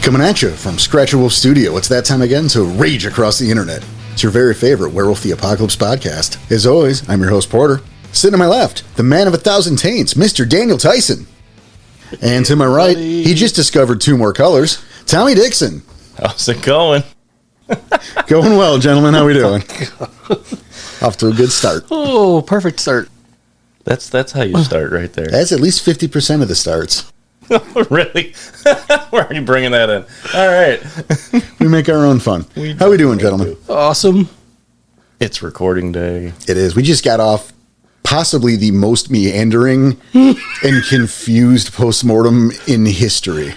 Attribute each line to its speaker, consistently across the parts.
Speaker 1: Coming at you from Scratchin Wolf Studio, it's that time again to rage across the internet. It's your very favorite Werewolf the Apocalypse podcast. As always, I'm your host, Porter. Sitting to my left, the man of 1,000 taints, Mr. Daniel Tyson. And to my right, he just discovered 2 more colors, Tommy Dixon.
Speaker 2: How's it going?
Speaker 1: Going well, gentlemen. How we doing? Off to a good start.
Speaker 3: Oh, perfect start.
Speaker 2: That's how you start right there.
Speaker 1: That's at least 50% of the starts.
Speaker 2: Really? We're already bringing that in. All right.
Speaker 1: We make our own fun. How we doing, gentlemen?
Speaker 3: Awesome.
Speaker 2: It's recording day.
Speaker 1: It is. We just got off possibly the most meandering and confused postmortem in history.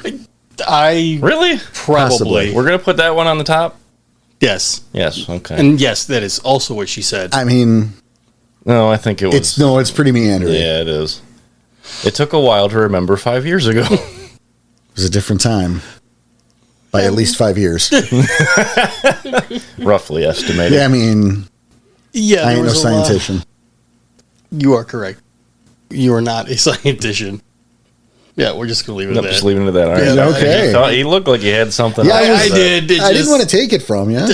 Speaker 2: Really?
Speaker 1: Possibly.
Speaker 2: We're going to put that one on the top?
Speaker 3: Yes.
Speaker 2: Yes, okay.
Speaker 3: And yes, that is also what she said.
Speaker 1: I mean...
Speaker 2: No, I think it was...
Speaker 1: It's pretty meandering.
Speaker 2: Yeah, it is. It took a while to remember 5 years ago.
Speaker 1: It was a different time. By at least 5 years.
Speaker 2: Roughly estimated.
Speaker 1: Yeah, I mean...
Speaker 3: Yeah,
Speaker 1: I ain't no scientician.
Speaker 3: You are correct. You are not a scientician. Yeah, we're just going to leave it at that.
Speaker 2: Just leaving it at that. All right.
Speaker 3: Yeah,
Speaker 1: okay.
Speaker 2: He looked like he had something.
Speaker 1: Yeah,
Speaker 3: I did.
Speaker 1: I didn't want to take it from you. Go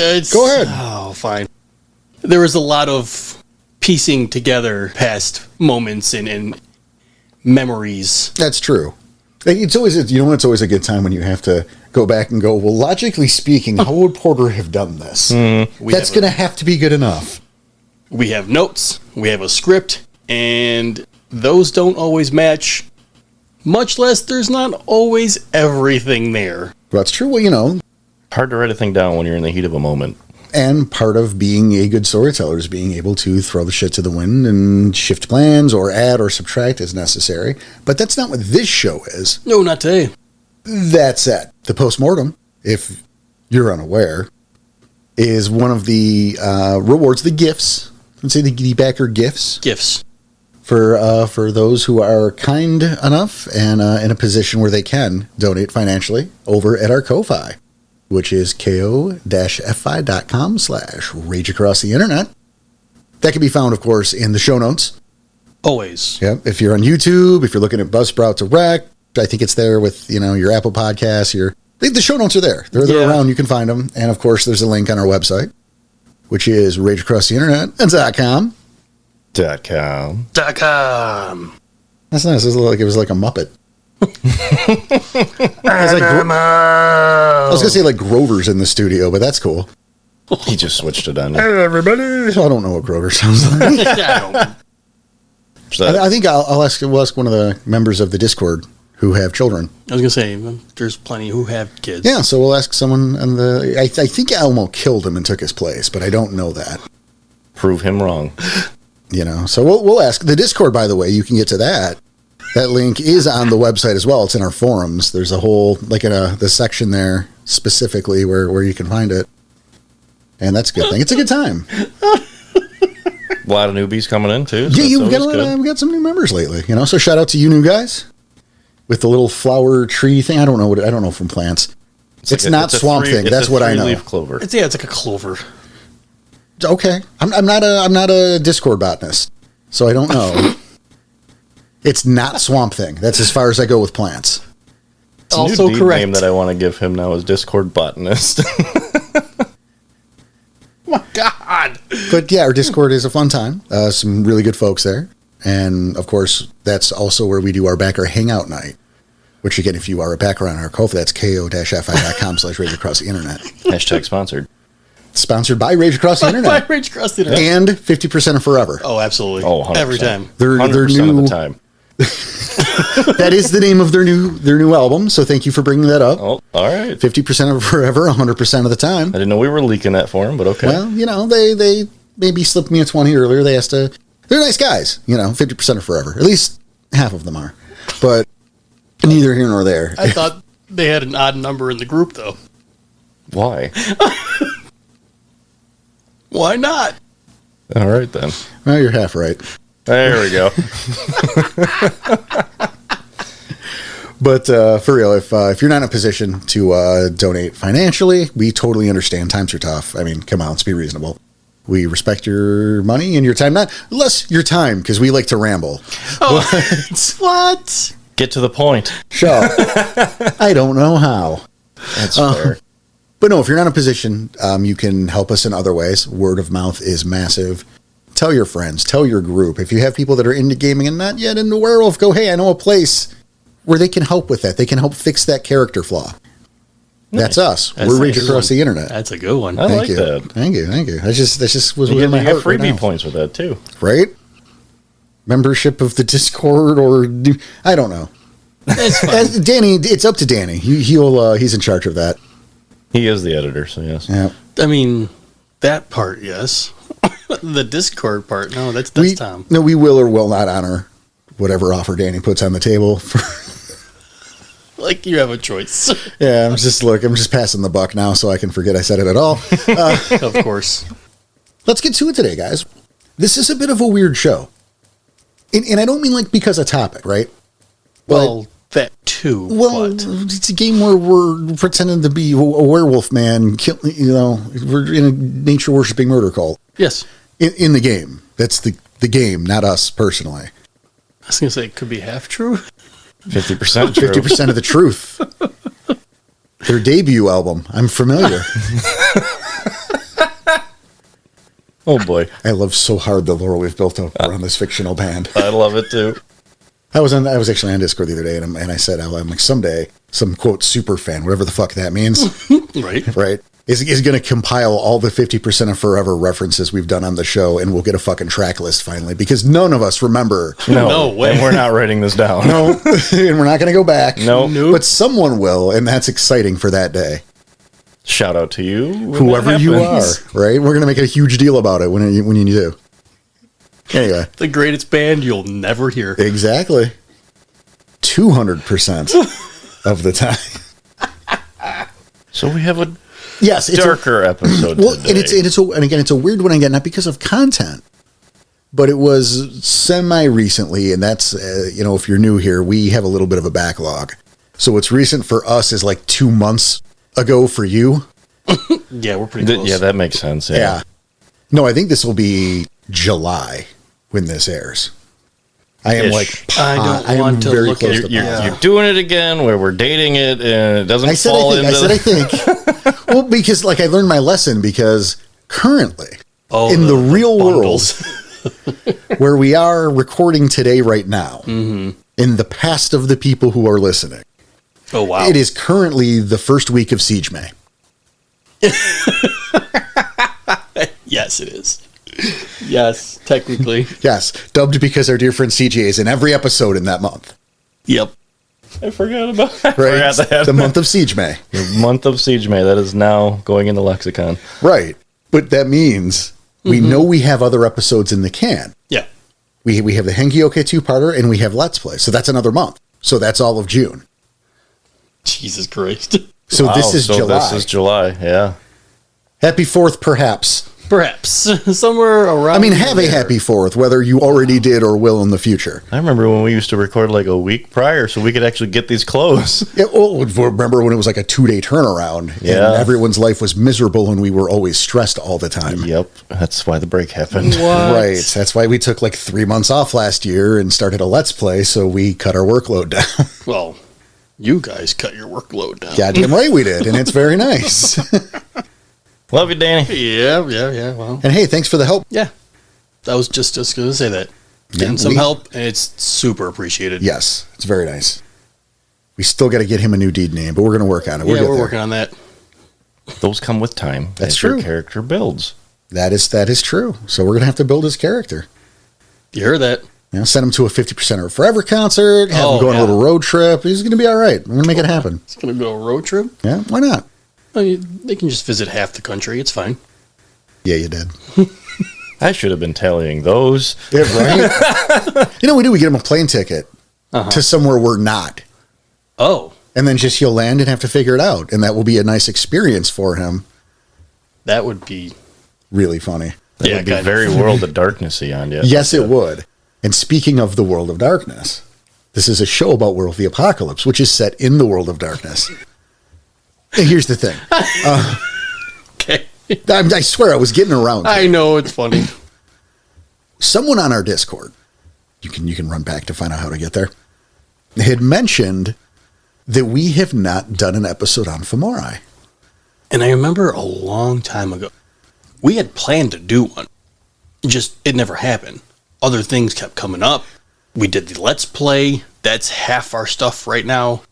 Speaker 1: ahead.
Speaker 3: Oh, fine. There was a lot of piecing together past moments and memories.
Speaker 1: That's true. It's always, it's always a good time when you have to go back and go, well, logically speaking, how would Porter have done this? That's going to have to be good enough.
Speaker 3: We have notes, we have a script, and those don't always match, much less there's not always everything there.
Speaker 1: That's true. Well,
Speaker 2: Hard to write a thing down when you're in the heat of a moment.
Speaker 1: and part of being a good storyteller is being able to throw the shit to the wind and shift plans or add or subtract as necessary. But that's not what this show is.
Speaker 3: No, not today.
Speaker 1: That said, the postmortem, if you're unaware, is one of the rewards, the gifts. Let's say the backer gifts.
Speaker 3: Gifts.
Speaker 1: For those who are kind enough and in a position where they can donate financially over at our Ko-Fi, which is ko-fi.com/rage across the internet. That can be found, of course, in the show notes.
Speaker 3: Always.
Speaker 1: Yeah. If you're on YouTube, if you're looking at Buzzsprout Direct, I think it's there with, your Apple Podcasts, the show notes are there. They're around. You can find them. And of course, there's a link on our website, which is rageacrosstheinternet.com.
Speaker 3: .com.
Speaker 1: That's nice. It was like a Muppet. I was going to say like Grover's in the studio, but that's cool.
Speaker 2: He just switched it on you.
Speaker 1: Hey, everybody. I don't know what Grover sounds like. I think we'll ask one of the members of the Discord who have children.
Speaker 3: I was going to say, there's plenty who have kids.
Speaker 1: Yeah, so we'll ask someone on I think Elmo killed him and took his place, but I don't know that.
Speaker 2: Prove him wrong.
Speaker 1: So we'll ask. The Discord, by the way, you can get to that. That link is on the website as well. It's in our forums. There's a whole, the section there specifically where you can find it. And that's a good thing. It's a good time.
Speaker 2: A lot of newbies coming in, too.
Speaker 1: So yeah, we've got some new members lately, So shout out to you new guys with the little flower tree thing. I don't know from plants. It's not Swamp Thing. That's what I know.
Speaker 2: Leaf clover.
Speaker 3: It's like a clover.
Speaker 1: Okay. I'm not a Discord botanist, so I don't know. It's not Swamp Thing. That's as far as I go with plants.
Speaker 2: It's
Speaker 3: also
Speaker 2: a new
Speaker 3: correct.
Speaker 2: name that I want to give him now is Discord botanist.
Speaker 3: Oh my God.
Speaker 1: But yeah, our Discord is a fun time. Some really good folks there. And of course, that's also where we do our backer hangout night. Which again, if you are a backer on our Ko-Fi, that's ko-fi.com/rage across the internet.
Speaker 2: Hashtag sponsored.
Speaker 1: Sponsored by Rage Across the Internet.
Speaker 3: By Rage Across the Internet.
Speaker 1: And 50% of Forever.
Speaker 3: Oh, absolutely.
Speaker 2: Oh, 100%.
Speaker 3: Every time.
Speaker 1: They're
Speaker 2: 100%
Speaker 1: new,
Speaker 2: of the time.
Speaker 1: That is the name of their new album, so thank you for bringing that up.
Speaker 2: Oh, all right.
Speaker 1: 50% of Forever, 100% of the time.
Speaker 2: I didn't know we were leaking that for him, but okay.
Speaker 1: Well, they maybe slipped me a 20 earlier. They asked they're nice guys, 50% of Forever. At least half of them are. But neither here nor there.
Speaker 3: I thought they had an odd number in the group, though.
Speaker 2: Why?
Speaker 3: Why not?
Speaker 2: All right, then.
Speaker 1: Well, you're half right.
Speaker 2: There we go.
Speaker 1: But for real, if you're not in a position to donate financially, we totally understand. Times are tough. I mean, come on, let's be reasonable. We respect your money and your time. Not less your time, because we like to ramble.
Speaker 3: Oh, what?
Speaker 2: Get to the point.
Speaker 1: Sure. I don't know how.
Speaker 2: That's fair.
Speaker 1: But no, if you're not in a position, you can help us in other ways. Word of mouth is massive. Tell your friends, tell your group. If you have people that are into gaming and not yet into Werewolf, go, hey, I know a place where they can help with that. They can help fix that character flaw.
Speaker 2: Nice.
Speaker 1: That's us.
Speaker 3: That's
Speaker 1: We're
Speaker 3: a
Speaker 1: Rage
Speaker 3: good
Speaker 1: Across
Speaker 3: one.
Speaker 1: the Internet.
Speaker 3: That's a good one.
Speaker 2: I
Speaker 1: Thank
Speaker 2: like
Speaker 1: you.
Speaker 2: that.
Speaker 1: Thank you. That just was
Speaker 2: You
Speaker 1: within my
Speaker 2: get
Speaker 1: heart right
Speaker 2: freebie
Speaker 1: now.
Speaker 2: points with that, too.
Speaker 1: Right? Membership of the Discord I don't know.
Speaker 3: It's fine.
Speaker 1: Danny, it's up to Danny. He's in charge of that.
Speaker 2: He is the editor, so yes.
Speaker 1: Yeah.
Speaker 3: I mean, that part, yes. The Discord part, no, that's Tom.
Speaker 1: No, we will or will not honor whatever offer Danny puts on the table.
Speaker 3: Like you have a choice.
Speaker 1: Yeah, I'm just passing the buck now so I can forget I said it at all.
Speaker 3: Of course.
Speaker 1: Let's get to it today, guys. This is a bit of a weird show. And I don't mean like because of topic, right?
Speaker 3: Well, that too.
Speaker 1: Well,
Speaker 3: but
Speaker 1: it's a game where we're pretending to be a werewolf man. We're in a nature worshipping murder cult.
Speaker 3: yes.
Speaker 1: In the game. That's the game, not us personally.
Speaker 3: I was going to say it could be half true.
Speaker 2: 50% true.
Speaker 1: 50% of the truth. Their debut album. I'm familiar.
Speaker 2: Oh, boy.
Speaker 1: I love so hard the lore we've built up around this fictional band.
Speaker 2: I love it, too.
Speaker 1: I was actually on Discord the other day, and I said, I'm like, someday, some quote super fan, whatever the fuck that means,
Speaker 3: Right.
Speaker 1: is going to compile all the 50% of Forever references we've done on the show, and we'll get a fucking track list finally, because none of us remember.
Speaker 3: No way.
Speaker 2: And we're not writing this down.
Speaker 1: No, and we're not going to go back.
Speaker 2: Nope.
Speaker 1: But someone will, and that's exciting for that day.
Speaker 2: Shout out to you. when
Speaker 1: Whoever
Speaker 2: that
Speaker 1: you are,
Speaker 2: happens.
Speaker 1: right? We're going to make a huge deal about it when you do. Anyway.
Speaker 3: The greatest band you'll never hear.
Speaker 1: Exactly. 200% of the time.
Speaker 2: So we have a
Speaker 1: Yes, it's
Speaker 2: darker episode
Speaker 1: well,
Speaker 2: today.
Speaker 1: and again, it's a weird one again, not because of content, but it was semi recently, and that's if you're new here, we have a little bit of a backlog. So what's recent for us is like 2 months ago for you.
Speaker 3: Yeah, we're pretty close.
Speaker 2: Yeah, that makes sense.
Speaker 1: Yeah. No, I think this will be July when this airs. I am
Speaker 2: Ish.
Speaker 3: I don't want to look at it.
Speaker 2: You're doing it again where we're dating it and it doesn't fall into
Speaker 1: I think. Well, because like I learned my lesson because currently in the real
Speaker 3: bundles.
Speaker 1: world where we are recording today right now, in the past of the people who are listening,
Speaker 3: Oh, wow.
Speaker 1: it is currently the first week of Siege May.
Speaker 3: Yes, it is. Yes, technically.
Speaker 1: Yes, dubbed because our dear friend CJ is in every episode in that month.
Speaker 3: Yep.
Speaker 2: I forgot about that.
Speaker 1: Right?
Speaker 2: I forgot that.
Speaker 1: The month of Siege May.
Speaker 2: The month of Siege May. That is now going in the lexicon.
Speaker 1: Right. But that means we know we have other episodes in the can.
Speaker 3: Yeah.
Speaker 1: We have the Hengyoke two-parter and we have Let's Play. So that's another month. So that's all of June.
Speaker 3: Jesus Christ.
Speaker 1: So
Speaker 2: Wow,
Speaker 1: this is July.
Speaker 2: This is July, yeah.
Speaker 1: Happy 4th, perhaps.
Speaker 3: Perhaps. Somewhere around.
Speaker 1: I mean, have a happy 4th, whether you already did or will in the future.
Speaker 2: I remember when we used to record like a week prior so we could actually get these clothes.
Speaker 1: Yeah, well, remember when it was like a 2-day turnaround
Speaker 2: Yeah.
Speaker 1: and everyone's life was miserable and we were always stressed all the time.
Speaker 2: Yep, that's why the break happened.
Speaker 3: What?
Speaker 1: Right. That's why we took like 3 months off last year and started a Let's Play, so we cut our workload down.
Speaker 3: Well, you guys cut your workload down.
Speaker 1: Goddamn right we did, and it's very nice.
Speaker 2: Love you, Danny.
Speaker 3: Yeah. Well,
Speaker 1: And hey, thanks for the help.
Speaker 3: yeah. I was just going to say that. Getting some help, and it's super appreciated.
Speaker 1: Yes, it's very nice. We still got to get him a new deed name, but we're going to work on it.
Speaker 3: We're
Speaker 1: We're
Speaker 3: working on that.
Speaker 2: Those come with time.
Speaker 1: That's
Speaker 2: as
Speaker 1: true.
Speaker 2: Your character builds.
Speaker 1: That is true. So we're going to have to build his character.
Speaker 3: You heard that?
Speaker 1: Send him to a 50% or Forever concert, have him go on a little road trip. He's going to be all right. We're going to make it happen.
Speaker 3: It's going to go a road trip.
Speaker 1: Yeah, why not?
Speaker 3: I mean, they can just visit half the country. It's fine.
Speaker 1: Yeah, you did.
Speaker 2: I should have been tallying those.
Speaker 1: Yeah, right? You know what we do? We get him a plane ticket to somewhere we're not.
Speaker 3: Oh,
Speaker 1: And then just he'll land and have to figure it out. And that will be a nice experience for him.
Speaker 3: that would be...
Speaker 1: Really funny.
Speaker 2: That
Speaker 3: Yeah,
Speaker 2: would be
Speaker 3: kind of.
Speaker 2: very World of Darknessy on you.
Speaker 1: Yes, it would. And speaking of the World of Darkness, this is a show about World of the Apocalypse, which is set in the World of Darkness. Here's the thing.
Speaker 3: Okay.
Speaker 1: I swear I was getting around to it.
Speaker 3: I know, it's funny.
Speaker 1: Someone on our Discord, you can run back to find out how to get there, had mentioned that we have not done an episode on Fomori.
Speaker 3: And I remember a long time ago, we had planned to do one. It never happened. Other things kept coming up. We did the Let's Play. That's half our stuff right now.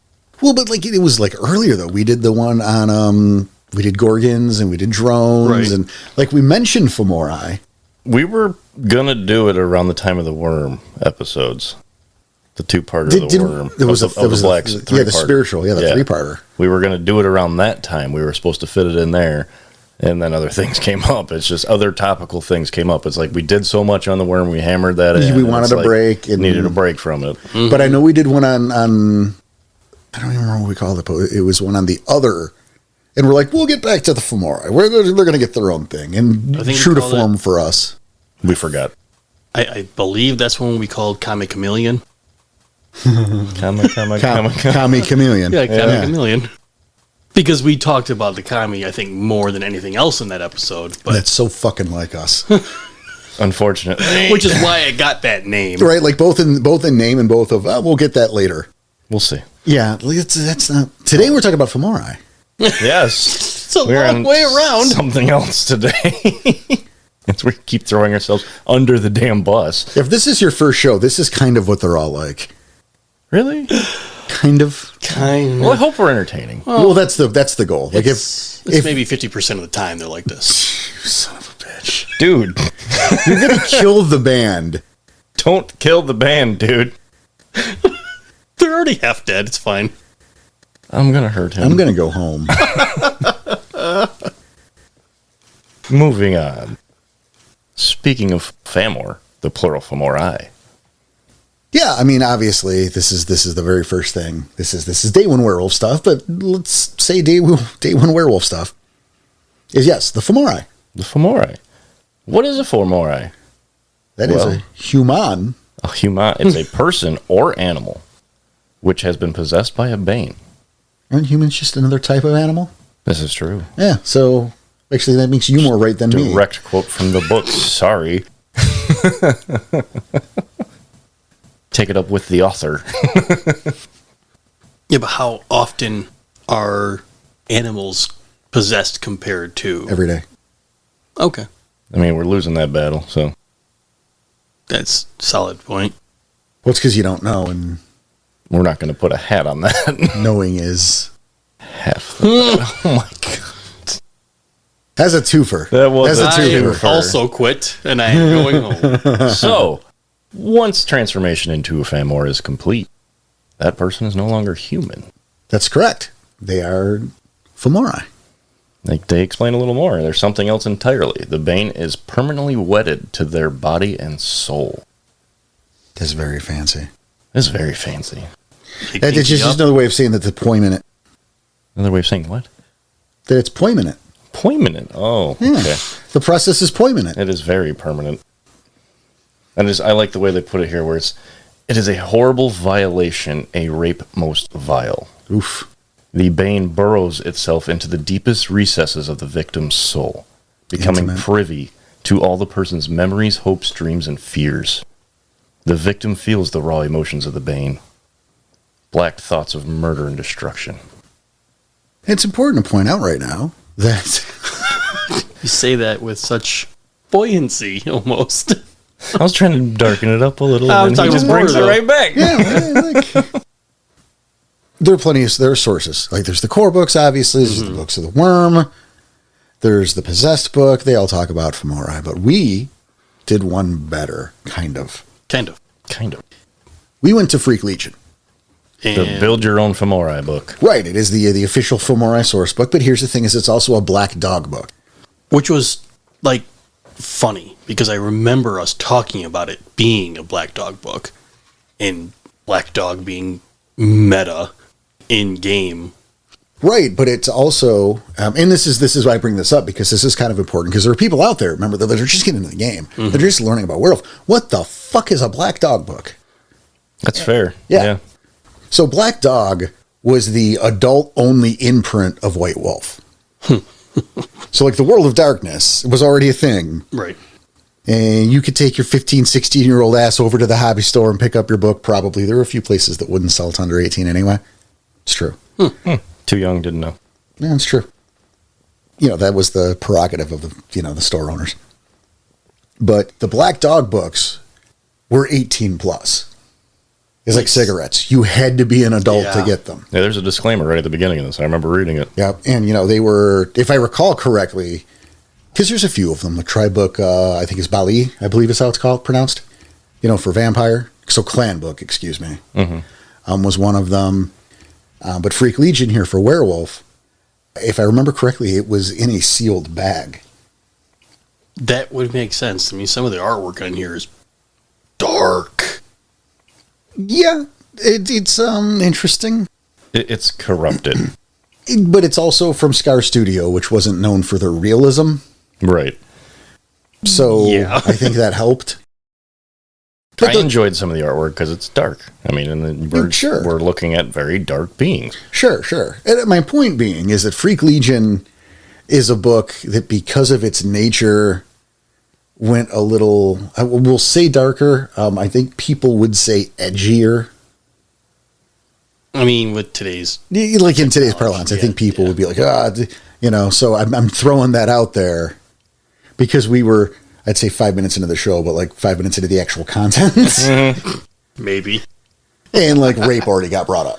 Speaker 1: Well, but like it was like earlier though. We did the one on we did Gorgons and we did drones,
Speaker 3: Right.
Speaker 1: and like we mentioned Fomori.
Speaker 2: We were gonna do it around the time of the Wyrm episodes. The two-parter of the Wyrm.
Speaker 1: There was
Speaker 2: of the Black
Speaker 1: the
Speaker 2: three-part.
Speaker 1: spiritual, the 3-parter.
Speaker 2: We were gonna do it around that time. We were supposed to fit it in there, and then other things came up. It's just other topical things came up. It's like we did so much on the Wyrm, we hammered that in.
Speaker 1: We
Speaker 2: and
Speaker 1: wanted
Speaker 2: it's
Speaker 1: a
Speaker 2: like,
Speaker 1: break. And,
Speaker 2: needed a break from it.
Speaker 3: Mm-hmm.
Speaker 1: But I know we did one on I don't even remember what we called it, but it was one on the other. And we're like, we'll get back to the Fomori. They're going to get their own thing. And
Speaker 3: I think we
Speaker 1: true to
Speaker 3: called
Speaker 1: form for us.
Speaker 2: We forgot.
Speaker 3: I believe that's one we called Kami Chameleon.
Speaker 2: Kami
Speaker 1: Chameleon.
Speaker 3: Yeah, Kami Chameleon. Because we talked about the Kami, I think, more than anything else in that episode. But
Speaker 1: That's so fucking like us.
Speaker 2: Unfortunately.
Speaker 3: which is why I got that name.
Speaker 1: Right? Like both in name and both of, we'll get that later.
Speaker 2: We'll see.
Speaker 1: Yeah, that's not. Today we're talking about Fomori.
Speaker 2: Yes.
Speaker 3: It's a long way around.
Speaker 2: Something else today. It's we keep throwing ourselves under the damn bus.
Speaker 1: If this is your first show, this is kind of what they're all like.
Speaker 2: Really?
Speaker 1: Kind of.
Speaker 2: Well, I hope we're entertaining.
Speaker 1: Well, that's the goal. Like
Speaker 3: It's
Speaker 1: if
Speaker 3: maybe 50% of the time they're like this.
Speaker 1: you son of a bitch,
Speaker 2: Dude,
Speaker 1: you're gonna kill the band.
Speaker 2: don't kill the band, dude.
Speaker 3: They're already half dead. It's fine.
Speaker 2: I'm going to hurt him.
Speaker 1: I'm gonna go home.
Speaker 2: Moving on. Speaking of Famor, the plural Fomori.
Speaker 1: Yeah, I mean, obviously, this is the very first thing. This is day one werewolf stuff, but let's say day one werewolf stuff is yes, the Fomori.
Speaker 2: The Fomori. What is a Fomori?
Speaker 1: That is a human.
Speaker 2: A human. It's a person or animal which has been possessed by a bane.
Speaker 1: Aren't humans just another type of animal?
Speaker 2: This is true.
Speaker 1: Yeah. So actually, that makes you more right than me.
Speaker 2: Direct quote from the book. Sorry. Take it up with the author.
Speaker 3: Yeah, but how often are animals possessed compared to...
Speaker 1: Every day.
Speaker 3: Okay.
Speaker 2: I mean, we're losing that battle, so.
Speaker 3: That's a solid point.
Speaker 1: Well, it's because you don't know, and
Speaker 2: We're not going to put a hat on that.
Speaker 1: knowing is
Speaker 2: Half the battle. Oh my god.
Speaker 1: that's a twofer.
Speaker 2: That was
Speaker 1: That's
Speaker 2: a
Speaker 3: I
Speaker 2: twofer.
Speaker 3: also quit, and I am going home.
Speaker 2: So, once transformation into a Famor is complete, that person is no longer human.
Speaker 1: That's correct. They are Fomori.
Speaker 2: Like they explain a little more. There's something else entirely. The bane is permanently wedded to their body and soul.
Speaker 1: That's very fancy.
Speaker 2: It's very fancy.
Speaker 1: It's just another way of saying that the poiminent.
Speaker 2: Another way of saying what?
Speaker 1: That it's poiminent.
Speaker 2: Poiminent. Oh,
Speaker 1: Yeah.
Speaker 2: okay.
Speaker 1: The process is poiminent.
Speaker 2: It is very permanent. And I like the way they put it here, where it is a horrible violation, a rape most vile.
Speaker 1: Oof.
Speaker 2: The bane burrows itself into the deepest recesses of the victim's soul, becoming
Speaker 1: Intimate.
Speaker 2: privy to all the person's memories, hopes, dreams, and fears. The victim feels the raw emotions of the bane, black thoughts of murder and destruction.
Speaker 1: It's important to point out right now that
Speaker 3: You say that with such buoyancy, almost.
Speaker 2: I was trying to darken it up a little,
Speaker 3: I'm
Speaker 2: and he
Speaker 3: talking
Speaker 2: just
Speaker 3: more,
Speaker 2: brings it
Speaker 3: though.
Speaker 2: right back.
Speaker 1: there are plenty of there are sources. Like there's the core books, obviously. There's the books of the Wyrm. There's the Possessed book. They all talk about Fomori, but we did one better, kind of.
Speaker 3: Kind of.
Speaker 2: Kind of.
Speaker 1: We went to Freak Legion.
Speaker 2: The
Speaker 3: And
Speaker 2: Build Your Own Fomori book.
Speaker 1: Right, it is the official Fomori source book, but here's the thing: is it's also a black dog book.
Speaker 3: which was, like, funny, because I remember us talking about it being a Black Dog book, and Black Dog being meta in-game.
Speaker 1: Right, but it's also, and this is why I bring this up, because this is kind of important, because there are people out there, remember, that are just getting into the game. They're just learning about werewolf. What the fuck is a black dog book?
Speaker 2: That's fair.
Speaker 1: Yeah. So Black Dog was the adult-only imprint of White Wolf. So like the World of Darkness was already a thing.
Speaker 3: Right.
Speaker 1: And you could take your 15, 16-year-old ass over to the hobby store and pick up your book, probably. There were a few places that wouldn't sell it under 18 anyway. It's true.
Speaker 2: Too young, didn't know.
Speaker 1: Yeah, it's true. That was the prerogative of the store owners. But the Black Dog books were 18 plus. It's like cigarettes. You had to be an adult to get them.
Speaker 2: Yeah, there's a disclaimer right at the beginning of this. I remember reading it.
Speaker 1: Yeah, and they were, if I recall correctly, because there's a few of them. The Tribe book, I think is Bali, I believe is how it's pronounced. For vampire. So Clan book, excuse me, was one of them. But Freak Legion here for werewolf, if I remember correctly, it was in a sealed bag.
Speaker 3: That would make sense. I mean, some of the artwork on here is dark.
Speaker 1: Yeah, it's interesting.
Speaker 2: It's corrupted.
Speaker 1: But it's also from Scar Studio, which wasn't known for their realism.
Speaker 2: Right.
Speaker 1: So I think that helped.
Speaker 2: But I enjoyed some of the artwork because it's dark. I mean, and we're looking at very dark beings. Sure. And my point being is that Freak Legion is a book that, because of its nature, went a little, we'll say darker. I think people would say edgier.
Speaker 3: I mean, with today's...
Speaker 1: Like in today's parlance, I think people would be like, so I'm throwing that out there because we were, I'd say 5 minutes into the show, but like 5 minutes into the actual content.
Speaker 3: Maybe.
Speaker 1: And like rape already got brought up.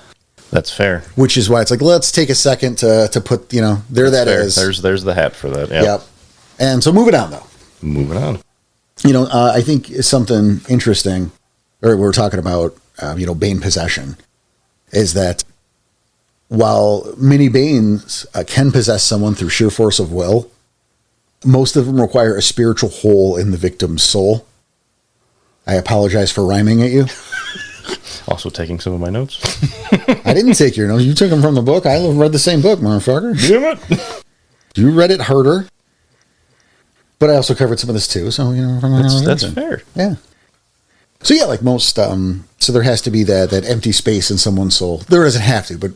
Speaker 2: That's fair.
Speaker 1: Which is why it's like, let's take a second to put, there
Speaker 2: That's
Speaker 1: that
Speaker 2: fair.
Speaker 1: is.
Speaker 2: There's the hat for that.
Speaker 1: Yep. And so moving on, though.
Speaker 2: Moving on.
Speaker 1: I think something interesting, or we're talking about, Bane possession, is that while many Banes can possess someone through sheer force of will, most of them require a spiritual hole in the victim's soul. I apologize for rhyming at you.
Speaker 2: Also taking some of my notes.
Speaker 1: I didn't take your notes. You took them from the book. I read the same book, motherfucker.
Speaker 2: Damn it.
Speaker 1: You read it harder. But I also covered some of this too, so
Speaker 2: that's fair.
Speaker 1: Yeah. So yeah, like most, so there has to be that empty space in someone's soul. There doesn't have to, but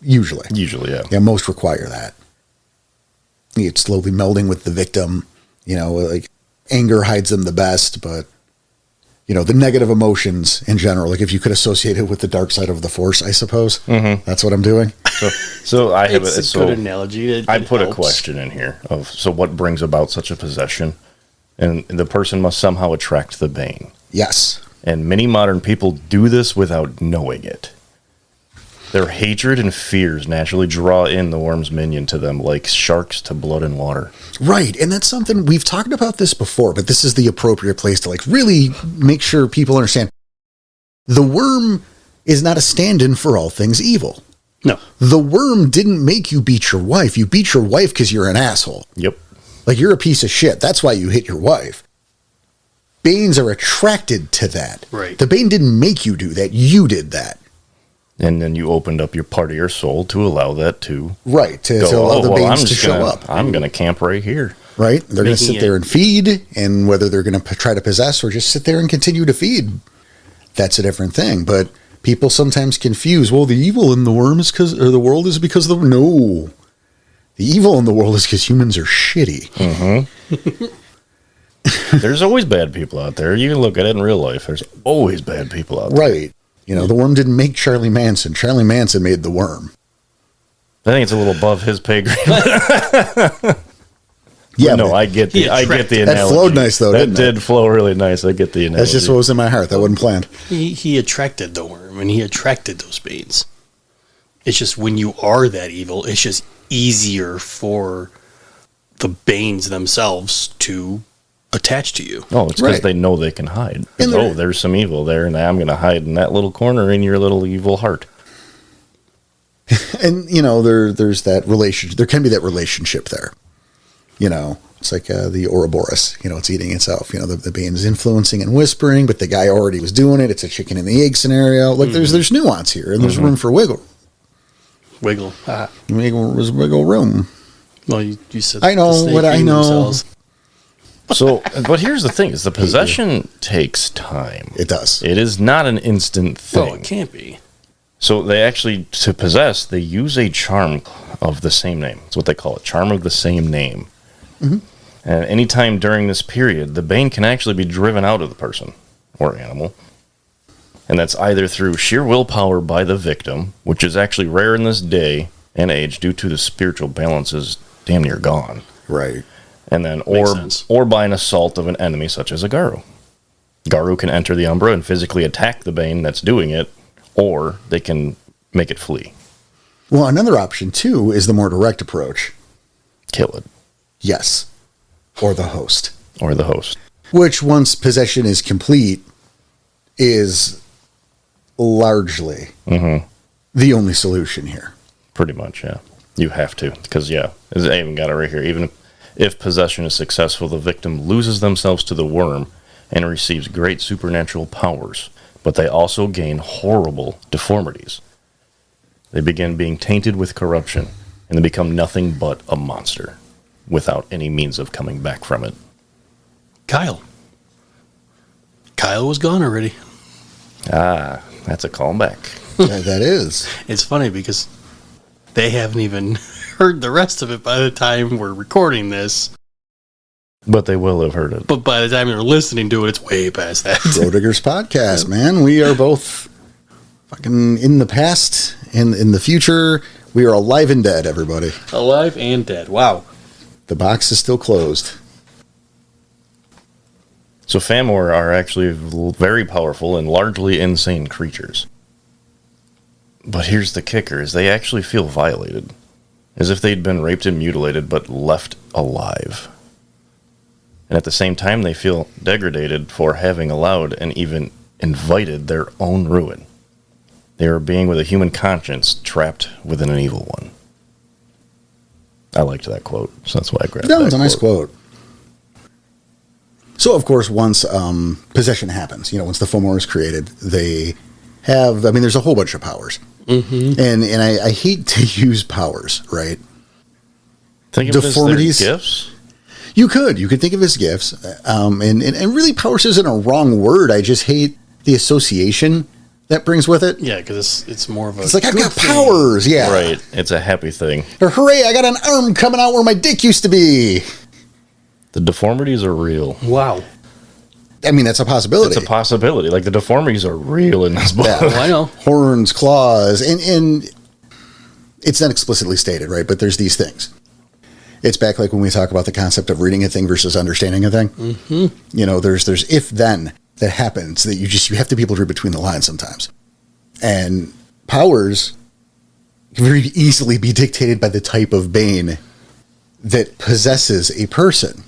Speaker 1: usually, yeah. Yeah, most require that. It's slowly melding with the victim. Like anger hides them the best, but the negative emotions in general. Like if you could associate it with the dark side of the Force, I suppose that's what I'm doing.
Speaker 2: So I have
Speaker 3: it's a good analogy.
Speaker 2: I put a question in here of what brings about such a possession, and the person must somehow attract the Bane.
Speaker 1: Yes,
Speaker 2: and many modern people do this without knowing it. Their hatred and fears naturally draw in the Wyrm's minion to them like sharks to blood and water.
Speaker 1: Right, and that's something we've talked about this before, but this is the appropriate place to like really make sure people understand. The Wyrm is not a stand-in for all things evil.
Speaker 3: No.
Speaker 1: The Wyrm didn't make you beat your wife. You beat your wife because you're an asshole.
Speaker 2: Yep.
Speaker 1: Like you're a piece of shit. That's why you hit your wife. Banes are attracted to that.
Speaker 3: Right.
Speaker 1: The Bane didn't make you do that. You did that.
Speaker 2: And then you opened up your part of your soul to allow that to
Speaker 1: to allow the Banes to show up.
Speaker 2: I'm going to camp right here.
Speaker 1: Right? They're going to sit there and feed, and whether they're going to try to possess or just sit there and continue to feed, that's a different thing. But people sometimes confuse, well, the evil in the Wyrm is or the world is because of the... No. The evil in the world is because humans are shitty.
Speaker 2: There's always bad people out there. You can look at it in real life. There's always bad people out there.
Speaker 1: Right. The Wyrm didn't make Charlie Manson. Charlie Manson made the Wyrm.
Speaker 2: I think it's a little above his pay grade.
Speaker 1: Yeah,
Speaker 2: no, I get the analogy.
Speaker 1: That flowed nice, though,
Speaker 2: didn't it? That did flow really nice. I get the analogy.
Speaker 1: That's just what was in my heart. That wasn't planned.
Speaker 3: He attracted the Wyrm, and he attracted those Banes. It's just when you are that evil, it's just easier for the Banes themselves to attach to you.
Speaker 2: Oh, it's because they know they can hide. There's some evil there, and I'm going to hide in that little corner in your little evil heart.
Speaker 1: And, there's that relationship. There can be that relationship there. It's like the Ouroboros. It's eating itself. The Bane is influencing and whispering, but the guy already was doing it. It's a chicken and the egg scenario. Like, there's nuance here, and there's room for wiggle.
Speaker 3: Wiggle.
Speaker 1: Wiggle room.
Speaker 3: Well, you said
Speaker 1: I know what I know.
Speaker 3: Themselves.
Speaker 2: So, but here's the thing: is the possession takes time.
Speaker 1: It does.
Speaker 2: It is not an instant thing.
Speaker 3: No, it can't be.
Speaker 2: So they actually, to possess, they use a charm of the same name. That's what they call it, charm of the same name. And anytime during this period, the Bane can actually be driven out of the person or animal And that's either through sheer willpower by the victim, which is actually rare in this day and age due to the spiritual balances damn near gone.
Speaker 1: Right.
Speaker 2: And then, or by an assault of an enemy such as a Garu. Garu can enter the Umbra and physically attack the Bane that's doing it, or they can make it flee.
Speaker 1: Well, another option, too, is the more direct approach.
Speaker 2: Kill it.
Speaker 1: Yes. Or the host.
Speaker 2: Or the host.
Speaker 1: Which, once possession is complete, is largely the only solution here.
Speaker 2: Pretty much, yeah. You have to. Because, I even got it right here. Even if possession is successful, the victim loses themselves to the Wyrm and receives great supernatural powers. But they also gain horrible deformities. They begin being tainted with corruption, and they become nothing but a monster, without any means of coming back from it.
Speaker 3: Kyle was gone already.
Speaker 2: Ah, that's a callback.
Speaker 1: That is.
Speaker 3: It's funny because they haven't even heard the rest of it by the time we're recording this.
Speaker 2: But they will have heard it.
Speaker 3: But by the time you're listening to it, it's way past that.
Speaker 1: Bro Diggers podcast, man. We are both fucking in the past, in the future. We are alive and dead, everybody.
Speaker 3: Alive and dead. Wow.
Speaker 1: The box is still closed.
Speaker 2: So Fomori are actually very powerful and largely insane creatures. But here's the kicker, is they actually feel violated. As if they'd been raped and mutilated, but left alive. And at the same time, they feel degraded for having allowed and even invited their own ruin. They are a being with a human conscience trapped within an evil one. I liked that quote, so that's why I grabbed that.
Speaker 1: That was a nice quote. So, of course, once possession happens, once the Fomori is created, they have, there's a whole bunch of powers. Mm-hmm. And I hate to use powers, right?
Speaker 2: Think of deformities. It as their gifts?
Speaker 1: You could think of it as gifts. And really, powers isn't a wrong word. I just hate the association that brings with it.
Speaker 3: Yeah, because it's more of a...
Speaker 1: It's like, I've got powers, yeah.
Speaker 2: Right, it's a happy thing.
Speaker 1: Or, hooray, I got an arm coming out where my dick used to be.
Speaker 2: The deformities are real.
Speaker 3: Wow.
Speaker 1: That's a possibility.
Speaker 2: It's a possibility. Like, the deformities are real in this book.
Speaker 1: Yeah,
Speaker 3: I know.
Speaker 1: Horns, claws, and it's not explicitly stated, right? But there's these things. It's back like when we talk about the concept of reading a thing versus understanding a thing. Mm-hmm. There's if-then that happens that you have to be able to read between the lines sometimes. And powers can very easily be dictated by the type of bane that possesses a person.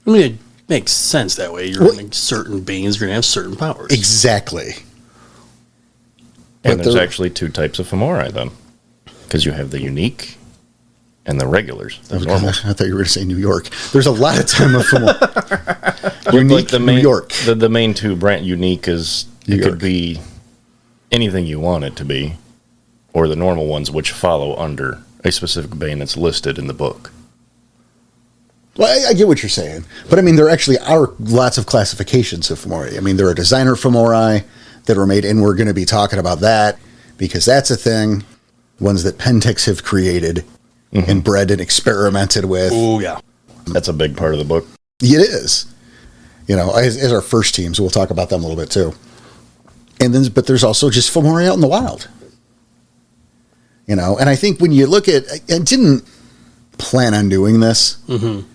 Speaker 3: It makes sense that way. You're going to certain beings are going to have certain powers.
Speaker 1: Exactly.
Speaker 2: And there's actually two types of Fomori then. Because you have the unique and the regulars. The normal.
Speaker 1: I thought you were going to say New York. There's a lot of time of Fomori.
Speaker 2: Unique, like New York. The main two, brand unique is, it could be anything you want it to be. Or the normal ones which follow under a specific bane that's listed in the book.
Speaker 1: Well, I get what you're saying. But, there actually are lots of classifications of Fomori. There are designer Fomori that were made, and we're going to be talking about that because that's a thing. Ones that Pentex have created and bred and experimented with.
Speaker 3: Oh, yeah.
Speaker 2: That's a big part of the book.
Speaker 1: It is. As our first team, so we'll talk about them a little bit, too. But there's also just Fomori out in the wild. And I think when you look at... I didn't plan on doing this. Mm-hmm.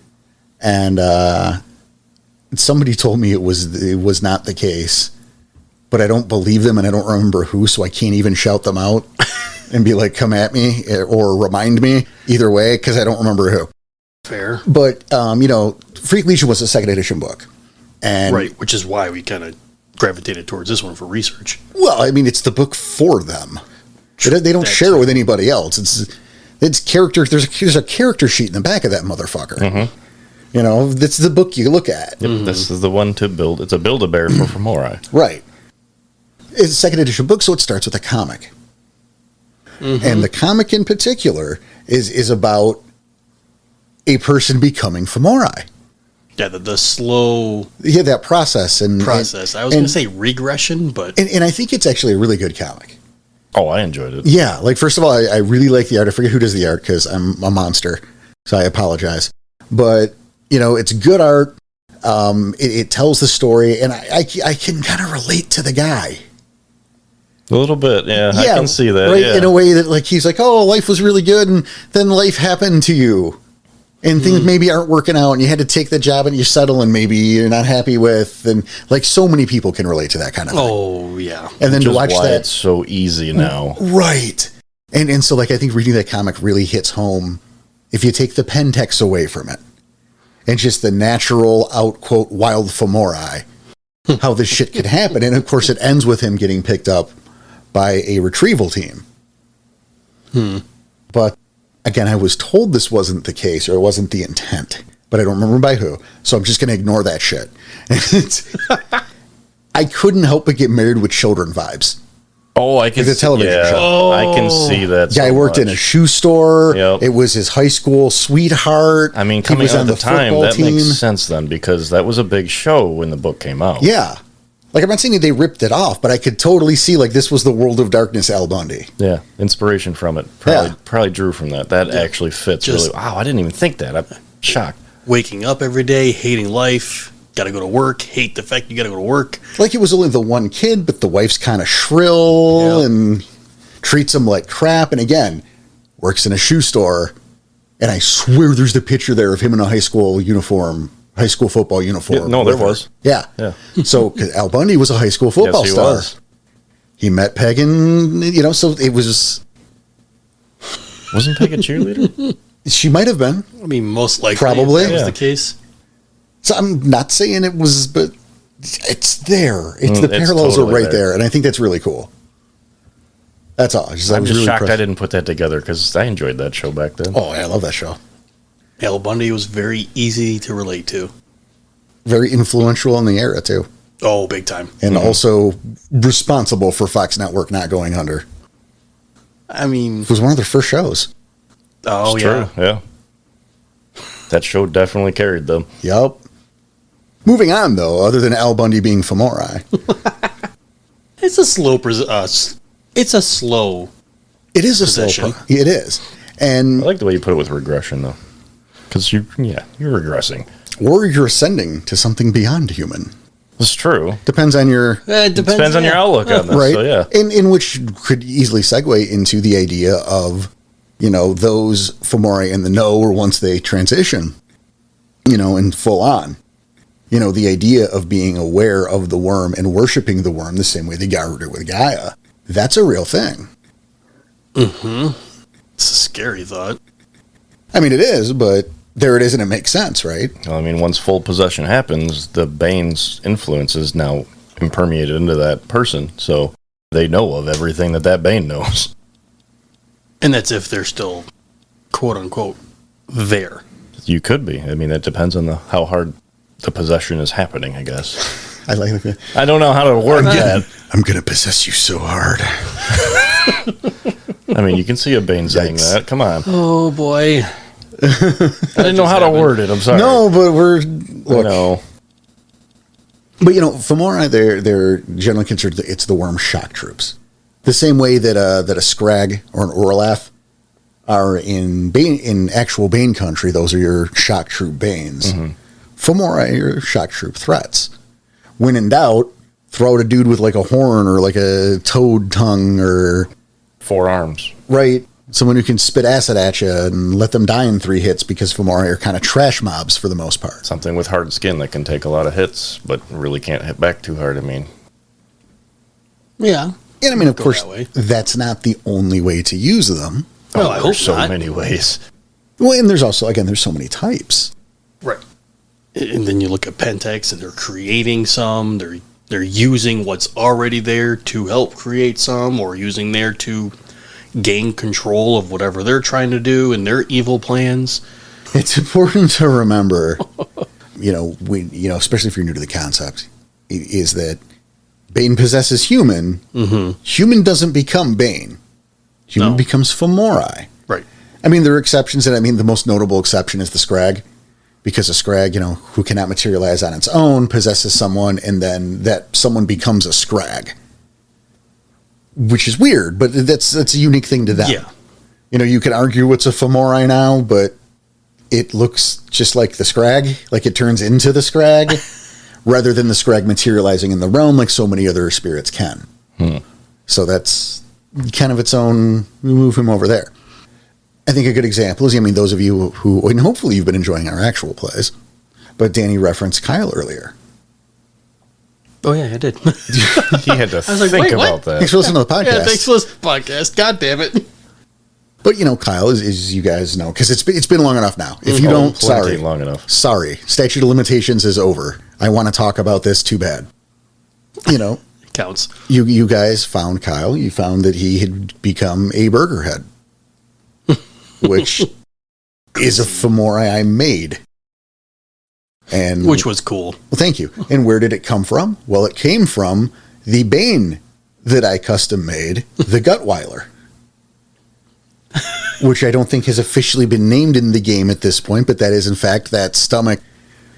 Speaker 1: And somebody told me it was not the case, but I don't believe them, and I don't remember who, so I can't even shout them out and be like, "Come at me" or remind me. Either way, because I don't remember who.
Speaker 3: Fair,
Speaker 1: but Freak Legion was a second edition book, and
Speaker 3: right, which is why we kind of gravitated towards this one for research.
Speaker 1: Well, it's the book for them. They don't share it with anybody else. It's character. There's a character sheet in the back of that motherfucker. Mm-hmm. That's the book you look at.
Speaker 2: Yep, mm-hmm. This is the one to build. It's a Build-A-Bear for Fomori.
Speaker 1: Right. It's a second edition book, so it starts with a comic. Mm-hmm. And the comic in particular is about a person becoming Fomori.
Speaker 3: Yeah, the slow...
Speaker 1: Yeah, that process.
Speaker 3: I was going to say regression, but...
Speaker 1: And I think it's actually a really good comic.
Speaker 2: Oh, I enjoyed it.
Speaker 1: Yeah, first of all, I really like the art. I forget who does the art because I'm a monster, so I apologize. But... it's good art. It tells the story, and I can kind of relate to the guy.
Speaker 2: A little bit, yeah. I can see that,
Speaker 1: right?
Speaker 2: Yeah.
Speaker 1: In a way that, like, he's like, oh, life was really good, and then life happened to you. And things maybe aren't working out, and you had to take the job and you settle, and maybe you're not happy with, and like so many people can relate to that kind of thing.
Speaker 3: Oh, yeah.
Speaker 1: And then
Speaker 2: Which
Speaker 1: to watch
Speaker 2: is why
Speaker 1: that,
Speaker 2: it's so easy now.
Speaker 1: right? And so, like, I think reading that comic really hits home if you take the pen text away from it, and just the natural out quote wild Fomori, how this shit could happen. And of course, it ends with him getting picked up by a retrieval team. But again, I was told this wasn't the case, or it wasn't the intent, but I don't remember by who. So I'm just going to ignore that shit. I couldn't help but get Married with Children vibes.
Speaker 2: Oh, I can
Speaker 1: Like the television show.
Speaker 2: Oh. I can see that.
Speaker 1: Guy worked in a shoe store.
Speaker 2: Yep.
Speaker 1: It was his high school sweetheart.
Speaker 2: I mean, coming out at the time, that makes sense then, because that was a big show when the book came out.
Speaker 1: Yeah. Like, I'm not saying they ripped it off, but I could totally see, like, this was the World of Darkness Al Bundy.
Speaker 2: Yeah, inspiration from it. Probably drew from that. That actually fits really. Wow, I didn't even think that. I'm shocked.
Speaker 3: Waking up every day, hating life, gotta go to work, hate the fact you gotta go to work.
Speaker 1: Like, it was only the one kid, but the wife's kind of shrill and treats him like crap. And again, works in a shoe store. And I swear there's the picture there of him in a high school football uniform.
Speaker 2: Yeah, no, there was.
Speaker 1: Yeah. So 'cause Al Bundy was a high school football
Speaker 2: Yes, he
Speaker 1: star.
Speaker 2: was.
Speaker 1: He met Peg, and, so it was.
Speaker 2: Wasn't Peg a cheerleader?
Speaker 1: She might have been.
Speaker 3: I mean, most likely
Speaker 1: Probably.
Speaker 3: if that was the case.
Speaker 1: So I'm not saying it was, but it's there. The parallels
Speaker 2: totally
Speaker 1: are right there, and I think that's really cool. That's all.
Speaker 2: I'm just really shocked I didn't put that together, because I enjoyed that show back then.
Speaker 1: Oh, I love that show.
Speaker 3: Al Bundy was very easy to relate to.
Speaker 1: Very influential in the era, too.
Speaker 3: Oh, big time.
Speaker 1: And also responsible for Fox Network not going under.
Speaker 3: I mean...
Speaker 1: It was one of their first shows.
Speaker 3: Oh,
Speaker 2: it's
Speaker 3: yeah.
Speaker 2: True, yeah. That show definitely carried them.
Speaker 1: Yup. Moving on, though, other than Al Bundy being Fomori.
Speaker 3: It's a slow... It's a slow...
Speaker 1: It is a
Speaker 3: possession.
Speaker 1: slow... It is. And
Speaker 2: I like the way you put it with regression, though. Because you're regressing.
Speaker 1: Or you're ascending to something beyond human.
Speaker 2: It's true.
Speaker 1: Depends on your...
Speaker 3: It
Speaker 2: depends on your outlook on this.
Speaker 1: Right.
Speaker 2: So, yeah.
Speaker 1: In which could easily segue into the idea of, those Fomori in the know, or once they transition, and full on. The idea of being aware of the worm and worshiping the worm the same way they got it with Gaia. That's a real thing.
Speaker 3: Mm-hmm. It's a scary thought.
Speaker 1: I mean, it is, but there it is, and it makes sense, right?
Speaker 2: Well, I mean, once full possession happens, the Bane's influence is now impermeated into that person, so they know of everything that Bane knows.
Speaker 3: And that's if they're still, quote-unquote, there.
Speaker 2: You could be. I mean, that depends on how hard the possession is happening, I guess.
Speaker 1: I like that.
Speaker 2: I don't know how to word that.
Speaker 1: I'm going to possess you so hard.
Speaker 2: I mean, you can see a Bane saying that. Come on.
Speaker 3: Oh, boy.
Speaker 2: I didn't know how to word it. I'm sorry.
Speaker 1: No, but look.
Speaker 2: No.
Speaker 1: But Fomori, they're generally considered it's the worm shock troops, the same way that a Scrag or an Orlaf are in actual Bane country. Those are your shock troop Banes. Mm-hmm. Fomori are your shock troop threats. When in doubt, throw out a dude with like a horn or like a toad tongue or
Speaker 2: 4 arms.
Speaker 1: Right. Someone who can spit acid at you and let them die in 3 hits, because Fomori are kind of trash mobs for the most part.
Speaker 2: Something with hard skin that can take a lot of hits, but really can't hit back too hard, I mean.
Speaker 3: Yeah.
Speaker 1: And I mean, of course, that's not the only way to use them.
Speaker 3: Well, I hope
Speaker 2: so
Speaker 3: not.
Speaker 2: many ways.
Speaker 1: Well, and there's also, again, there's so many types.
Speaker 3: Right. And then you look at Pentex, and they're creating some. They're using what's already there to help create some, or using there to gain control of whatever they're trying to do and their evil plans.
Speaker 1: It's important to remember, especially if you're new to the concept, is that Bane possesses human. Mm-hmm. Human doesn't become Bane. Human becomes Fomori.
Speaker 3: Right.
Speaker 1: I mean, there are exceptions, and I mean, the most notable exception is the Scrag, because a Scrag, who cannot materialize on its own, possesses someone, and then that someone becomes a Scrag. Which is weird, but that's a unique thing to them.
Speaker 3: Yeah.
Speaker 1: You can argue it's a Fomori now, but it looks just like the Scrag, like it turns into the Scrag, rather than the Scrag materializing in the realm like so many other spirits can. So that's kind of its own, we move him over there. I think a good example is, I mean, those of you who, and hopefully you've been enjoying our actual plays, but Danny referenced Kyle earlier.
Speaker 3: Oh, yeah, I did.
Speaker 2: He had to think about that.
Speaker 1: Thanks for listening to the podcast.
Speaker 3: Yeah, thanks for listening to the podcast. God damn it.
Speaker 1: But, you know, Kyle, as you guys know, because it's been long enough now. If you don't, sorry.
Speaker 2: Long enough.
Speaker 1: Sorry. Statute of limitations is over. I want to talk about this too bad. You know.
Speaker 3: Counts.
Speaker 1: You guys found Kyle. You found that he had become a burger head, which is a Fomori I made. And
Speaker 3: which was cool.
Speaker 1: Well, thank you. And where did it come from? Well, it came from the Bane that I custom made, the Gutweiler. Which I don't think has officially been named in the game at this point, but that is, in fact, that stomach,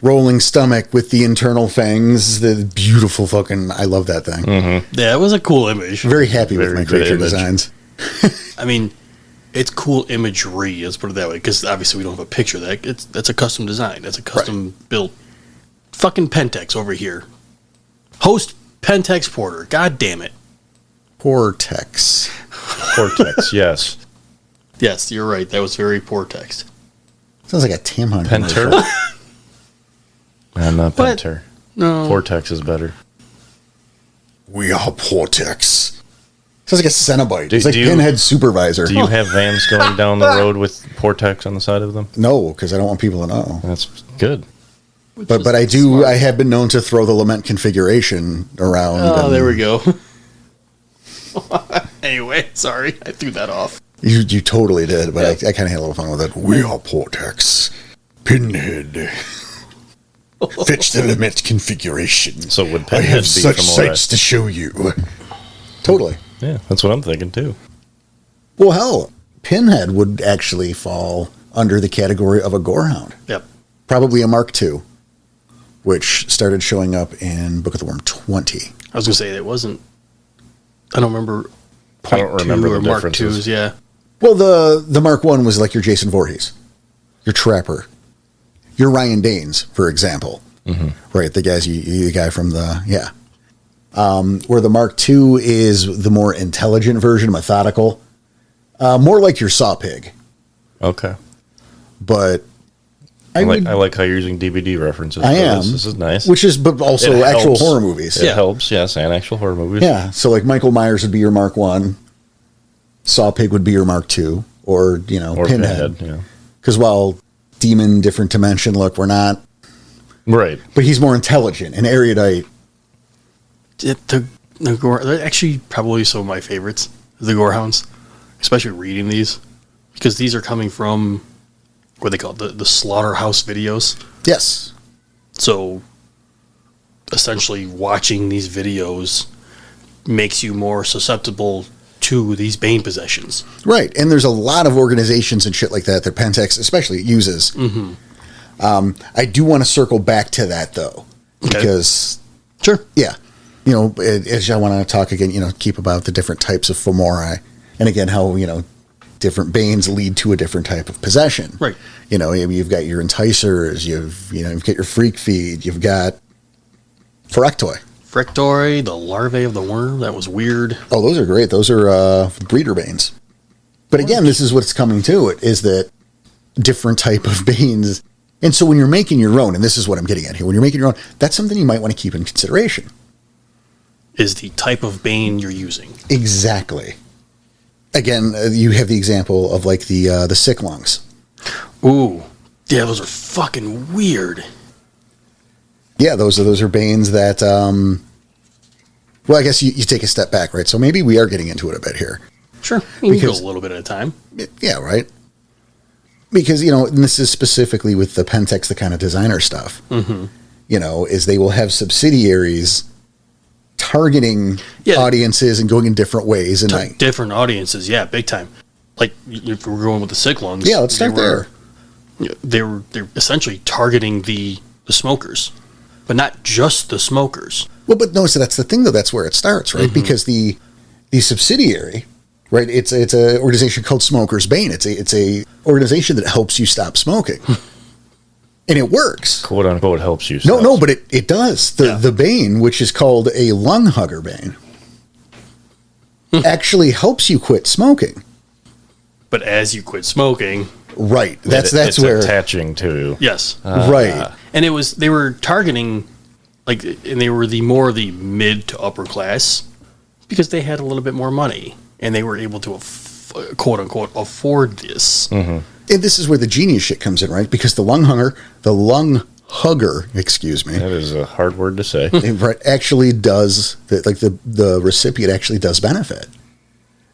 Speaker 1: rolling stomach with the internal fangs. The beautiful fucking, I love that thing.
Speaker 3: Mm-hmm. Yeah, it was a cool image.
Speaker 1: Very happy with my creature designs.
Speaker 3: I mean, it's cool imagery, let's put it that way, because obviously we don't have a picture of that. That's a custom design. That's a custom built. Fucking Pentex over here. Host Pentex Porter. God damn it.
Speaker 1: Portex,
Speaker 2: yes.
Speaker 3: Yes, you're right. That was very poor text.
Speaker 1: Sounds like a Tim Hunter.
Speaker 2: Penter? I'm not Penter.
Speaker 3: No.
Speaker 2: Portex is better.
Speaker 1: We are Portex. Sounds like a Cenobite. It's like Pinhead Supervisor.
Speaker 2: Do you have vans going down the road with Portex on the side of them?
Speaker 1: No, because I don't want people to know.
Speaker 2: That's good.
Speaker 1: But I do. Smart. I have been known to throw the lament configuration around.
Speaker 3: Oh, there we go. Anyway, sorry, I threw that off.
Speaker 1: You totally did, but I kind of had a little fun with it. We are Portex. Pinhead. Fetch the lament configuration.
Speaker 2: So would Pinhead
Speaker 1: I have
Speaker 2: be
Speaker 1: such sights to show you. Totally.
Speaker 2: Yeah, that's what I'm thinking too.
Speaker 1: Well, hell, Pinhead would actually fall under the category of a gorehound.
Speaker 3: Yep.
Speaker 1: Probably a Mark II, which started showing up in Book of the Worm 20.
Speaker 3: I was going to say it wasn't. I don't remember.
Speaker 2: I don't remember the
Speaker 3: Mark
Speaker 2: differences.
Speaker 3: IIs, yeah.
Speaker 1: Well, the Mark I was like your Jason Voorhees, your Trapper, your Ryan Danes, for example. Mm-hmm. Right, the guy from the, where the Mark II is the more intelligent version, methodical, more like your Saw Pig.
Speaker 2: Okay.
Speaker 1: But
Speaker 2: I like how you're using DVD references.
Speaker 1: I am.
Speaker 2: This is nice.
Speaker 1: But also actual horror movies.
Speaker 2: It helps, yes, and actual horror movies.
Speaker 1: Yeah, so like Michael Myers would be your Mark I, Saw Pig would be your Mark II, or Pinhead. Yeah. Because while demon, different dimension look, we're not.
Speaker 2: Right.
Speaker 1: But he's more intelligent and erudite.
Speaker 3: They're actually probably some of my favorites, the Gorehounds, especially reading these, because these are coming from what they call the slaughterhouse videos.
Speaker 1: Yes.
Speaker 3: So essentially watching these videos makes you more susceptible to these Bane possessions.
Speaker 1: Right. And there's a lot of organizations and shit like that Pentex especially uses. Mm-hmm. I do want to circle back to that though. Okay. Because
Speaker 3: sure.
Speaker 1: Yeah. As I want to talk again, keep about the different types of Fomori. And again, how, different Banes lead to a different type of possession.
Speaker 3: Right.
Speaker 1: You've got your enticers, you've got your freak feed, you've got Phrectoi.
Speaker 3: Phrectoi, the larvae of the worm, that was weird.
Speaker 1: Oh, those are great. Those are breeder Banes. But again, this is what's coming to it, is that different type of Banes. And so when you're making your own, and this is what I'm getting at here, when you're making your own, that's something you might want to keep in consideration.
Speaker 3: Is the type of Bane you're using.
Speaker 1: Exactly. Again, you have the example of like the sick lungs.
Speaker 3: Ooh. Yeah, those are fucking weird.
Speaker 1: Yeah, those are Banes that, well, I guess you take a step back, right? So maybe we are getting into it a bit here.
Speaker 3: Sure. You can go a little bit at a time.
Speaker 1: Yeah, right. Because, and this is specifically with the Pentex, the kind of designer stuff, is they will have subsidiaries targeting audiences and going in different ways. And
Speaker 3: different audiences, yeah, big time. Like, if we're going with the sick lungs.
Speaker 1: Yeah, let's start there.
Speaker 3: They're essentially targeting the smokers, but not just the smokers.
Speaker 1: Well, but no, so that's the thing, though. That's where it starts, right? Mm-hmm. Because the subsidiary, right? It's an organization called Smokers Bane. It's a organization that helps you stop smoking, and it works.
Speaker 2: "Quote unquote" helps you. Stop.
Speaker 1: No, but it does. The Bane, which is called a lung hugger Bane. actually helps you quit smoking.
Speaker 3: But as you quit smoking...
Speaker 1: Right. That's where...
Speaker 2: attaching to...
Speaker 3: Yes.
Speaker 1: Right.
Speaker 3: And they were targeting, and they were the mid to upper class because they had a little bit more money and they were able to, quote unquote, afford this.
Speaker 1: Mm-hmm. And this is where the genius shit comes in, right? Because the lung hugger, excuse me.
Speaker 2: That is a hard word to say.
Speaker 1: It actually does, the recipient actually does benefit.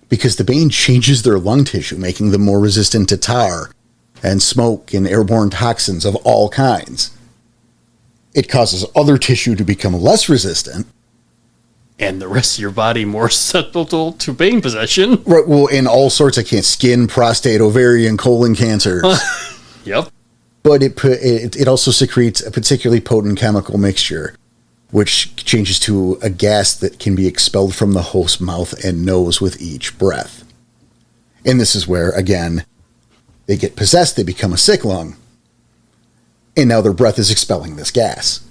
Speaker 1: Because the bane changes their lung tissue, making them more resistant to tar and smoke and airborne toxins of all kinds. It causes other tissue to become less resistant.
Speaker 3: And the rest of your body more susceptible to bane possession.
Speaker 1: Right, well, in all sorts of skin, prostate, ovarian, colon cancers.
Speaker 3: Yep.
Speaker 1: But it also secretes a particularly potent chemical mixture, which changes to a gas that can be expelled from the host's mouth and nose with each breath. And this is where, again, they get possessed, they become a sick lung, and now their breath is expelling this gas.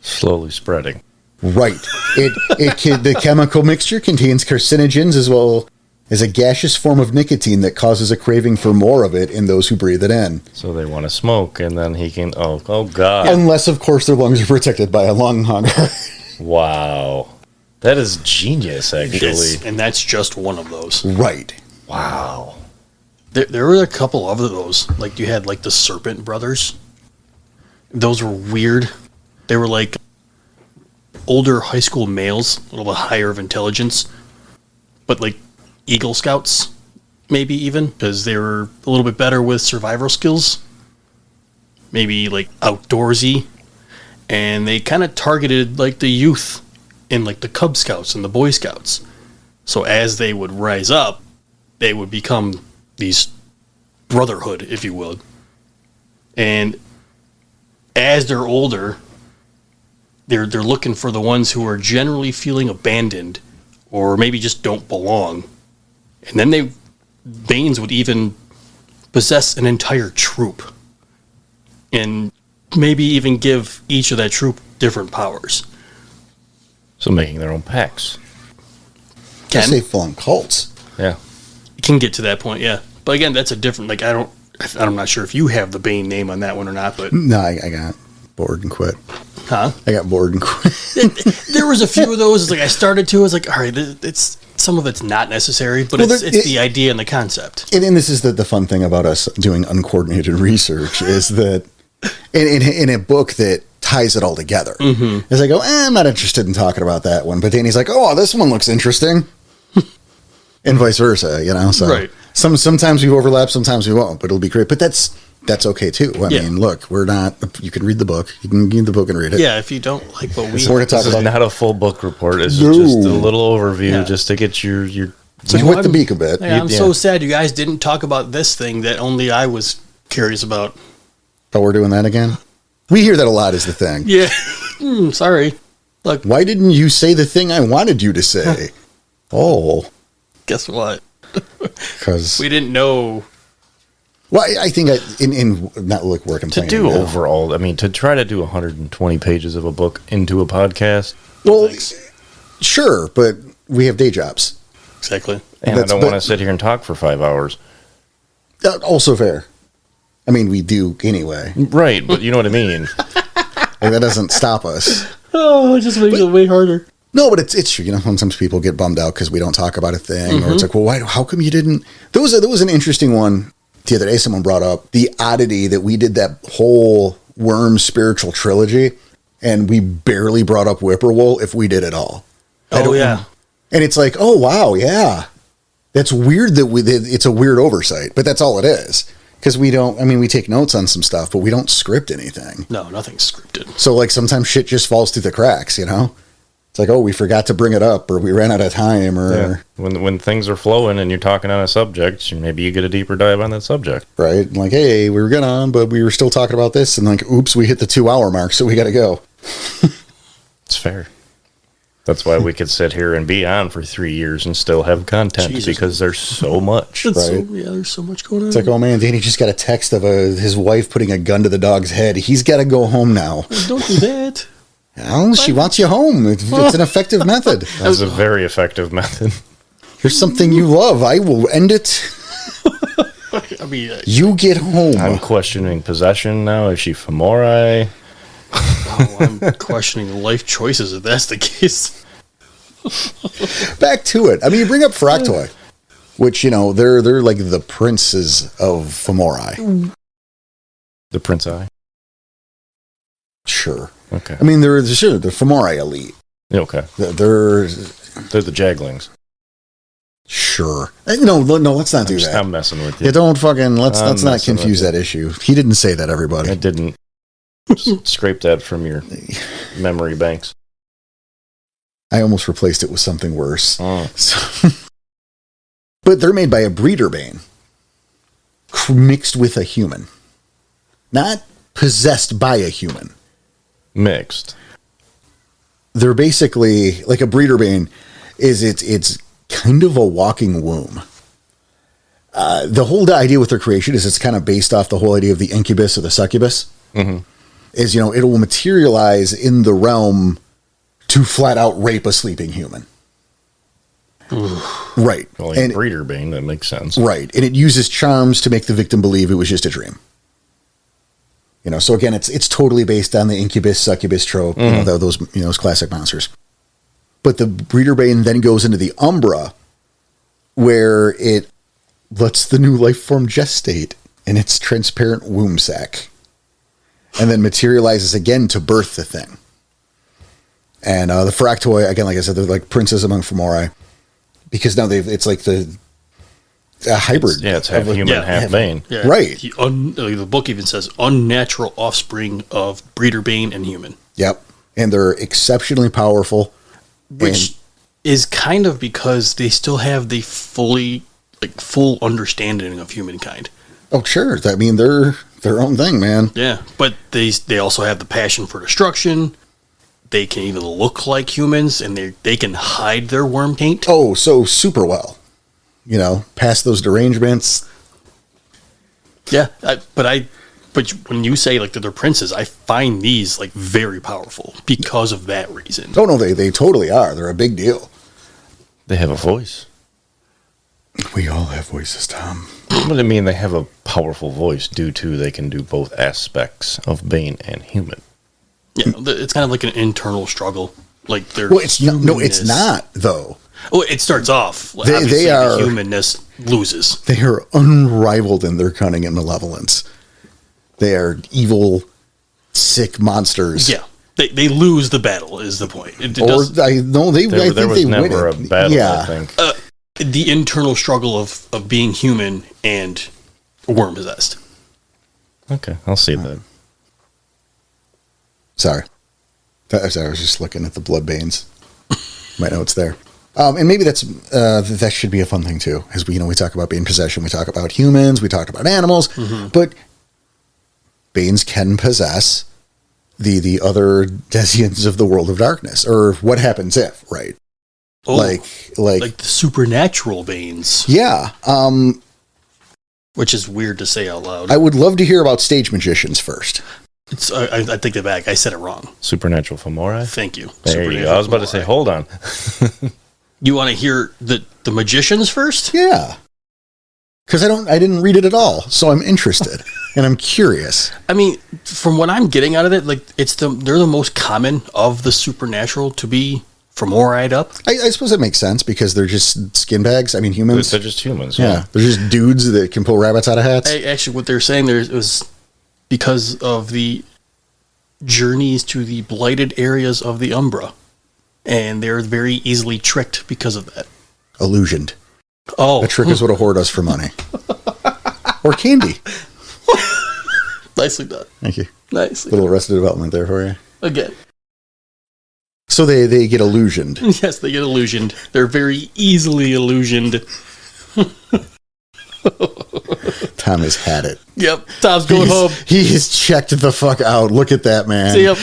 Speaker 2: Slowly spreading.
Speaker 1: Right. The chemical mixture contains carcinogens as well as a gaseous form of nicotine that causes a craving for more of it in those who breathe it in.
Speaker 2: So they want to smoke, and then he can... Oh, God.
Speaker 1: Unless, of course, their lungs are protected by a lung hugger.
Speaker 2: Wow. That is genius, actually.
Speaker 3: And that's just one of those.
Speaker 1: Right.
Speaker 2: Wow.
Speaker 3: There were a couple of those. You had, the Serpent Brothers. Those were weird. They were, older high school males, a little bit higher of intelligence. But, Eagle Scouts, maybe even, because they were a little bit better with survival skills. Maybe, outdoorsy. And they kind of targeted, the youth in, the Cub Scouts and the Boy Scouts. So as they would rise up, they would become these brotherhood, if you will. And as they're older, they're looking for the ones who are generally feeling abandoned or maybe just don't belong. And then Banes would even possess an entire troop and maybe even give each of that troop different powers.
Speaker 2: So making their own packs.
Speaker 1: I say full-on cults.
Speaker 2: Yeah.
Speaker 3: You can get to that point, yeah. But again, that's a different, I'm not sure if you have the Bane name on that one or not, but...
Speaker 1: No, I got bored and quit.
Speaker 3: Huh?
Speaker 1: I got bored and quit.
Speaker 3: There was a few of those, I started to, I was all right, some of it's not necessary, but it's the idea and the concept.
Speaker 1: And this is the fun thing about us doing uncoordinated research is that in a book that ties it all together. Mm-hmm. It's I'm not interested in talking about that one. But Danny's oh, this one looks interesting. And vice versa, So
Speaker 3: right.
Speaker 1: Sometimes we overlap, sometimes we won't, but it'll be great. But that's okay too. I mean, look, we're not. You can read the book. You can read the book and read it.
Speaker 3: Yeah, if you don't like what we.
Speaker 2: This is not a full book report. It's just a little overview, just to get your.
Speaker 1: So you wet the beak a bit.
Speaker 3: Hey, I'm so sad you guys didn't talk about this thing that only I was curious about.
Speaker 1: Oh, we're doing that again. We hear that a lot. Is the thing.
Speaker 3: Yeah. Sorry. Look.
Speaker 1: Why didn't you say the thing I wanted you to say? Oh.
Speaker 3: Guess what?
Speaker 1: Because
Speaker 3: we didn't know.
Speaker 1: Well, I think in not look where I'm
Speaker 2: to do now. Overall. I mean, to try to do 120 pages of a book into a podcast.
Speaker 1: Well, sure, but we have day jobs.
Speaker 3: Exactly,
Speaker 2: and I don't want to sit here and talk for 5 hours.
Speaker 1: Also fair. I mean, we do anyway.
Speaker 2: Right, but you know what I mean.
Speaker 1: And that doesn't stop us.
Speaker 3: Oh, it just makes it way harder.
Speaker 1: No, but it's true. Sometimes people get bummed out because we don't talk about a thing, or it's well, why? How come you didn't? There was an interesting one the other day. Someone brought up the oddity that we did that whole Wyrm spiritual trilogy, and we barely brought up Whippoorwill if we did at all.
Speaker 3: Oh yeah,
Speaker 1: and it's oh wow, yeah, that's weird that it's a weird oversight, but that's all it is. Because we don't, we take notes on some stuff, but we don't script anything.
Speaker 3: No, nothing's scripted.
Speaker 1: So sometimes shit just falls through the cracks, It's oh, we forgot to bring it up, or we ran out of time, or...
Speaker 2: Yeah. When things are flowing and you're talking on a subject, maybe you get a deeper dive on that subject.
Speaker 1: Right? Hey, we were gonna, but we were still talking about this, and oops, we hit the 2-hour mark, so we gotta go.
Speaker 2: It's fair. That's why we could sit here and be on for 3 years and still have content, because there's so much,
Speaker 1: right?
Speaker 3: There's so much going on.
Speaker 1: It's oh man, Danny just got a text of his wife putting a gun to the dog's head. He's got to go home now.
Speaker 3: Don't do that.
Speaker 1: Well, she wants you home. It's an effective method.
Speaker 2: That's a very effective method.
Speaker 1: Here's something you love. I will end it.
Speaker 3: I mean,
Speaker 1: you get home.
Speaker 2: I'm questioning possession now. Is she Fomori?
Speaker 3: I'm questioning life choices if that's the case.
Speaker 1: Back to it. I mean, you bring up Fractoi, which, they're like the princes of Fomori.
Speaker 2: The Prince Eye?
Speaker 1: Sure.
Speaker 2: Okay.
Speaker 1: I mean, they're Fomori elite.
Speaker 2: Okay.
Speaker 1: They're
Speaker 2: the Jaglings.
Speaker 1: Sure. No, let's not do that.
Speaker 2: I'm messing with you.
Speaker 1: Yeah, don't fucking, let's not confuse that issue. He didn't say that, everybody.
Speaker 2: I didn't. Scrape that from your memory banks.
Speaker 1: I almost replaced it with something worse.
Speaker 2: Oh.
Speaker 1: But they're made by a breeder bane mixed with a human. Not possessed by a human.
Speaker 2: Mixed.
Speaker 1: They're basically, like a breeder bane, it's kind of a walking womb. The whole idea with their creation is it's kind of based off the whole idea of the incubus or the succubus.
Speaker 2: Mm-hmm.
Speaker 1: Is, it will materialize in the realm to flat out rape a sleeping human. Right.
Speaker 2: Well, and breeder bane, that makes sense.
Speaker 1: Right. And it uses charms to make the victim believe it was just a dream. So again, it's totally based on the incubus, succubus trope, those classic monsters. But the breeder bane then goes into the umbra, where it lets the new life form gestate in its transparent womb sac, and then materializes again to birth the thing. And the Fractoi, again, like I said, they're like princes among Fomori, because now it's like a hybrid.
Speaker 2: It's half human, half bane.
Speaker 3: Yeah.
Speaker 1: Right.
Speaker 3: The book even says unnatural offspring of breeder bane and human.
Speaker 1: Yep. And they're exceptionally powerful.
Speaker 3: Which is kind of because they still have the full understanding of humankind.
Speaker 1: Oh, sure. I mean, they're their own thing, man.
Speaker 3: Yeah, but they also have the passion for destruction. They can even look like humans, and they can hide their worm taint.
Speaker 1: Oh, so super well. Past those derangements.
Speaker 3: Yeah, but when you say like they're princes, I find these like very powerful because of that reason.
Speaker 1: Oh no, they totally are. They're a big deal.
Speaker 2: They have a voice.
Speaker 1: We all have voices, Tom.
Speaker 2: What do you mean they have a powerful voice due to they can do both aspects of Bane and human?
Speaker 3: Yeah, it's kind of like an internal struggle. Like they're
Speaker 1: it's not though.
Speaker 3: Oh, it starts off.
Speaker 1: They are
Speaker 3: the humanness loses.
Speaker 1: They are unrivaled in their cunning and malevolence. They are evil, sick monsters.
Speaker 3: Yeah, they lose the battle. Is the point?
Speaker 1: I think they
Speaker 2: never
Speaker 1: win
Speaker 2: a battle. Yeah. I think
Speaker 3: the internal struggle of being human and worm possessed.
Speaker 2: Okay, I'll see that.
Speaker 1: Sorry, I was just looking at the blood banes. Might know it's there. And maybe that should be a fun thing too, as we talk about Bane possession, we talk about humans, we talk about animals, but Banes can possess the other Desians of the world of darkness, or what happens if, right?
Speaker 3: Oh,
Speaker 1: like
Speaker 3: the supernatural Banes.
Speaker 1: Yeah.
Speaker 3: Which is weird to say out loud.
Speaker 1: I would love to hear about stage magicians first.
Speaker 3: I take that back. I said it wrong.
Speaker 2: Supernatural Fomori.
Speaker 3: Thank you.
Speaker 2: There you go. I was about to say, hold on.
Speaker 3: You want to hear the magicians first?
Speaker 1: Yeah. Because I didn't read it at all, so I'm interested and I'm curious.
Speaker 3: I mean, from what I'm getting out of it, like they're the most common of the supernatural to be Fomori'd up.
Speaker 1: I suppose that makes sense because they're just skin bags. I mean, humans.
Speaker 2: They're just humans.
Speaker 1: Yeah, they're just dudes that can pull rabbits out of hats.
Speaker 3: Actually, what they're saying there was because of the journeys to the blighted areas of the Umbra, and they're very easily tricked because of that.
Speaker 1: Illusioned.
Speaker 3: Oh,
Speaker 1: a trick is what a whore does for money, or candy.
Speaker 3: Nicely done.
Speaker 1: Thank you.
Speaker 3: Nicely.
Speaker 1: Little Arrested Development there for you.
Speaker 3: Again.
Speaker 1: So they get illusioned.
Speaker 3: Yes, they get illusioned. They're very easily illusioned.
Speaker 1: Tom has had it.
Speaker 3: Yep, Tom's going home.
Speaker 1: He has checked the fuck out. Look at that, man.
Speaker 3: See ya.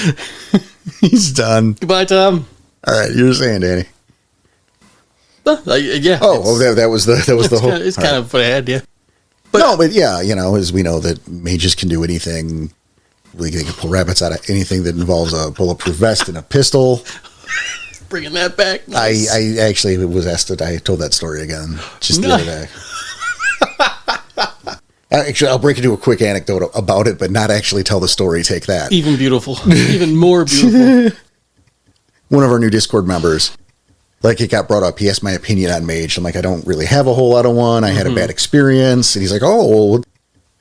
Speaker 1: He's done.
Speaker 3: Goodbye, Tom.
Speaker 1: All right, you're saying, Danny.
Speaker 3: Yeah.
Speaker 1: That was the whole.
Speaker 3: It's kind of what I had, yeah.
Speaker 1: But yeah, as we know that mages can do anything They can pull rabbits out of anything that involves a bulletproof vest and a pistol.
Speaker 3: Bringing that back. Nice.
Speaker 1: I actually was asked that. I told that story again just the other day. Actually, I'll break into a quick anecdote about it, but not actually tell the story. Take that.
Speaker 3: Even beautiful. Even more beautiful.
Speaker 1: One of our new Discord members, like, it got brought up. He asked my opinion on Mage. I'm like, I don't really have a whole lot of one. I had a bad experience. And he's like, oh,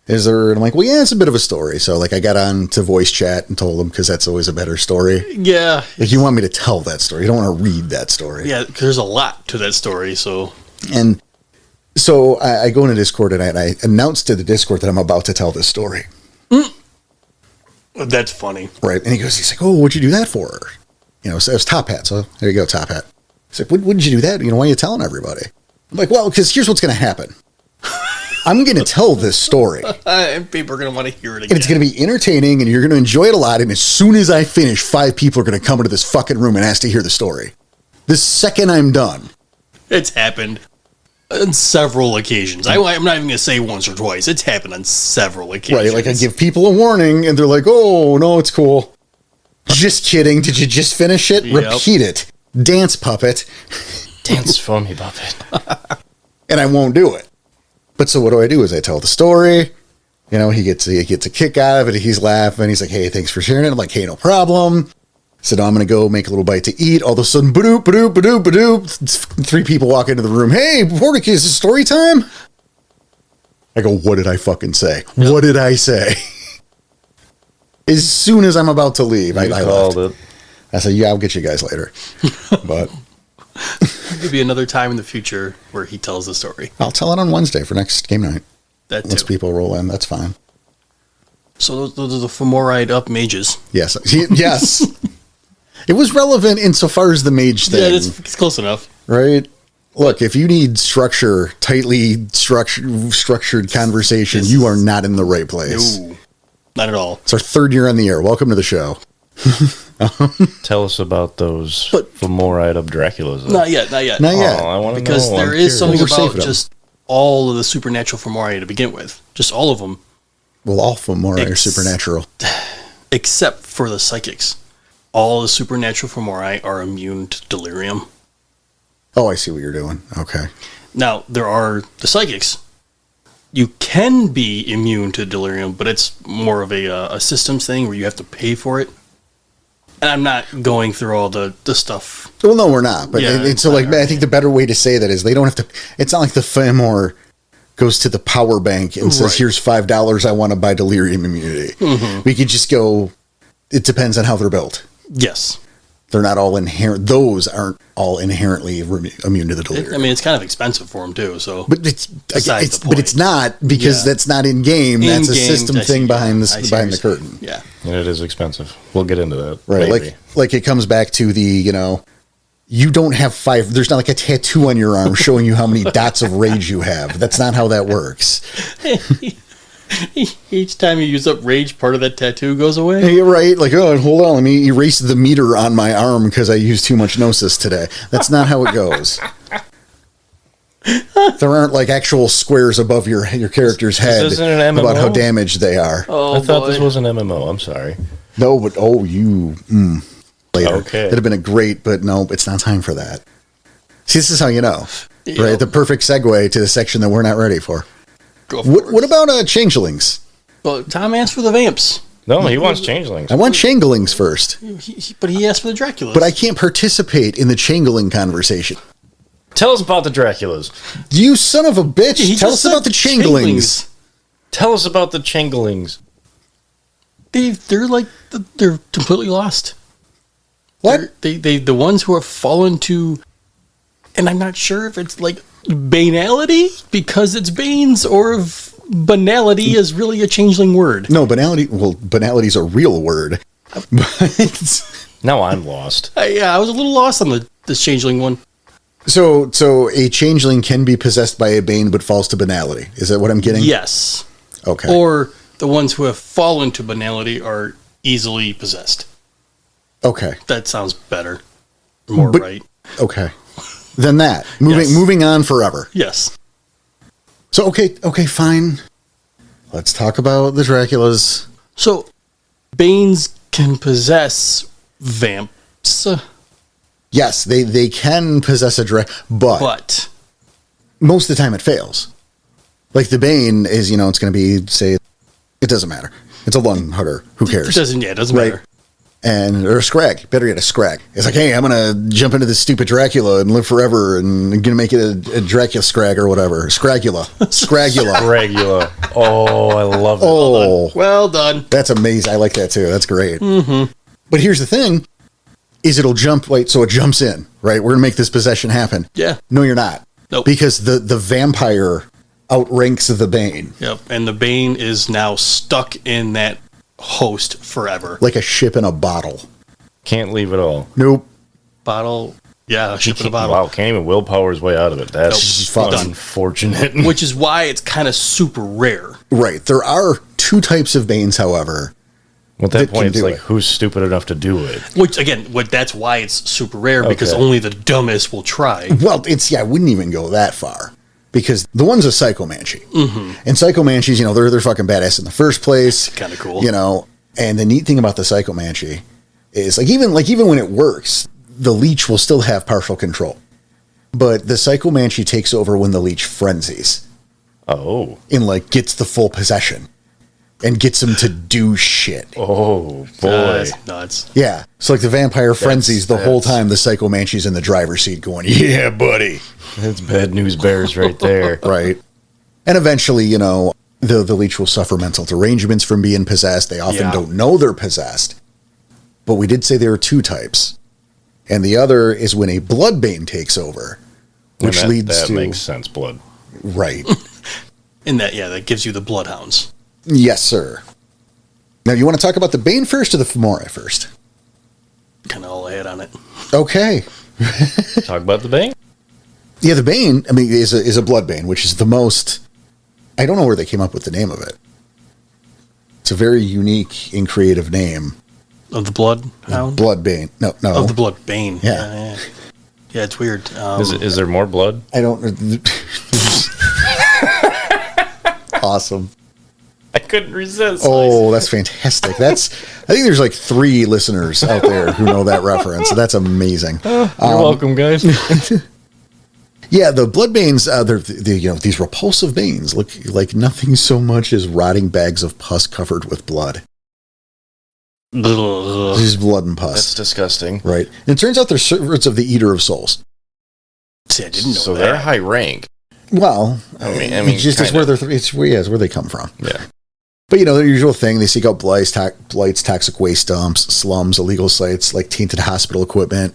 Speaker 1: is there? And I'm like, well, yeah, it's a bit of a story. So, like, I got on to voice chat and told him, because that's always a better story.
Speaker 3: Yeah.
Speaker 1: Like, you want me to tell that story. You don't want to read that story.
Speaker 3: Yeah, because there's a lot to that story, so.
Speaker 1: And so I go into Discord and I announce to the Discord that I'm about to tell this story.
Speaker 3: That's funny.
Speaker 1: Right. And he's like, oh, what'd you do that for? You know, so it was Top Hat. So there you go, Top Hat. He's like, what did you do that? You know, why are you telling everybody? I'm like, well, because here's what's going to happen. I'm going to tell this story.
Speaker 3: And people are going to want to hear it again.
Speaker 1: And it's going to be entertaining and you're going to enjoy it a lot. And as soon as I finish, 5 people are going to come into this fucking room and ask to hear the story. The second I'm done.
Speaker 3: It's happened on several occasions. I'm not even going to say once or twice. It's happened on several occasions.
Speaker 1: Right, like I give people a warning and they're like, oh, no, it's cool. Just kidding. Did you just finish it? Yep. Repeat it. Dance puppet.
Speaker 2: Dance for me, puppet.
Speaker 1: And I won't do it. But so what do is I tell the story. You know, he gets a kick out of it. He's laughing. He's like, hey, thanks for sharing it. I'm like, hey, no problem. So now I'm going to go make a little bite to eat. All of a sudden, ba-doop, ba-doop, ba-doop, ba-doop. 3 people walk into the room. Hey, Portic, is it story time? I go, what did I fucking say? Yep. What did I say? As soon as I'm about to leave, I left. It. I said, yeah, I'll get you guys later. But
Speaker 3: maybe another time in the future where he tells the story.
Speaker 1: I'll tell it on Wednesday for next game night. Once people roll in, that's fine.
Speaker 3: So those are the Fomori up mages.
Speaker 1: Yes. Yes. It was relevant insofar as the mage thing.
Speaker 3: Yeah, it's close enough.
Speaker 1: Right? Look, if you need tightly structured conversation, you are not in the right place.
Speaker 3: No, not at all.
Speaker 1: It's our 3rd year on the air. Welcome to the show.
Speaker 2: Tell us about those Fomori up Draculas. Though.
Speaker 3: Not yet.
Speaker 1: Not yet.
Speaker 2: Oh, I want to know.
Speaker 3: Because there is something about just all of the supernatural Fomori to begin with. Just all of them.
Speaker 1: Well, all Fomori are supernatural.
Speaker 3: Except for the psychics. All the supernatural Fomori are immune to delirium.
Speaker 1: Oh, I see what you're doing. Okay.
Speaker 3: Now, there are the psychics. You can be immune to delirium, but it's more of a systems thing where you have to pay for it. And I'm not going through all the stuff.
Speaker 1: Well, no, we're not. But yeah, so, like, I think the better way to say that is they don't have to. It's not like the Fomor goes to the power bank and says, here's $5, I want to buy delirium immunity. Mm-hmm. We could just go, it depends on how they're built.
Speaker 3: Yes.
Speaker 1: They're not all inherent. Those aren't all inherently immune to the delirium.
Speaker 3: I mean, it's kind of expensive for them too. So,
Speaker 1: but it's not because that's not in game. That's a system thing behind the curtain.
Speaker 3: Yeah,
Speaker 2: and it is expensive. We'll get into that.
Speaker 1: Right, maybe. like it comes back to the you don't have 5. There's not like a tattoo on your arm showing you how many dots of rage you have. That's not how that works.
Speaker 3: Each time you use up rage, part of that tattoo goes away.
Speaker 1: Hey, right, like, oh, hold on, let me erase the meter on my arm because I used too much Gnosis today. That's not how it goes. There aren't like actual squares above your character's head about how damaged they are.
Speaker 2: Oh, I thought this was an MMO. I'm sorry.
Speaker 1: No, but later. Okay. It'd have been a great, but no, it's not time for that. See, this is how you know, right? The perfect segue to the section that we're not ready for. What about changelings?
Speaker 3: Well, Tom asked for the vamps.
Speaker 2: No, he wants changelings.
Speaker 1: I want changelings first.
Speaker 3: But he asked for the Draculas.
Speaker 1: But I can't participate in the changeling conversation.
Speaker 2: Tell us about the Draculas.
Speaker 1: You son of a bitch. Tell us about the changelings.
Speaker 2: Tell us about the changelings.
Speaker 3: They're completely lost.
Speaker 1: What?
Speaker 3: They the ones who have fallen to, and I'm not sure if it's like banality because it's Banes, or if banality is really a changeling word.
Speaker 1: No, banality's a real word.
Speaker 2: Now I'm lost.
Speaker 3: I was a little lost on the changeling one.
Speaker 1: So a changeling can be possessed by a Bane but falls to banality. Is that what I'm getting?
Speaker 3: Yes.
Speaker 1: Okay.
Speaker 3: Or the ones who have fallen to banality are easily possessed.
Speaker 1: Okay.
Speaker 3: That sounds better. Right.
Speaker 1: Okay. Then that. Moving on forever.
Speaker 3: Yes.
Speaker 1: So, okay, fine. Let's talk about the Draculas.
Speaker 3: So, Banes can possess vamps.
Speaker 1: Yes, they can possess a dragon, but most of the time it fails. Like the Bane is, it's going to be, say, it doesn't matter. It's a lung hugger. Who cares?
Speaker 3: It doesn't matter.
Speaker 1: Or a scrag. Better yet, a scrag. It's like, hey, I'm going to jump into this stupid Dracula and live forever, and I'm going to make it a Dracula scrag or whatever. Scragula.
Speaker 2: Scragula. Oh, I love it.
Speaker 1: Oh,
Speaker 3: well done.
Speaker 1: That's amazing. I like that too. That's great. Mm-hmm. But here's the thing, is it'll jump, so it jumps in, right? We're going to make this possession happen.
Speaker 3: Yeah.
Speaker 1: No, you're not.
Speaker 3: Nope.
Speaker 1: Because the vampire outranks the Bane.
Speaker 3: Yep. And the Bane is now stuck in that host forever.
Speaker 1: Like a ship in a bottle.
Speaker 2: Can't leave it all.
Speaker 1: Nope.
Speaker 3: Bottle. Yeah, a ship in a bottle.
Speaker 2: Wow, can't even willpower his way out of it. That's unfortunate.
Speaker 3: Which is why it's kind of super rare.
Speaker 1: Right. There are two types of Banes, however.
Speaker 2: At that point, it's like, who's stupid enough to do it?
Speaker 3: Which, again, that's why it's super rare, because only the dumbest will try.
Speaker 1: Well, I wouldn't even go that far. Because the one's a psychomancy. Mm-hmm. And psychomancies, they're fucking badass in the first place.
Speaker 3: Kind of cool.
Speaker 1: And the neat thing about the psychomancy is, even when it works, the leech will still have partial control. But the psychomancy takes over when the leech frenzies.
Speaker 2: Oh.
Speaker 1: And, gets the full possession. And gets him to do shit.
Speaker 2: Oh, boy.
Speaker 3: That's nuts.
Speaker 1: Yeah. So, the vampire frenzies the whole time the psychomancy's in the driver's seat going, yeah, buddy.
Speaker 2: That's bad news bears right there.
Speaker 1: Right. And eventually, the leech will suffer mental derangements from being possessed. They often don't know they're possessed. But we did say there are two types. And the other is when a bloodbane takes over. Which leads to...
Speaker 2: That makes sense, blood.
Speaker 1: Right.
Speaker 3: And that gives you the bloodhounds.
Speaker 1: Yes, sir. Now, you want to talk about the Bane first or the Fomori first?
Speaker 3: Kind of all I had on it.
Speaker 1: Okay.
Speaker 2: Talk about the Bane?
Speaker 1: Yeah, the Bane, is a blood bane, which is the most... I don't know where they came up with the name of it. It's a very unique and creative name.
Speaker 3: Of the bloodhound?
Speaker 1: Blood bane. No.
Speaker 3: Of the blood bane.
Speaker 1: Yeah.
Speaker 3: Yeah, it's weird.
Speaker 2: Is there more blood?
Speaker 1: I don't... Awesome.
Speaker 2: I couldn't resist.
Speaker 1: Oh, that's fantastic. I think there's 3 listeners out there who know that reference. That's amazing.
Speaker 2: You're welcome, guys.
Speaker 1: Yeah, the bloodbanes, they're these repulsive banes look like nothing so much as rotting bags of pus covered with blood. Just blood and pus.
Speaker 2: That's disgusting.
Speaker 1: Right. And it turns out they're servants of the Eater of Souls.
Speaker 3: See, I didn't know
Speaker 2: so
Speaker 3: that.
Speaker 2: They're high rank.
Speaker 1: Well, it's where they come from.
Speaker 2: Yeah.
Speaker 1: But, their usual thing, they seek out blights, toxic waste dumps, slums, illegal sites, tainted hospital equipment.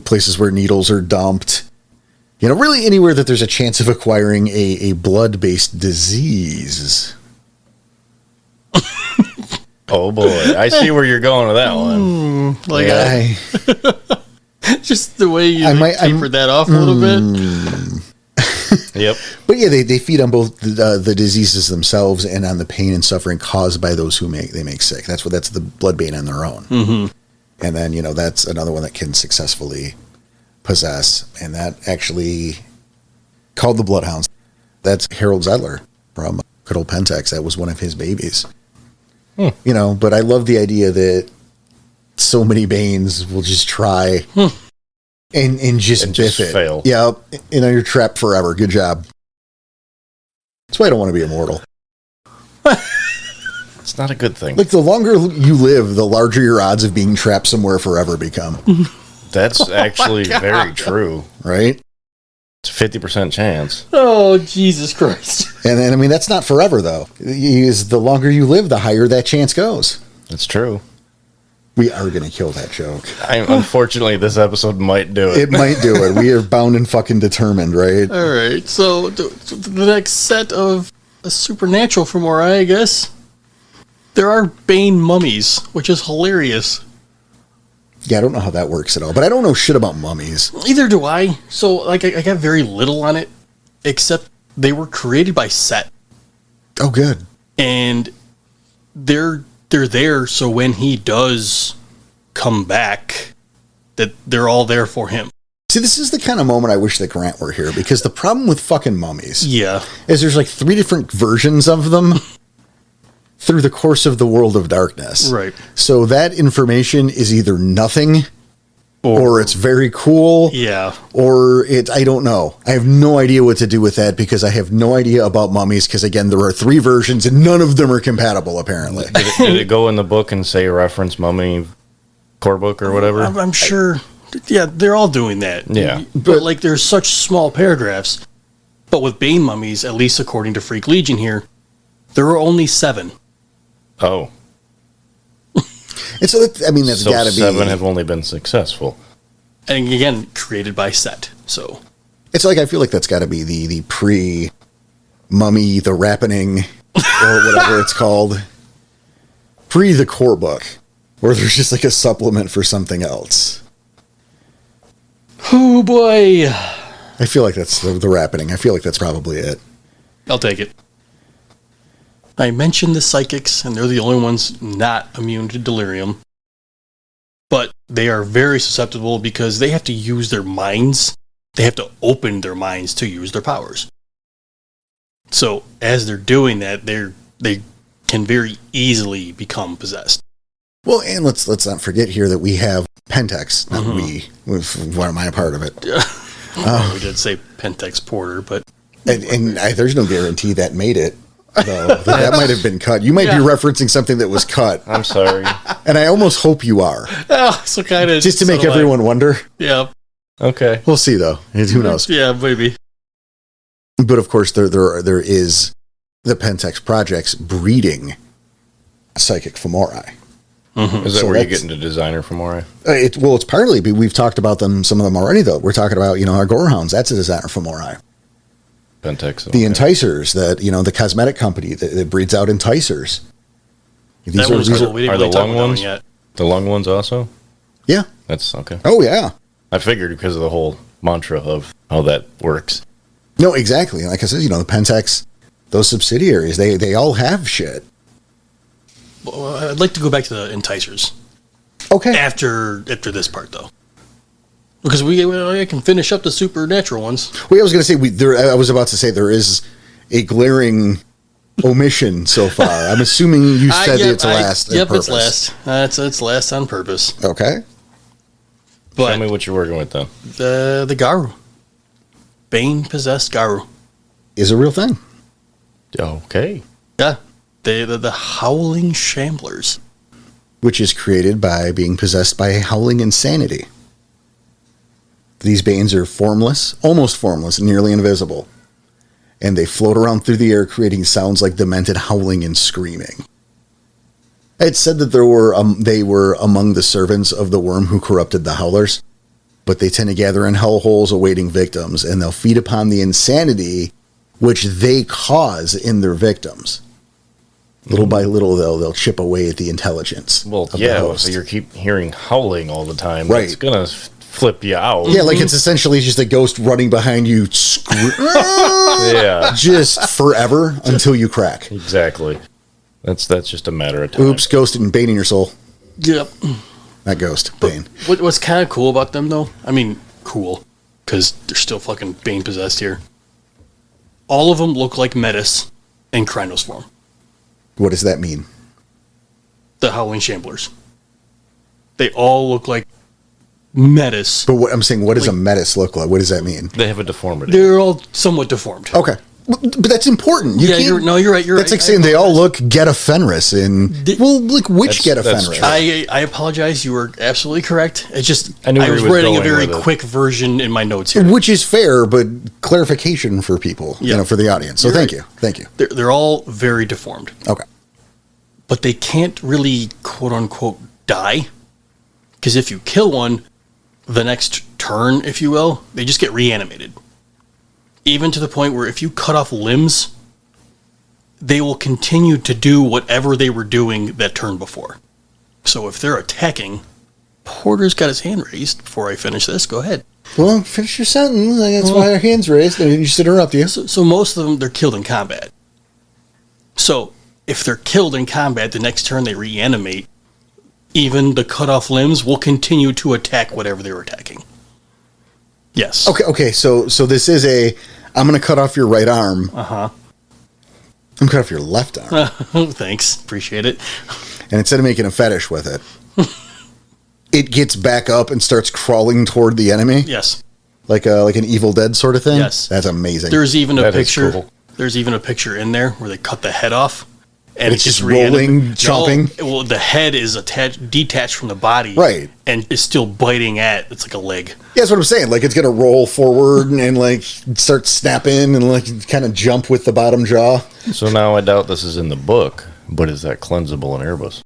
Speaker 1: Places where needles are dumped. Really anywhere that there's a chance of acquiring a blood-based disease.
Speaker 2: Oh, boy. I see where you're going with that one.
Speaker 3: Just the way you tapered that off a little bit.
Speaker 2: Yep.
Speaker 1: But yeah, they feed on both the diseases themselves and on the pain and suffering caused by those who they make sick. That's the bloodbane on their own. Mm-hmm. And then, that's another one that can successfully possess. And that actually called the Bloodhounds. That's Harold Zedler from good old Pentax. That was one of his babies. But I love the idea that so many Banes will just try and just biff it.
Speaker 2: Fail.
Speaker 1: Yeah. You're trapped forever. Good job. That's why I don't want to be immortal.
Speaker 2: It's not a good thing.
Speaker 1: The longer you live, the larger your odds of being trapped somewhere forever become.
Speaker 2: That's actually very true.
Speaker 1: Right?
Speaker 2: It's a 50% chance.
Speaker 3: Oh, Jesus Christ.
Speaker 1: And that's not forever, though. The longer you live, the higher that chance goes.
Speaker 2: That's true.
Speaker 1: We are going to kill that joke.
Speaker 2: Unfortunately, this episode might do it.
Speaker 1: It might do it. We are bound and fucking determined, right?
Speaker 3: All right. So the next set of a supernatural Fomori, I guess. There are Bane mummies, which is hilarious.
Speaker 1: Yeah, I don't know how that works at all, but I don't know shit about mummies.
Speaker 3: Neither do I. So, I got very little on it, except they were created by Set.
Speaker 1: Oh, good.
Speaker 3: And they're there, so when he does come back, that they're all there for him.
Speaker 1: See, this is the kind of moment I wish that Grant were here, because the problem with fucking mummies
Speaker 3: is
Speaker 1: there's 3 different versions of them through the course of the world of darkness.
Speaker 3: Right.
Speaker 1: So that information is either nothing or it's very cool.
Speaker 3: Yeah.
Speaker 1: Or I don't know. I have no idea what to do with that because I have no idea about mummies because, again, there are 3 versions and none of them are compatible, apparently.
Speaker 2: Did it go in the book and say reference mummy core book or whatever?
Speaker 3: I'm sure. Yeah, they're all doing that.
Speaker 2: Yeah.
Speaker 3: But like, there's such small paragraphs. But with Bane mummies, at least according to Freak Legion here, there are only 7.
Speaker 2: Oh.
Speaker 1: And so, that's got to be...
Speaker 2: 7 have only been successful.
Speaker 3: And again, created by Set, so...
Speaker 1: It's like, I feel like that's got to be the pre-mummy, the rappening, or whatever it's called. Pre the core book, where there's just like a supplement for something else.
Speaker 3: Oh, boy.
Speaker 1: I feel like that's the rappening. I feel like that's probably it.
Speaker 3: I'll take it. I mentioned the psychics, and they're the only ones not immune to delirium. But they are very susceptible because they have to use their minds. They have to open their minds to use their powers. So as they're doing that, they can very easily become possessed.
Speaker 1: Well, and let's not forget here that we have Pentex. Not why am I a part of it?
Speaker 3: We did say Pentex Porter, but...
Speaker 1: And there's no guarantee that made it. Though, that might have been cut. You might be referencing something that was cut.
Speaker 2: I'm sorry.
Speaker 1: And I almost hope you are.
Speaker 3: So kind of...
Speaker 1: Just to make everyone wonder.
Speaker 3: Yeah.
Speaker 2: Okay.
Speaker 1: We'll see, though. Who knows?
Speaker 3: Yeah, maybe.
Speaker 1: But, of course, there is the Pentex projects breeding psychic Fomori.
Speaker 2: Mm-hmm. Is that where you get into designer Fomori?
Speaker 1: It's partly, but we've talked about some of them already, though. We're talking about, our Gorehounds. That's a designer Fomori.
Speaker 2: Pentex.
Speaker 1: The Enticers, the cosmetic company that breeds out Enticers.
Speaker 3: These are
Speaker 2: the lung ones yet. The lung ones also?
Speaker 1: Yeah.
Speaker 2: That's okay.
Speaker 1: Oh, yeah.
Speaker 2: I figured because of the whole mantra of how that works.
Speaker 1: No, exactly. Like I said, the Pentex, those subsidiaries, they all have shit.
Speaker 3: Well, I'd like to go back to the Enticers.
Speaker 1: Okay.
Speaker 3: After this part, though. Because I can finish up the supernatural ones.
Speaker 1: Well, I was going to say, I was about to say there is a glaring omission so far. I'm assuming you said it's last.
Speaker 3: Yep, it's last. It's last on purpose.
Speaker 1: Okay.
Speaker 3: But
Speaker 2: tell me what you're working with, then.
Speaker 3: The Garu. Bane-possessed Garu.
Speaker 1: Is a real thing.
Speaker 2: Okay.
Speaker 3: Yeah. The Howling Shamblers.
Speaker 1: Which is created by being possessed by a howling insanity. These Banes are formless, almost formless, nearly invisible. And they float around through the air, creating sounds like demented howling and screaming. It's said that they were among the servants of the Wyrm who corrupted the Howlers, but they tend to gather in hellholes awaiting victims, and they'll feed upon the insanity which they cause in their victims. Little by little, they'll chip away at the intelligence.
Speaker 2: Well, so you keep hearing howling all the time.
Speaker 1: Right.
Speaker 2: It's going to flip you out.
Speaker 1: Yeah, like it's essentially just a ghost running behind you,
Speaker 2: yeah,
Speaker 1: just forever until you crack.
Speaker 2: Exactly. That's just a matter of time.
Speaker 1: Oops, ghost and Bane in your soul.
Speaker 3: Yep.
Speaker 1: Not ghost, Bane.
Speaker 3: What's kind of cool about them, though? I mean, cool, because they're still fucking Bane possessed here. All of them look like Metis in Krynos form.
Speaker 1: What does that mean?
Speaker 3: The Howling Shamblers. They all look like Metis.
Speaker 1: But what I'm saying, what does a Metis look like? What does that mean?
Speaker 2: They have a deformity.
Speaker 3: They're all somewhat deformed.
Speaker 1: Okay. But that's important.
Speaker 3: You're right.
Speaker 1: That's like saying they all look Geta Fenris which Geta Fenris?
Speaker 3: I apologize. You were absolutely correct. It's just
Speaker 2: I
Speaker 3: was writing a very quick version in my notes here,
Speaker 1: which is fair, but clarification for people, for the audience. So thank you.
Speaker 3: They're all very deformed.
Speaker 1: Okay,
Speaker 3: but they can't really quote unquote die, because if you kill one, the next turn, if you will, they just get reanimated. Even to the point where if you cut off limbs, they will continue to do whatever they were doing that turn before. So if they're attacking, Porter's got his hand raised. Before I finish this, go ahead.
Speaker 1: Well, finish your sentence. That's why our hand's raised. I didn't just interrupt you.
Speaker 3: So most of them, they're killed in combat. So if they're killed in combat, the next turn they reanimate, even the cut off limbs will continue to attack whatever they were attacking. Yes.
Speaker 1: Okay. So this is I'm going to cut off your right arm.
Speaker 3: Uh-huh.
Speaker 1: I'm cut off your left arm.
Speaker 3: Thanks. Appreciate it.
Speaker 1: And instead of making a fetish with it, it gets back up and starts crawling toward the enemy.
Speaker 3: Yes.
Speaker 1: Like an Evil Dead sort of thing.
Speaker 3: Yes.
Speaker 1: That's amazing.
Speaker 3: There's even a picture. Cool. There's even a picture in there where they cut the head off.
Speaker 1: And it's just rolling, chomping.
Speaker 3: No, well, the head is detached from the body.
Speaker 1: Right.
Speaker 3: And is still biting at, it's like a leg.
Speaker 1: Yeah, that's what I'm saying. Like, it's going to roll forward and like, start snapping and, like, kind of jump with the bottom jaw.
Speaker 2: So now I doubt this is in the book, but is that cleansable in Erebus?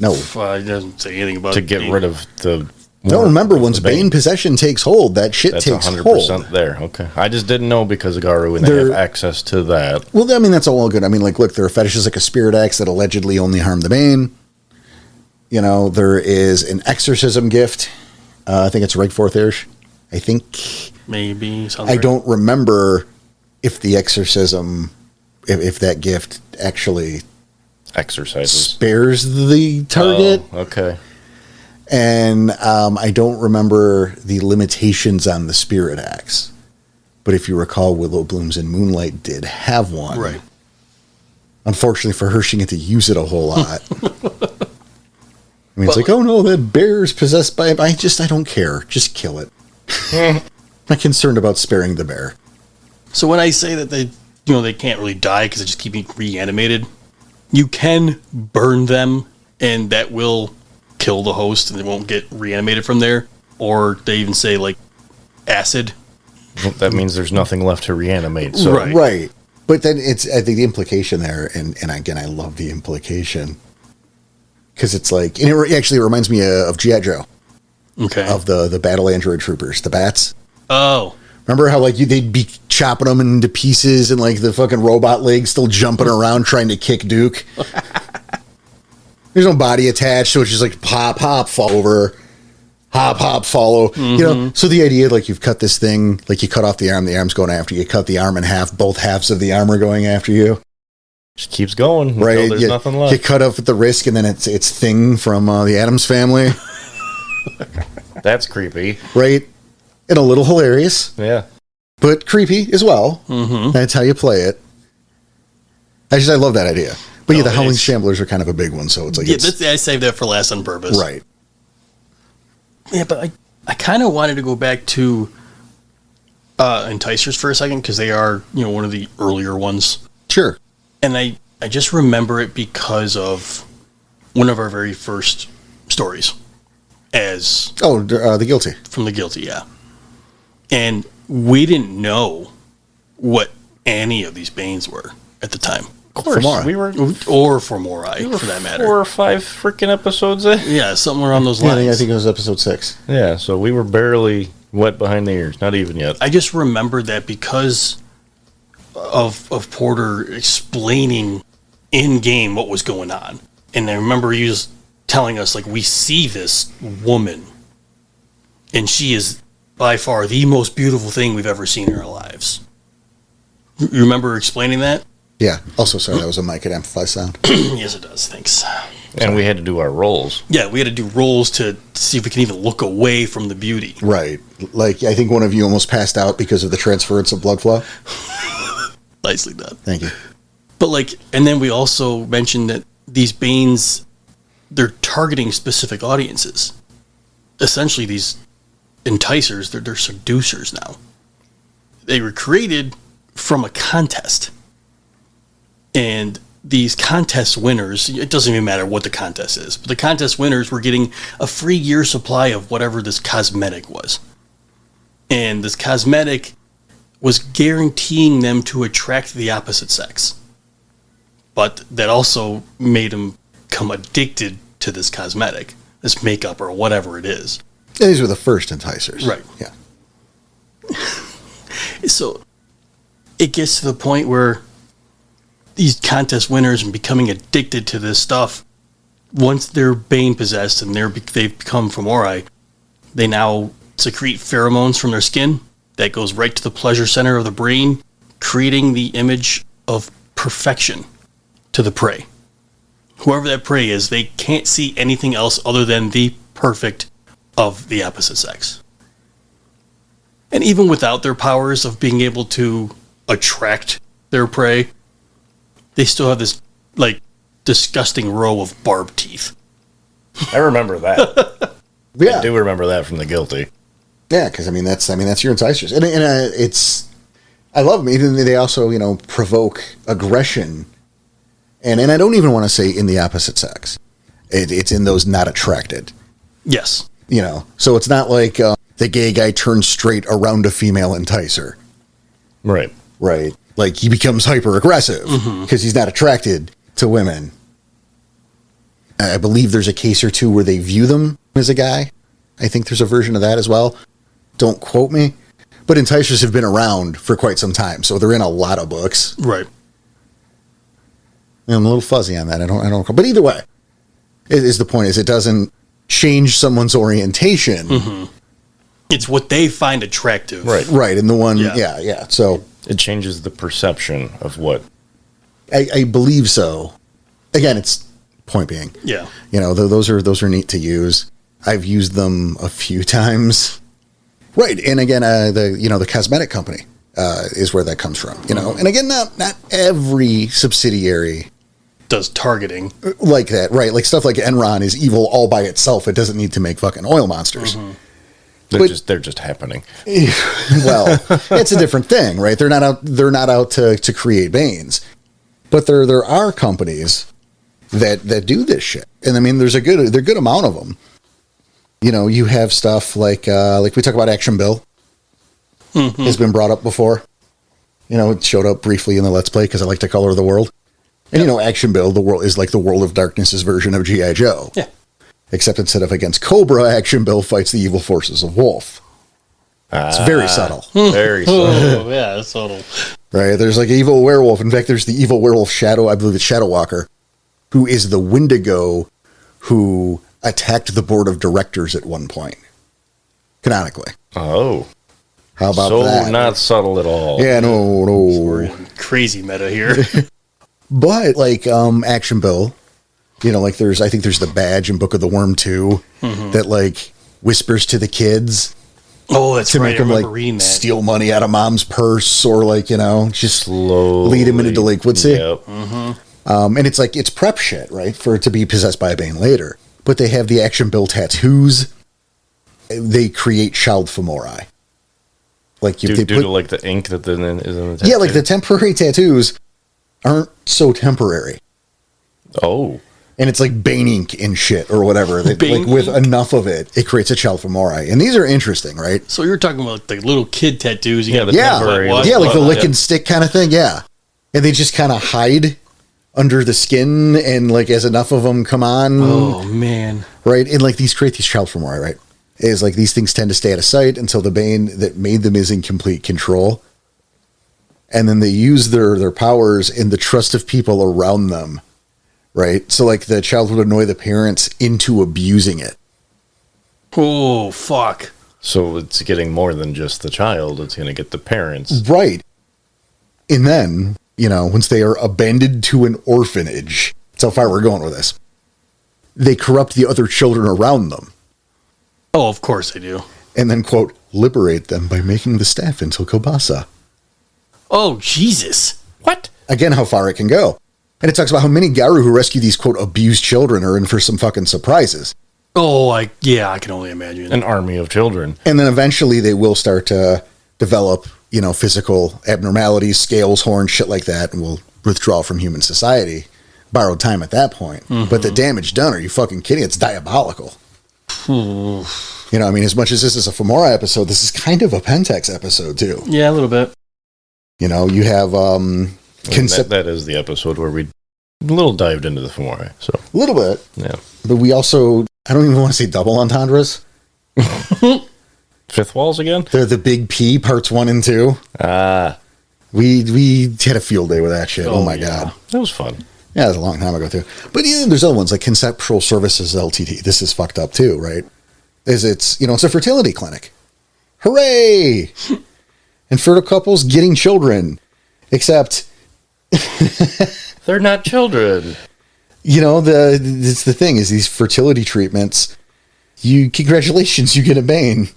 Speaker 1: No.
Speaker 3: It doesn't say anything about
Speaker 2: to get rid of the...
Speaker 1: Don't remember, once Bane possession takes hold, that shit takes hold.
Speaker 2: That's 100% there. Okay. I just didn't know because of Garu and they have access to that.
Speaker 1: Well, I mean, that's all good. I mean, like, look, there are fetishes like a spirit axe that allegedly only harm the Bane. You know, there is an exorcism gift. I think it's Rigforth Irish. I think.
Speaker 3: Maybe.
Speaker 1: I don't remember if the exorcism, if that gift actually
Speaker 2: exercises,
Speaker 1: spares the target.
Speaker 2: Oh, okay.
Speaker 1: And I don't remember the limitations on the spirit axe. But if you recall, Willow Blooms and Moonlight did have one.
Speaker 3: Right.
Speaker 1: Unfortunately for her, she didn't get to use it a whole lot. I mean, it's like, oh no, that bear is possessed by... I don't care. Just kill it. I'm not concerned about sparing the bear.
Speaker 3: So when I say that they can't really die because they just keep being reanimated, you can burn them and that will kill the host and they won't get reanimated from there. Or they even say, like, acid.
Speaker 2: That means there's nothing left to reanimate. So.
Speaker 1: Right. But then I think the implication there, and again, I love the implication, because it's like, and it actually reminds me of G.I. Joe.
Speaker 3: Okay.
Speaker 1: Of the battle android troopers, the bats.
Speaker 3: Oh.
Speaker 1: Remember how, like, they'd be chopping them into pieces and, like, the fucking robot legs still jumping around trying to kick Duke? There's no body attached, so it's just like pop, hop, fall over, hop, hop, follow. Mm-hmm. You know, so the idea, like, you've cut this thing, like, you cut off the arm's going after you. You cut the arm in half, both halves of the arm are going after you.
Speaker 2: Just keeps going.
Speaker 1: Right.
Speaker 2: There's nothing left.
Speaker 1: You cut off at the wrist, and then it's Thing from the Addams Family.
Speaker 2: That's creepy.
Speaker 1: Right. And a little hilarious.
Speaker 2: Yeah.
Speaker 1: But creepy as well.
Speaker 3: Mm-hmm.
Speaker 1: That's how you play it. I love that idea. But the Howling Shamblers are kind of a big one, so it's like...
Speaker 3: Yeah, I saved that for last on purpose.
Speaker 1: Right.
Speaker 3: Yeah, but I kind of wanted to go back to Enticers for a second, because they are, one of the earlier ones.
Speaker 1: Sure.
Speaker 3: And I just remember it because of one of our very first stories as...
Speaker 1: Oh, The Guilty.
Speaker 3: From The Guilty, yeah. And we didn't know what any of these Banes were at the time.
Speaker 2: Of course,
Speaker 3: or Fomori, for that matter.
Speaker 2: 4 or 5 freaking episodes in.
Speaker 3: Yeah, somewhere on those lines.
Speaker 1: Yeah, I think it was episode 6.
Speaker 2: Yeah, so we were barely wet behind the ears, not even yet.
Speaker 3: I just remembered that because of Porter explaining in game what was going on, and I remember he was telling us, like, we see this woman, and she is by far the most beautiful thing we've ever seen in our lives. You remember explaining that?
Speaker 1: Yeah. Also, sorry, that was a mic that amplifies sound.
Speaker 3: Yes, it does. Thanks.
Speaker 2: And we had to do our rolls.
Speaker 3: Yeah, we had to do rolls to see if we can even look away from the beauty.
Speaker 1: Right. Like, I think one of you almost passed out because of the transference of blood flow.
Speaker 3: Nicely done.
Speaker 1: Thank you.
Speaker 3: But, like, and then we also mentioned that these Banes, they're targeting specific audiences. Essentially, these enticers, they're seducers now. They were created from a contest. And these contest winners, it doesn't even matter what the contest is, but the contest winners were getting a free year supply of whatever this cosmetic was. And this cosmetic was guaranteeing them to attract the opposite sex. But that also made them become addicted to this cosmetic, this makeup or whatever it is.
Speaker 1: Yeah, these were the first enticers.
Speaker 3: Right.
Speaker 1: Yeah.
Speaker 3: So it gets to the point where these contest winners and becoming addicted to this stuff, once they're Bane possessed and they've become Fomori, they now secrete pheromones from their skin that goes right to the pleasure center of the brain, creating the image of perfection to the prey. Whoever that prey is, they can't see anything else other than the perfect of the opposite sex. And even without their powers of being able to attract their prey, they still have this, like, disgusting row of barbed teeth.
Speaker 2: I remember that.
Speaker 1: Yeah.
Speaker 2: I do remember that from The Guilty.
Speaker 1: Yeah, because, that's your enticers. And it's... I love them. Even they also, provoke aggression. And I don't even want to say in the opposite sex. It's in those not attracted.
Speaker 3: Yes.
Speaker 1: So it's not like the gay guy turns straight around a female enticer.
Speaker 2: Right.
Speaker 1: Right. Like he becomes hyper aggressive because he's not attracted to women. I believe there's a case or two where they view them as a guy. I think there's a version of that as well. Don't quote me. But enticers have been around for quite some time, so they're in a lot of books.
Speaker 3: Right.
Speaker 1: I'm a little fuzzy on that. I don't. But either way, the point is it doesn't change someone's orientation.
Speaker 3: Mm-hmm. It's what they find attractive.
Speaker 1: Right. Right. And the one, yeah. So
Speaker 2: it changes the perception of what.
Speaker 1: I believe so. Again, it's point being.
Speaker 3: Yeah.
Speaker 1: Those are neat to use. I've used them a few times. Right. And again, the cosmetic company is where that comes from, And again, not every subsidiary
Speaker 3: does targeting
Speaker 1: like that. Right. Like stuff like Enron is evil all by itself. It doesn't need to make fucking oil monsters.
Speaker 3: Mm-hmm.
Speaker 2: They're just happening.
Speaker 1: Well, it's a different thing, right? They're not out to create Banes. But there are companies that do this shit. And there's a good amount of them. You have stuff like we talk about Action Bill. Mm-hmm. Has been brought up before. It showed up briefly in the Let's Play because I like to color the world. And Action Bill, the world is like the World of Darkness's version of G.I. Joe.
Speaker 3: Yeah.
Speaker 1: Except instead of against Cobra, Action Bill fights the evil forces of Wolf. It's very subtle.
Speaker 2: Very subtle.
Speaker 3: Oh, yeah, it's subtle.
Speaker 1: Right? There's like an evil werewolf. In fact, there's the evil werewolf Shadow, I believe it's Shadow Walker, who is the Wendigo who attacked the board of directors at one point. Canonically.
Speaker 2: Oh.
Speaker 1: How about that?
Speaker 2: So not subtle at all.
Speaker 1: Yeah, no.
Speaker 3: Crazy meta here.
Speaker 1: But like Action Bill, I think there's the Badge in Book of the Wyrm 2 that like whispers to the kids.
Speaker 3: Oh, that's
Speaker 1: to
Speaker 3: right.
Speaker 1: make them like steal money out of mom's purse or like, just slowly lead him into delinquency.
Speaker 2: Yep.
Speaker 1: And it's like, it's prep shit, right? For it to be possessed by a Bane later. But they have the Action Bill tattoos. They create child Fomori. Like
Speaker 2: due to like the ink that is in the tattoo.
Speaker 1: Yeah, like the temporary tattoos aren't so temporary.
Speaker 2: Oh.
Speaker 1: And it's like Bane ink and shit or whatever. Like with enough of it, it creates a child Fomori. And these are interesting, right?
Speaker 3: So you're talking about the little kid tattoos.
Speaker 2: Yeah,
Speaker 1: like the lick and stick kind of thing. Yeah. And they just kind of hide under the skin and like as enough of them come on.
Speaker 3: Oh, man.
Speaker 1: Right? And like create these child Fomori, right? Is like these things tend to stay out of sight until the Bane that made them is in complete control. And then they use their powers in the trust of people around them. Right? So like the child would annoy the parents into abusing it.
Speaker 3: Oh, fuck.
Speaker 2: So it's getting more than just the child. It's going to get the parents.
Speaker 1: Right. And then, once they are abandoned to an orphanage, that's how far we're going with this. They corrupt the other children around them.
Speaker 3: Oh, of course they do.
Speaker 1: And then, quote, liberate them by making the staff into kielbasa.
Speaker 3: Oh, Jesus.
Speaker 2: What?
Speaker 1: Again, how far it can go. And it talks about how many Garu who rescue these, quote, abused children are in for some fucking surprises.
Speaker 3: Oh, I can only imagine.
Speaker 2: An army of children.
Speaker 1: And then eventually they will start to develop, physical abnormalities, scales, horns, shit like that, and will withdraw from human society. Borrowed time at that point. Mm-hmm. But the damage done, are you fucking kidding? It's diabolical. As much as this is a Fomori episode, this is kind of a Pentex episode, too.
Speaker 3: Yeah, a little bit.
Speaker 1: You have...
Speaker 2: that is the episode where we a little dived into the Fomori. So
Speaker 1: a little bit.
Speaker 2: Yeah.
Speaker 1: But we also... I don't even want to say double entendres.
Speaker 2: Fifth walls again?
Speaker 1: They're the big P, parts 1 and 2. We had a field day with that shit. Oh my God.
Speaker 2: That was fun.
Speaker 1: Yeah, it was a long time ago, too. But there's other ones like Conceptual Services Ltd. This is fucked up, too, right? It's a fertility clinic. Hooray! And fertile couples getting children. Except...
Speaker 2: They're not children.
Speaker 1: It's the thing is these fertility treatments, congratulations, you get a Bane.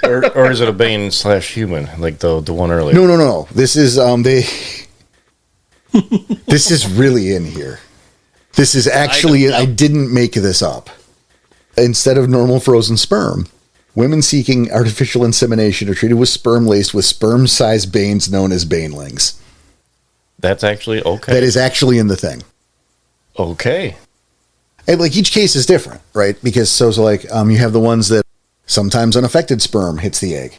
Speaker 2: or is it a Bane /human, like the one earlier?
Speaker 1: No. This is, This is really in here. This is actually, I didn't make this up. Instead of normal frozen sperm, women seeking artificial insemination are treated with sperm laced with sperm-sized banes known as banelings.
Speaker 2: That's actually okay.
Speaker 1: That is actually in the thing.
Speaker 2: Okay.
Speaker 1: And like each case is different, right? Because you have the ones that sometimes unaffected sperm hits the egg.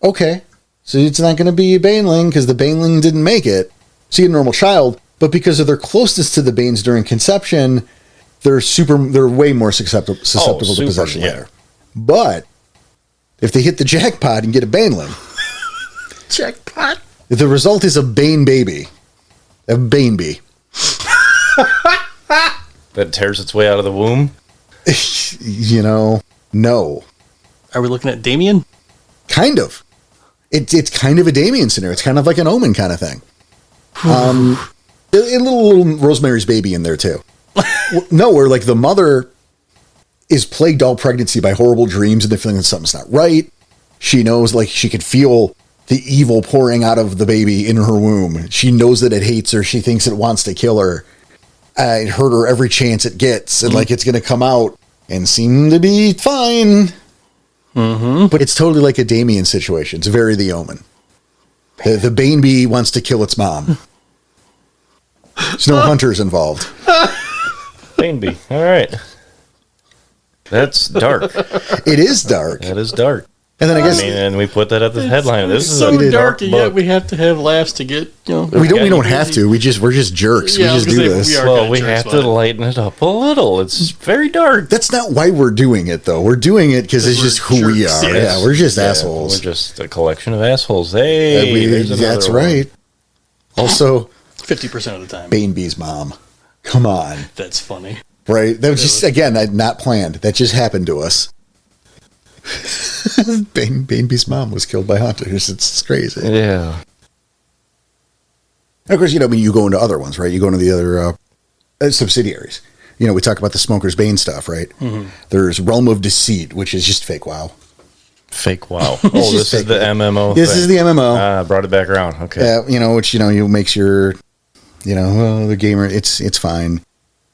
Speaker 1: Okay. So it's not going to be a baneling because the baneling didn't make it. See a normal child, but because of their closeness to the banes during conception, they're way more susceptible to possession later. But if they hit the jackpot and get a baneling,
Speaker 3: jackpot,
Speaker 1: the result is a bane baby, a bane bee.
Speaker 2: That tears its way out of the womb?
Speaker 1: No.
Speaker 3: Are we looking at Damien?
Speaker 1: Kind of. It's kind of a Damien scenario. It's kind of like an Omen kind of thing. A little Rosemary's Baby in there too. No, where like the mother is plagued all pregnancy by horrible dreams and they're feeling that something's not right. She knows, like, she could feel the evil pouring out of the baby in her womb. She knows that it hates her. She thinks it wants to kill her. It hurt her every chance it gets, and like it's going to come out and seem to be fine. Mm-hmm. But it's totally like a Damien situation. It's very The Omen. The Bane Bee wants to kill its mom. There's no hunters involved.
Speaker 2: Bane Bee. All right. That's dark.
Speaker 1: It is dark.
Speaker 2: That is dark.
Speaker 1: And then I guess,
Speaker 2: and we put that at the headline. This is
Speaker 3: so dark, and yet we have to have laughs to get.
Speaker 1: We don't have to. We're just jerks.
Speaker 3: Yeah,
Speaker 1: we just do this.
Speaker 2: We have to lighten it up a little. It's very dark.
Speaker 1: That's not why we're doing it, though. We're doing it because it's just who we are. Yeah, we're just assholes.
Speaker 2: We're just a collection of assholes. Hey,
Speaker 1: that's right. Also,
Speaker 3: 50% of the time,
Speaker 1: Bane Bee's mom. Come on,
Speaker 3: that's funny.
Speaker 1: Right? That was just again not planned. That just happened to us. Bane Bee's mom was killed by hunters. It's crazy.
Speaker 2: Yeah.
Speaker 1: And of course, you go into other ones, right? You go into the other subsidiaries. We talk about the Smoker's Bane stuff, right? Mm-hmm. There's Realm of Deceit, which is just fake WoW.
Speaker 2: Fake WoW. Oh, this is the MMO.
Speaker 1: This is the MMO.
Speaker 2: Brought it back around. Okay.
Speaker 1: Yeah, which makes your, the gamer. It's fine.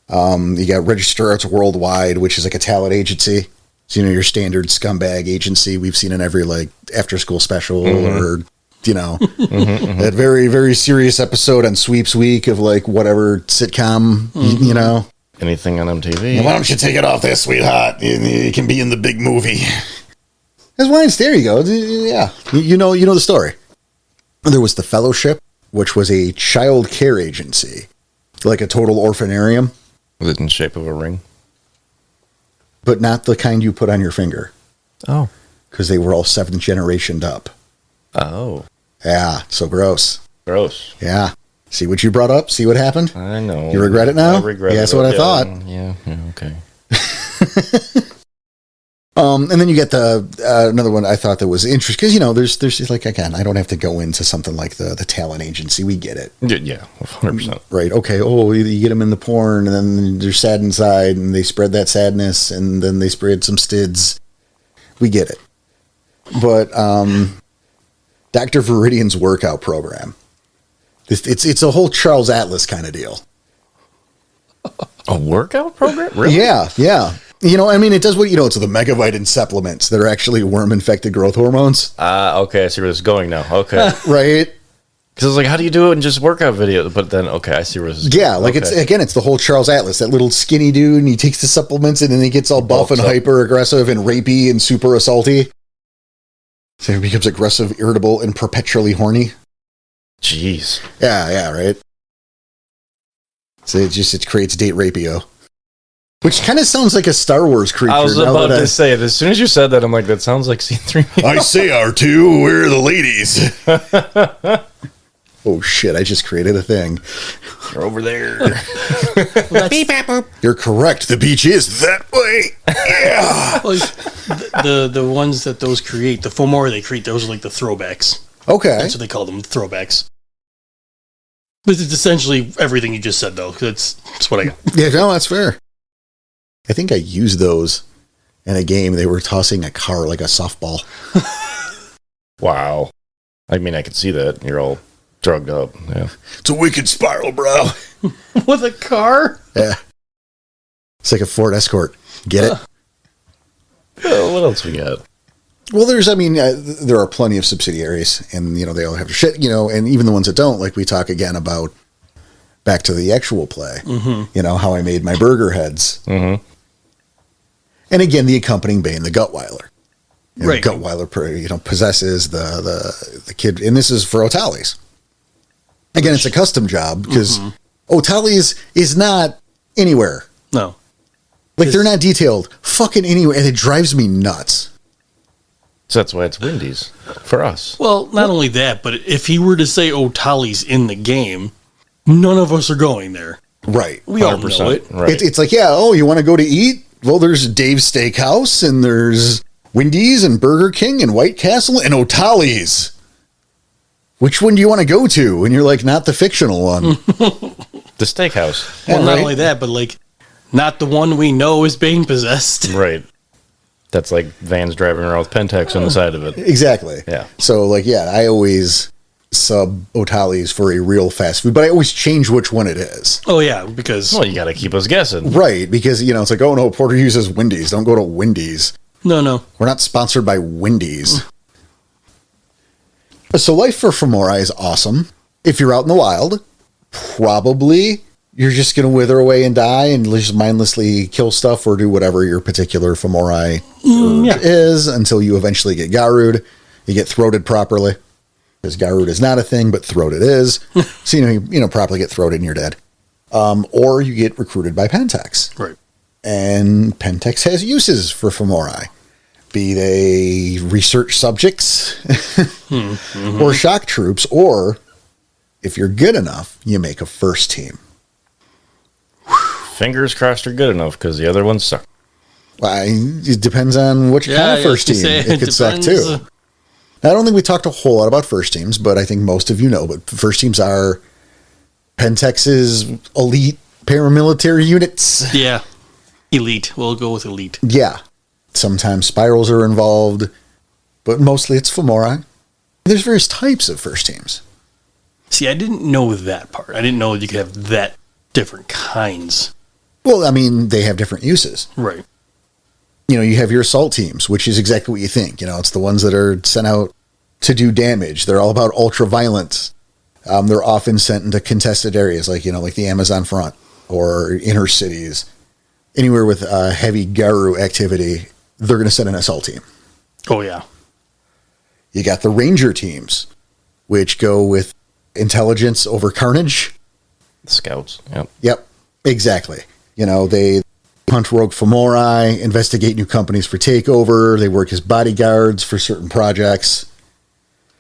Speaker 1: You got Register Arts Worldwide, which is like a talent agency. So, your standard scumbag agency we've seen in every, like, after-school special or, that very, very serious episode on Sweeps Week of, like, whatever sitcom,
Speaker 2: Anything on MTV.
Speaker 1: Why don't you take it off there, sweetheart? You can be in the big movie. That's why there you go. Yeah. You know the story. There was the Fellowship, which was a child care agency, like a total orphanarium.
Speaker 2: Was it in the shape of a ring?
Speaker 1: But not the kind you put on your finger.
Speaker 2: Oh.
Speaker 1: Because they were all 7th generationed up.
Speaker 2: Oh.
Speaker 1: Yeah, so gross.
Speaker 2: Gross.
Speaker 1: Yeah. See what you brought up? See what happened?
Speaker 2: I know.
Speaker 1: You regret it now?
Speaker 2: I regret it.
Speaker 1: Yeah, that's what I thought.
Speaker 2: Yeah, okay.
Speaker 1: And then you get another one I thought that was interesting because there's like, again, I don't have to go into something like the talent agency. We get it.
Speaker 2: Yeah, 100%.
Speaker 1: Right. Okay. Oh, you get them in the porn, and then they're sad inside, and they spread that sadness, and then they spread some stids. We get it. But Dr. Viridian's workout program. It's a whole Charles Atlas kind of deal.
Speaker 2: A workout program? Really?
Speaker 1: Yeah. It does what, it's the megavitamin supplements that are actually worm-infected growth hormones.
Speaker 2: Okay, I see where this is going now. Okay.
Speaker 1: Right?
Speaker 2: Because I was like, how do you do it in just workout videos? But then, okay, I see where this is
Speaker 1: going. Yeah, like it's the whole Charles Atlas, that little skinny dude, and he takes the supplements, and then he gets all buff and hyper-aggressive and rapey and super assaulty. So he becomes aggressive, irritable, and perpetually horny.
Speaker 2: Jeez.
Speaker 1: Yeah, right? So it creates date rapio. Which kind of sounds like a Star Wars creature.
Speaker 2: I was about to say it. As soon as you said that, I'm like, that sounds like C3PO.
Speaker 1: I say R2, we're the ladies. Oh, shit, I just created a thing.
Speaker 2: You're over there.
Speaker 3: Beep, bap, boop.
Speaker 1: You're correct. The beach is that way. Yeah.
Speaker 3: The ones that those create, the Fomori they create, those are like the throwbacks.
Speaker 1: Okay.
Speaker 3: That's what they call them, throwbacks. But it's essentially everything you just said, though. That's what I got.
Speaker 1: Yeah, no, that's fair. I think I used those in a game. They were tossing a car like a softball.
Speaker 2: Wow. I mean, I could see that. You're all drugged up. Yeah,
Speaker 1: it's a wicked spiral, bro.
Speaker 3: With a car?
Speaker 1: Yeah. It's like a Ford Escort. Get it?
Speaker 2: What else we got?
Speaker 1: Well, there are plenty of subsidiaries, and, they all have their shit, and even the ones that don't, like we talk again about back to the actual play, how I made my burger heads. Mm-hmm. And again, the accompanying bane, the Gutweiler.
Speaker 3: Right.
Speaker 1: The Gutweiler, possesses the kid, and this is for Otali's. Again, it's a custom job because Otali's is not anywhere.
Speaker 3: No.
Speaker 1: Like, they're not detailed fucking anywhere, and it drives me nuts.
Speaker 2: So that's why it's Wendy's for us.
Speaker 3: Well, not only that, but if he were to say Otali's in the game, none of us are going there.
Speaker 1: Right.
Speaker 3: We all know it.
Speaker 1: Right. It's like, you want to go to eat? Well, there's Dave's Steakhouse, and there's Wendy's, and Burger King, and White Castle, and Otali's. Which one do you want to go to? And you're like, not the fictional one.
Speaker 2: The steakhouse.
Speaker 3: Well, not only that, but like, not the one we know is being possessed.
Speaker 2: Right. That's like vans driving around with Pentex on the side of it.
Speaker 1: Exactly.
Speaker 2: Yeah.
Speaker 1: So, I always sub Otali's for a real fast food, but I always change which one it is.
Speaker 3: Oh, yeah, because...
Speaker 2: Well, you got to keep us guessing.
Speaker 1: Right, because, it's like, oh, no, Porter uses Wendy's. Don't go to Wendy's.
Speaker 3: No.
Speaker 1: We're not sponsored by Wendy's. So life for Fomori is awesome. If you're out in the wild, probably... you're just going to wither away and die and just mindlessly kill stuff or do whatever your particular Fomori is until you eventually get Garu'd. You get throated properly. Because Garu'd is not a thing, but throated is. So, you properly get throated and you're dead. Or you get recruited by Pentex.
Speaker 3: Right.
Speaker 1: And Pentex has uses for Fomori. Be they research subjects or shock troops, or if you're good enough, you make a first team.
Speaker 2: Fingers crossed are good enough because the other ones suck.
Speaker 1: Well, it depends on what kind of first team. It could suck too. I don't think we talked a whole lot about first teams, but I think most of you know. But first teams are Pentex's elite paramilitary units.
Speaker 3: Yeah. Elite. We'll go with elite.
Speaker 1: Yeah. Sometimes spirals are involved, but mostly it's Fomori. There's various types of first teams.
Speaker 3: See, I didn't know that part. I didn't know you could have that different kinds.
Speaker 1: Well, they have different uses.
Speaker 3: Right.
Speaker 1: You have your assault teams, which is exactly what you think. It's the ones that are sent out to do damage. They're all about ultra violence. They're often sent into contested areas like the Amazon front or inner cities. Anywhere with heavy Garu activity, they're going to send an assault team.
Speaker 3: Oh, yeah.
Speaker 1: You got the ranger teams, which go with intelligence over carnage.
Speaker 2: The scouts.
Speaker 1: Yep. Exactly. They hunt rogue Fomori, investigate new companies for takeover. They work as bodyguards for certain projects.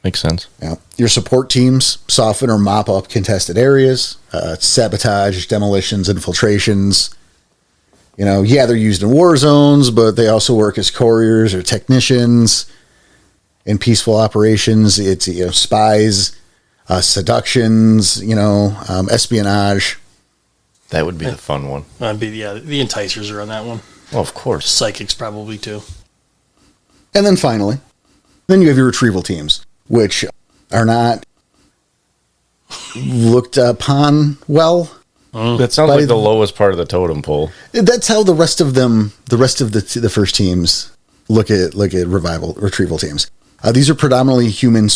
Speaker 2: Makes sense.
Speaker 1: Yeah. Your support teams soften or mop up contested areas, sabotage, demolitions, infiltrations. They're used in war zones, but they also work as couriers or technicians in peaceful operations. It's spies, seductions, espionage.
Speaker 2: That would be the fun one.
Speaker 3: The enticers are on that one.
Speaker 2: Well, of course.
Speaker 3: Psychics probably too.
Speaker 1: And then finally, you have your retrieval teams, which are not looked upon well.
Speaker 2: That sounds like the lowest part of the totem pole.
Speaker 1: That's how the rest of the first teams look at retrieval teams. These are predominantly human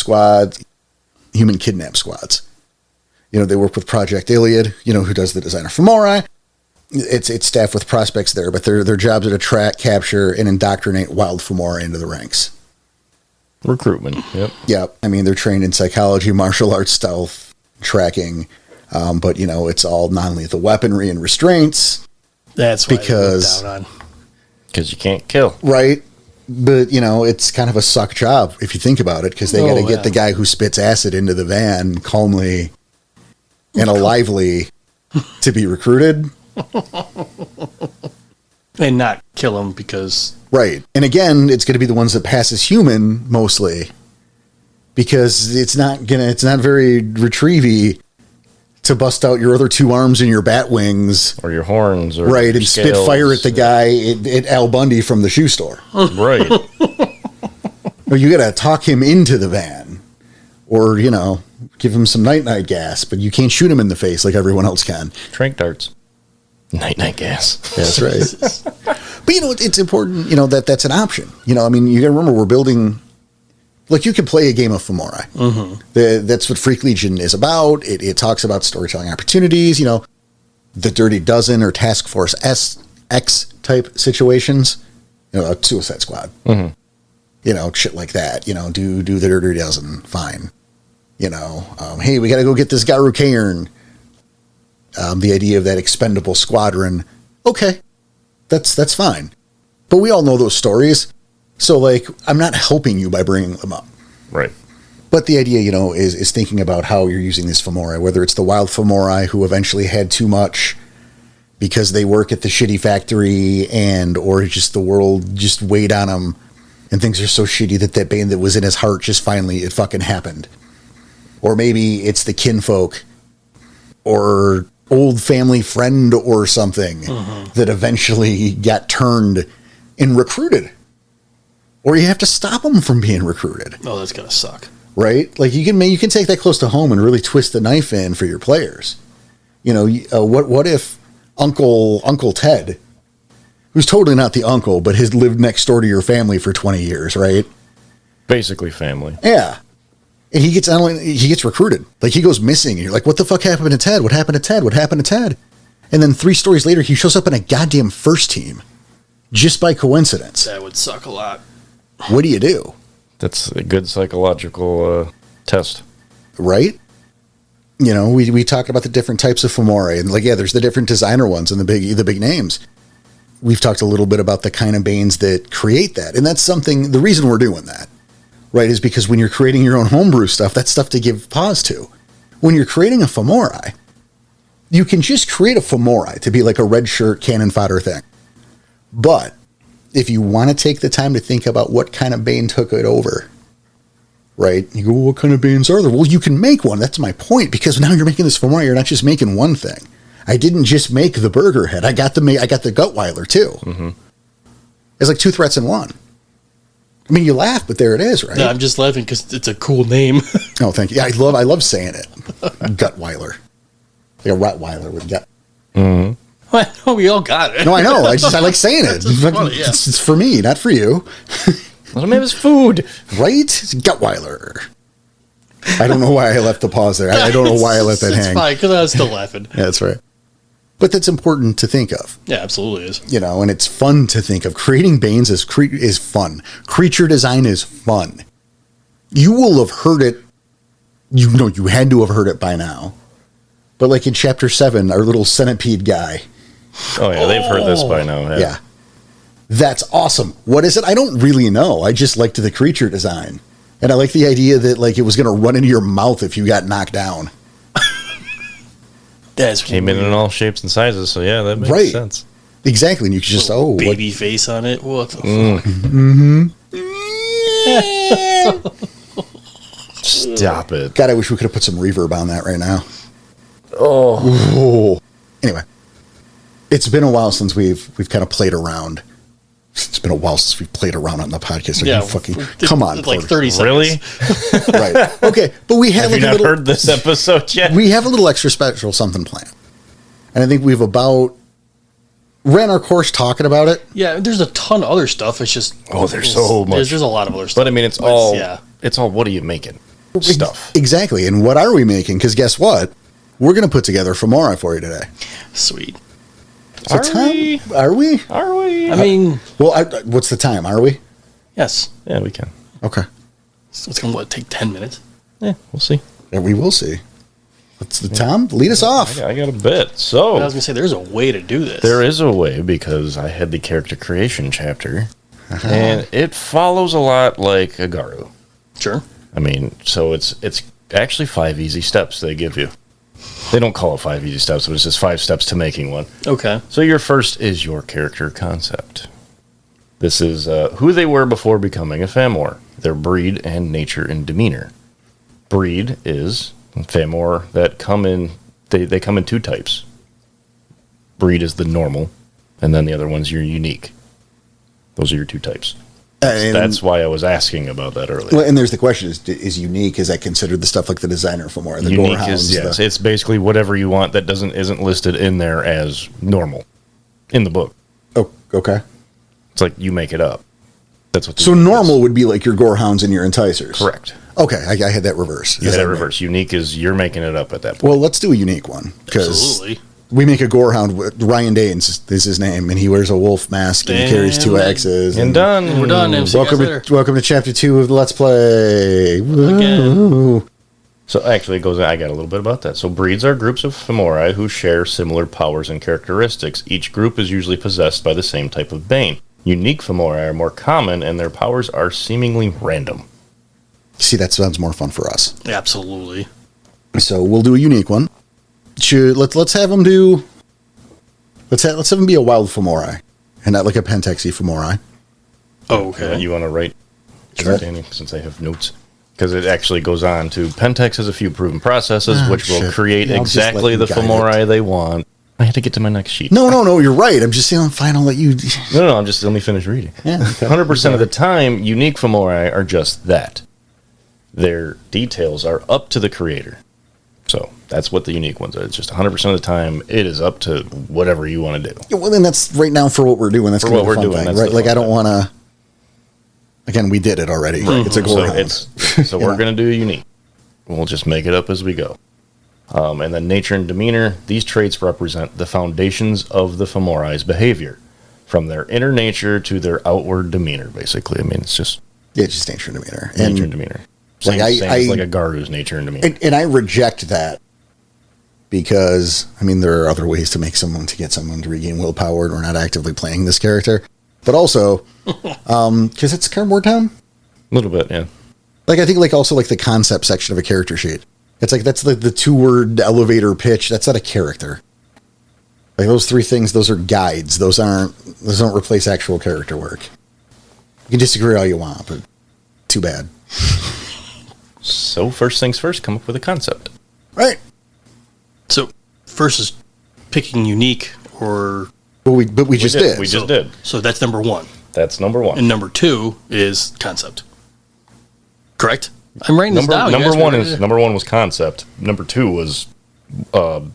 Speaker 1: kidnap squads. They work with Project Iliad, who does the design of Fomori. It's staffed with prospects there, but their jobs are to track, capture, and indoctrinate wild Fomori into the ranks.
Speaker 2: Recruitment, yep.
Speaker 1: Yeah, they're trained in psychology, martial arts, stealth, tracking, but, it's all non-lethal weaponry and restraints.
Speaker 3: That's why because
Speaker 2: you can't kill.
Speaker 1: Right, but, it's kind of a suck job if you think about it, because they got to get the guy who spits acid into the van calmly and lively to be recruited.
Speaker 3: And not kill him because...
Speaker 1: Right. And again, it's going to be the ones that pass as human, mostly. Because it's not very retrievy to bust out your other two arms and your bat wings.
Speaker 2: Or your horns. Or
Speaker 1: right, and spit fire at the guy at Al Bundy from the shoe store.
Speaker 2: Right.
Speaker 1: Or you got to talk him into the van. Or, give him some night-night gas, but you can't shoot him in the face like everyone else can.
Speaker 2: Trank darts. Night-night gas.
Speaker 1: That's right. But, it's important, that's an option. You got to remember we're building... Like, you can play a game of Fomori. Mm-hmm. That's what Freak Legion is about. It talks about storytelling opportunities, the Dirty Dozen or Task Force X type situations. A Suicide Squad. Mm-hmm. Shit like that. Do the Dirty Dozen. Fine. Hey, we got to go get this Garu Cairn. The idea of that expendable squadron. Okay. That's fine. But we all know those stories. So, I'm not helping you by bringing them up.
Speaker 2: Right.
Speaker 1: But the idea, is thinking about how you're using this Fomori, whether it's the wild Fomori who eventually had too much because they work at the shitty factory or just the world just weighed on them and things are so shitty that bane that was in his heart just finally, it fucking happened. Or maybe it's the kinfolk or old family friend or something that eventually got turned and recruited. Or you have to stop them from being recruited.
Speaker 3: Oh, that's gonna suck,
Speaker 1: right? You can take that close to home and really twist the knife in for your players. What if Uncle Ted, who's totally not the uncle, but has lived next door to your family for 20 years, right?
Speaker 2: Basically family.
Speaker 1: Yeah, and he gets recruited. He goes missing, and you're like, what the fuck happened to Ted? What happened to Ted? What happened to Ted? And then 3 stories later, he shows up in a goddamn first team, just by coincidence.
Speaker 3: That would suck a lot.
Speaker 1: What do you do?
Speaker 2: That's a good psychological test.
Speaker 1: Right? We talked about the different types of Fomori, and there's the different designer ones and the big names. We've talked a little bit about the kind of banes that create that. And that's something, the reason we're doing that, right, is because when you're creating your own homebrew stuff, that's stuff to give pause to. When you're creating a Fomori, you can just create a Fomori to be like a red shirt cannon fodder thing. But if you want to take the time to think about what kind of bane took it over, right? You go, well, what kind of banes are there? Well, you can make one. That's my point, because now you're making this Fomori. You're not just making one thing. I didn't just make the burger head. I got the Gutweiler too. Mm-hmm. It's like 2 threats in one. I mean, you laugh, but there it is, right?
Speaker 3: No, I'm just laughing because it's a cool name.
Speaker 1: Oh, thank you. Yeah, I love saying it. Gutweiler. Like a Rottweiler with gut.
Speaker 2: Mm-hmm.
Speaker 3: Well, we all got it.
Speaker 1: No, I know. I like saying it. It's for me, not for you.
Speaker 2: Let him have his food.
Speaker 1: Right? It's Gutweiler. I don't know why I left the pause there. I don't know why I let that hang.
Speaker 3: It's fine, because I was still laughing.
Speaker 1: Yeah, that's right. But that's important to think of.
Speaker 3: Yeah, absolutely is.
Speaker 1: And it's fun to think of. Creating banes is fun. Creature design is fun. You will have heard it. You had to have heard it by now. But in Chapter 7, our little centipede guy.
Speaker 2: Oh, yeah, they've heard this by now.
Speaker 1: Yeah. That's awesome. What is it? I don't really know. I just liked the creature design. And I like the idea that it was going to run into your mouth if you got knocked down.
Speaker 2: Came in all shapes and sizes, so yeah, that makes sense.
Speaker 1: Exactly. And you could just,
Speaker 3: baby face on it. What the fuck?
Speaker 2: Mm-hmm. Stop it.
Speaker 1: God, I wish we could have put some reverb on that right now.
Speaker 2: Oh.
Speaker 1: Anyway. It's been a while since we've kind of played around. It's been a while since we've played around on the podcast. Come on,
Speaker 3: like 30 seconds.
Speaker 2: Really?
Speaker 1: Right. Okay, but we have
Speaker 2: you not heard this episode yet?
Speaker 1: We have a little extra special something planned, and I think we've ran our course talking about it.
Speaker 3: Yeah, there's a ton of other stuff. It's just
Speaker 2: there's so much.
Speaker 3: There's a lot of other stuff.
Speaker 2: But I mean, it's all. What are you making? Stuff.
Speaker 1: Exactly, and what are we making? Because guess what? We're going to put together Fomori for you today.
Speaker 3: Sweet.
Speaker 1: So Are we?
Speaker 3: I mean...
Speaker 1: what's the time? Are we?
Speaker 3: Yes.
Speaker 2: Yeah, we can.
Speaker 1: Okay.
Speaker 3: So it's going to take 10 minutes?
Speaker 2: Yeah, we'll see.
Speaker 1: Yeah, we will see. Tom, lead us off.
Speaker 2: I got a bit. So...
Speaker 3: I was going to say, there's a way to do this.
Speaker 2: There is a way, because I had the character creation chapter, and it follows a lot like a Garu.
Speaker 3: Sure.
Speaker 2: I mean, so it's actually 5 easy steps they give you. They don't call it 5 easy steps, but it's just 5 steps to making one.
Speaker 3: Okay.
Speaker 2: So your first is your character concept. This is who they were before becoming a Fomor, their breed and nature and demeanor. Breed is Fomor that come in, they come in 2 types. Breed is the normal, and then the other one's your unique. Those are your 2 types. That's why I was asking about that earlier.
Speaker 1: Well, and there's the question: is unique? Is that considered the stuff like the designer Fomori, the
Speaker 2: unique
Speaker 1: gorehounds?
Speaker 2: Yes, it's basically whatever you want that isn't listed in there as normal in the book.
Speaker 1: Oh, okay.
Speaker 2: It's like you make it up. That's what.
Speaker 1: So normal would be like your gorehounds and your enticers.
Speaker 2: Correct.
Speaker 1: Okay, I had that reverse.
Speaker 2: You had that reverse. Unique is you're making it up at that point.
Speaker 1: Well, let's do a unique one because we make a gorehound. Ryan Danes is his name, and he wears a wolf mask and he carries 2 axes.
Speaker 2: And done.
Speaker 3: We're done.
Speaker 1: Welcome to chapter 2 of the Let's Play.
Speaker 2: Again. So actually, it goes. I got a little bit about that. So breeds are groups of Fomori who share similar powers and characteristics. Each group is usually possessed by the same type of bane. Unique Fomori are more common, and their powers are seemingly random.
Speaker 1: See, that sounds more fun for us.
Speaker 3: Absolutely.
Speaker 1: So we'll do a unique one. Let's have them do. Let's have them be a wild Fomori, and not like a Pentexy Fomori.
Speaker 3: Oh, okay.
Speaker 2: You want to write?
Speaker 1: Sure.
Speaker 2: Since I have notes, because it actually goes on to Pentex has a few proven processes which will create exactly the Fomori they want. I had to get to my next sheet.
Speaker 1: No, you're right. I'm just saying, fine, I'll let you.
Speaker 2: No, I'm just let me finish reading.
Speaker 1: Yeah,
Speaker 2: 100% of the time, unique Fomori are just that. Their details are up to the creator. So that's what the unique ones are. It's just 100% of the time, it is up to whatever you want to do.
Speaker 1: Yeah, well, then that's right now for what we're doing. That's
Speaker 2: for what we're doing,
Speaker 1: thing, right? Like I don't want to. Again, we did it already. Right. It's a gorehound.
Speaker 2: So we're going to do unique. We'll just make it up as we go. And then nature and demeanor. These traits represent the foundations of the Fomori's behavior, from their inner nature to their outward demeanor. Basically, I mean, it's just
Speaker 1: just nature and demeanor.
Speaker 2: Nature and demeanor. Same as like a Garu's nature and demeanor.
Speaker 1: And I reject that because I mean there are other ways to get someone to regain willpower. We're not actively playing this character, but also because it's Cardboard Town.
Speaker 2: A little bit, yeah.
Speaker 1: Like I think like also like the concept section of a character sheet. It's like that's the 2-word elevator pitch. That's not a character. Like those 3 things, those are guides. Those don't replace actual character work. You can disagree all you want, but too bad.
Speaker 2: So first things first, come up with a concept.
Speaker 1: Right.
Speaker 3: So first is picking unique or.
Speaker 1: But we just did.
Speaker 2: We just did.
Speaker 3: So that's number 1.
Speaker 2: That's number 1.
Speaker 3: And number 2 is concept. Correct? I'm writing this down.
Speaker 2: Number one was concept. Number 2 was